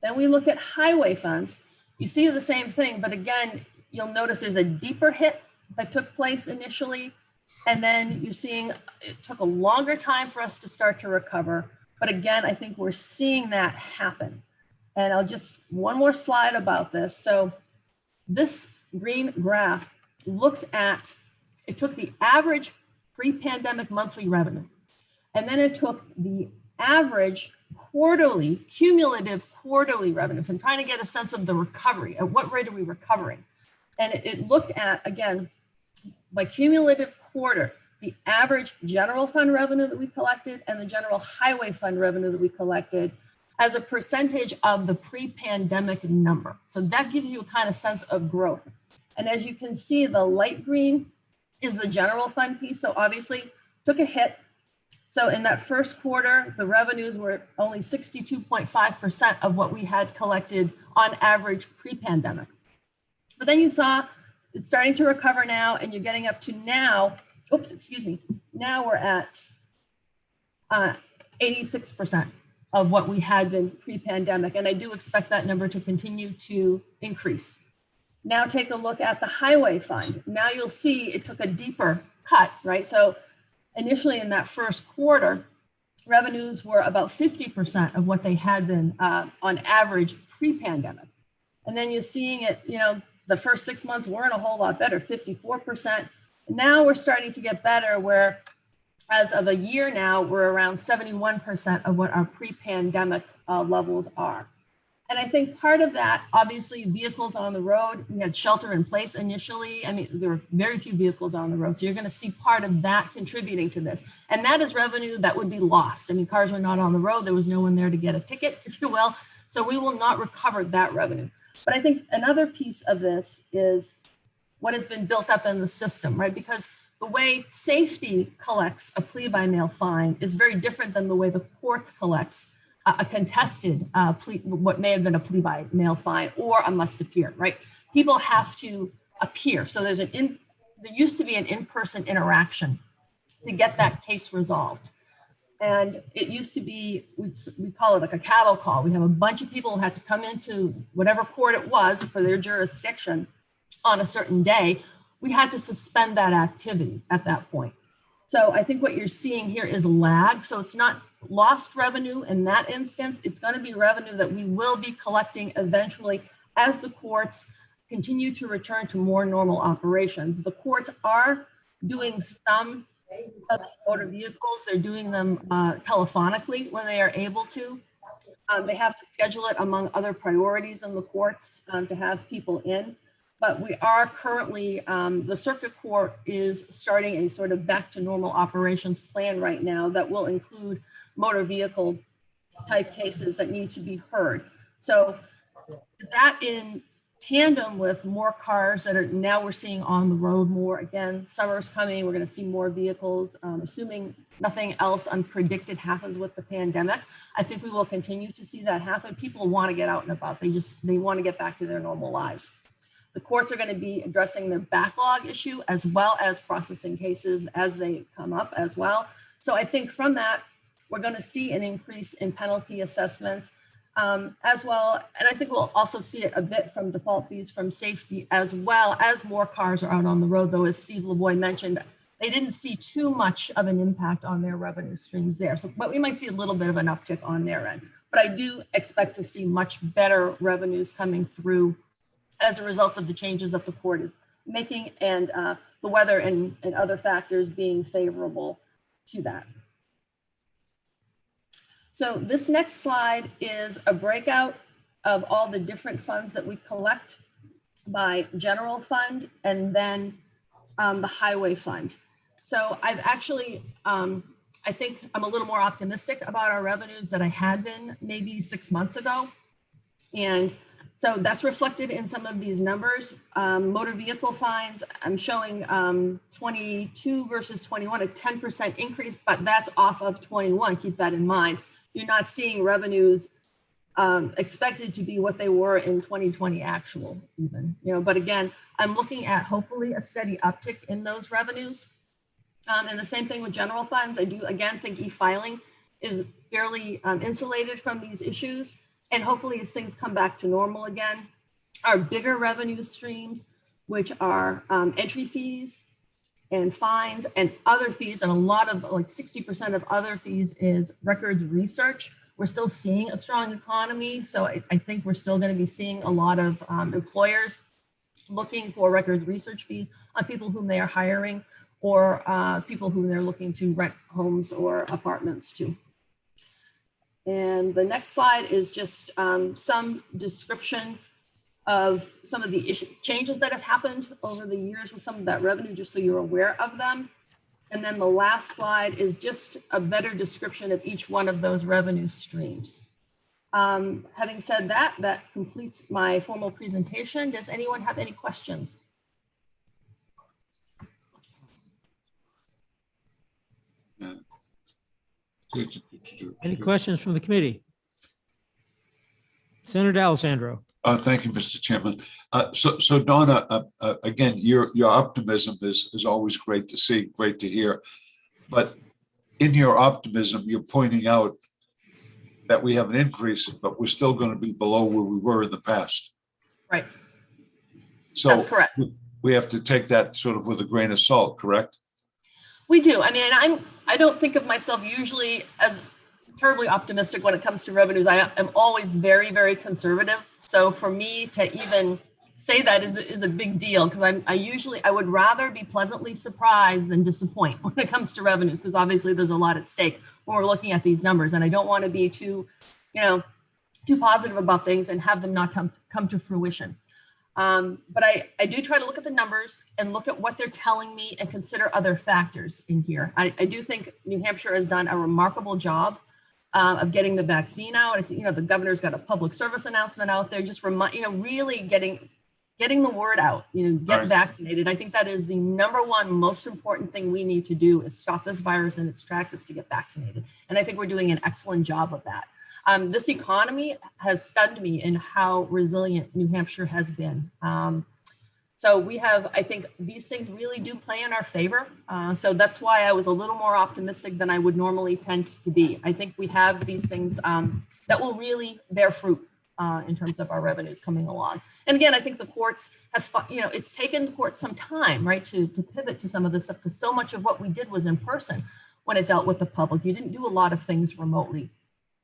Then we look at highway funds. You see the same thing, but again, you'll notice there's a deeper hit that took place initially And then you're seeing it took a longer time for us to start to recover. But again, I think we're seeing that happen. And I'll just one more slide about this. So this green graph looks at, it took the average pre-pandemic monthly revenue, and then it took the average quarterly, cumulative quarterly revenue. So I'm trying to get a sense of the recovery. At what rate are we recovering? And it looked at, again, by cumulative quarter, the average general fund revenue that we collected and the general highway fund revenue that we collected as a percentage of the pre-pandemic number. So that gives you a kind of sense of growth. And as you can see, the light green is the general fund piece. So obviously took a hit. So in that first quarter, the revenues were only 62.5% of what we had collected on average pre-pandemic. But then you saw it's starting to recover now, and you're getting up to now, oops, excuse me, now we're at 86% of what we had been pre-pandemic. And I do expect that number to continue to increase. Now take a look at the highway fund. Now you'll see it took a deeper cut, right? So initially in that first quarter, revenues were about 50% of what they had been on average pre-pandemic. And then you're seeing it, you know, the first 6 months weren't a whole lot better, 54%. Now we're starting to get better, where as of a year now, we're around 71% of what our pre-pandemic levels are. And I think part of that, obviously, vehicles on the road, we had shelter in place initially. I mean, there were very few vehicles on the road. So you're going to see part of that contributing to this. And that is revenue that would be lost. I mean, cars were not on the road. There was no one there to get a ticket, if you will. So we will not recover that revenue. But I think another piece of this is what has been built up in the system, right? Because the way safety collects a plea by mail fine is very different than the way the courts collects a contested plea, what may have been a plea by mail fine or a must appear, right? People have to appear. So there used to be an in-person interaction to get that case resolved. And it used to be, we call it like a cattle call. We have a bunch of people who had to come into whatever court it was for their jurisdiction on a certain day. We had to suspend that activity at that point. So I think what you're seeing here is lag. So it's not lost revenue in that instance. It's going to be revenue that we will be collecting eventually as the courts continue to return to more normal operations. The courts are doing some motor vehicles. They're doing them telephonically when they are able to. They have to schedule it among other priorities in the courts to have people in. But we are currently, the circuit court is starting a sort of back to normal operations plan right now that will include motor vehicle type cases that need to be heard. So that in tandem with more cars that are now we're seeing on the road more. Again, summer's coming, we're going to see more vehicles, assuming nothing else unpredicted happens with the pandemic. I think we will continue to see that happen. People want to get out and about. They want to get back to their normal lives. The courts are going to be addressing their backlog issue as well as processing cases as they come up as well. So I think from that, we're going to see an increase in penalty assessments as well. And I think we'll also see it a bit from default fees from safety as well as more cars are out on the road, though, as Steve LeBoy mentioned, they didn't see too much of an impact on their revenue streams there. So, but we might see a little bit of an uptick on their end. But I do expect to see much better revenues coming through as a result of the changes that the court is making and the weather and other factors being favorable to that. So this next slide is a breakout of all the different funds that we collect by general fund and then the highway fund. So I've actually, I think I'm a little more optimistic about our revenues than I had been maybe 6 months ago. And so that's reflected in some of these numbers. Motor vehicle fines, I'm showing 22 versus 21, a 10% increase, but that's off of 21, keep that in mind. You're not seeing revenues expected to be what they were in 2020 actual even, you know, but again, I'm looking at hopefully a steady uptick in those revenues. And the same thing with general funds. I do again think e-filing is fairly insulated from these issues. And hopefully as things come back to normal again, our bigger revenue streams, which are entry fees and fines and other fees, and a lot of, like 60% of other fees is records research. We're still seeing a strong economy. So I think we're still going to be seeing a lot of employers looking for records research fees on people whom they are hiring, or people who they're looking to rent homes or apartments to. And the next slide is just some description of some of the changes that have happened over the years with some of that revenue, just so you're aware of them. And then the last slide is just a better description of each one of those revenue streams. Having said that, that completes my formal presentation. Does anyone have any questions? Any questions from the committee? Senator D'Alessandro. Thank you, Mr. Chairman. So Donna, again, your optimism is always great to see, great to hear. But in your optimism, you're pointing out that we have an increase, but we're still going to be below where we were in the past. Right. So that's correct. We have to take that sort of with a grain of salt, correct? We do. I mean, I don't think of myself usually as terribly optimistic when it comes to revenues. I am always very, very conservative. So for me to even say that is a big deal, because I would rather be pleasantly surprised than disappoint when it comes to revenues, because obviously there's a lot at stake when we're looking at these numbers, and I don't want to be too positive about things and have them not come to fruition. But I do try to look at the numbers and look at what they're telling me and consider other factors in here. I do think New Hampshire has done a remarkable job of getting the vaccine out. I see, the governor's got a public service announcement out there, just really getting the word out, get vaccinated. I think that is the number one most important thing we need to do, is stop this virus in its tracks, is to get vaccinated. And I think we're doing an excellent job of that. This economy has stunned me in how resilient New Hampshire has been. So we have, I think these things really do play in our favor. So that's why I was a little more optimistic than I would normally tend to be. I think we have these things that will really bear fruit in terms of our revenues coming along. And again, I think the courts have, it's taken the courts some time, right, to pivot to some of this stuff, because so much of what we did was in person when it dealt with the public. You didn't do a lot of things remotely.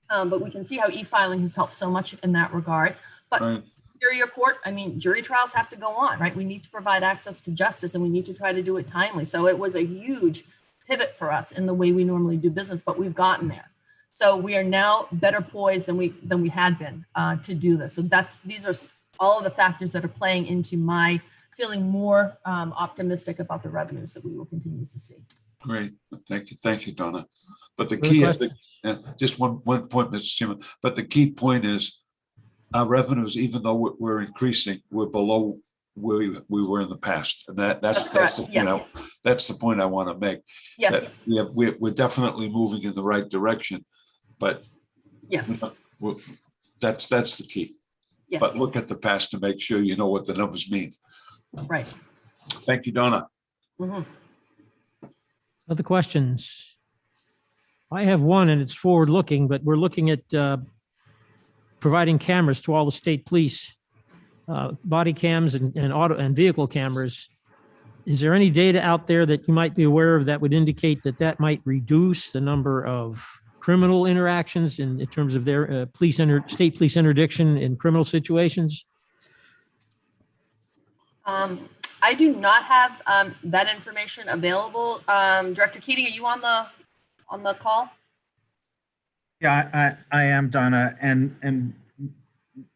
But we can see how e-filing has helped so much in that regard. But Superior Court, jury trials have to go on, right? We need to provide access to justice, and we need to try to do it timely. So it was a huge pivot for us in the way we normally do business, but we've gotten there. So we are now better poised than we had been to do this. So these are all of the factors that are playing into my feeling more optimistic about the revenues that we will continue to see. Great, thank you, Donna. But the key, just one point, Mr. Chairman. But the key point is, our revenues, even though we're increasing, we're below where we were in the past, and that's the point. Yes. That's the point I want to make. Yes, that we're definitely moving in the right direction, but yes, that's the key. Yes. But look at the past to make sure you know what the numbers mean. Right. Thank you, Donna. Mm-hmm. Other questions? I have one, and it's forward-looking, but we're looking at providing cameras to all the state police, body cams and auto and vehicle cameras. Is there any data out there that you might be aware of that would indicate that might reduce the number of criminal interactions in terms of their state police interdiction in criminal situations? I do not have that information available. Director Keating, are you on the call? Yeah, I am, Donna, and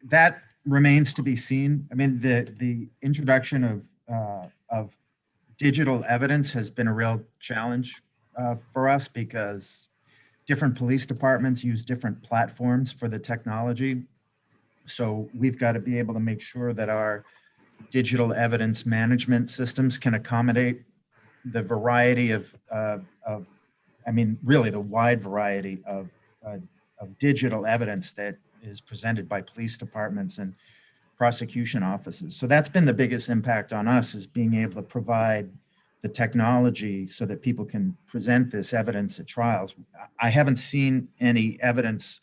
that remains to be seen. The introduction of digital evidence has been a real challenge for us, because different police departments use different platforms for the technology. So we've got to be able to make sure that our digital evidence management systems can accommodate the variety of really the wide variety of digital evidence that is presented by police departments and prosecution offices. So that's been the biggest impact on us, is being able to provide the technology so that people can present this evidence at trials. I haven't seen any evidence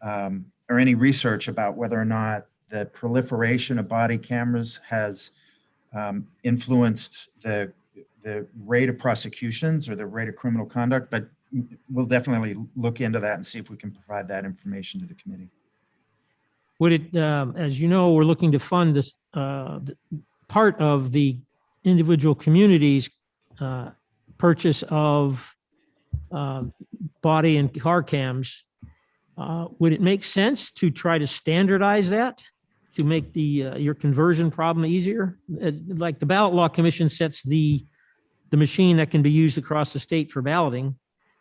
or any research about whether or not the proliferation of body cameras has influenced the the rate of prosecutions or the rate of criminal conduct, but we'll definitely look into that and see if we can provide that information to the committee. Would it, as you know, we're looking to fund this, part of the individual communities' purchase of body and car cams. Would it make sense to try to standardize that to make your conversion problem easier? Like the Ballot Law Commission sets the machine that can be used across the state for balloting.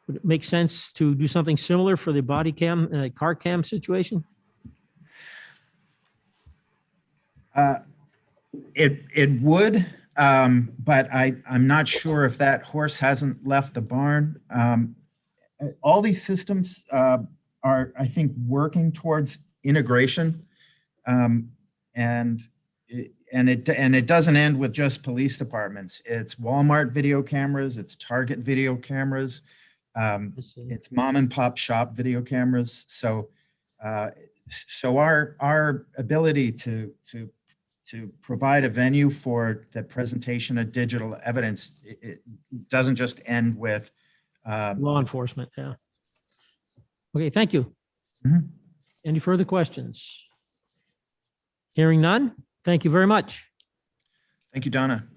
Would it make sense to do something similar for the body cam, car cam situation? It would, but I'm not sure if that horse hasn't left the barn. All these systems are, I think, working towards integration, and it doesn't end with just police departments. It's Walmart video cameras, it's Target video cameras, it's mom and pop shop video cameras. So our ability to provide a venue for the presentation of digital evidence, it doesn't just end with Law enforcement, yeah. Okay, thank you. Mhm. Any further questions? Hearing none, thank you very much. Thank you, Donna.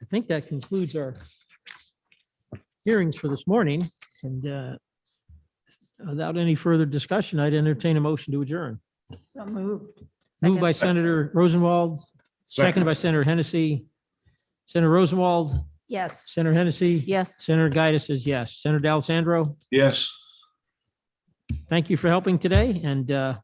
I think that concludes our hearings for this morning, and without any further discussion, I'd entertain a motion to adjourn. So moved. Moved by Senator Rosenwald, seconded by Senator Hennessy. Senator Rosenwald, Yes. Senator Hennessy. Yes. Senator Gaitis says yes. Senator D'Alessandro, Yes. thank you for helping today, and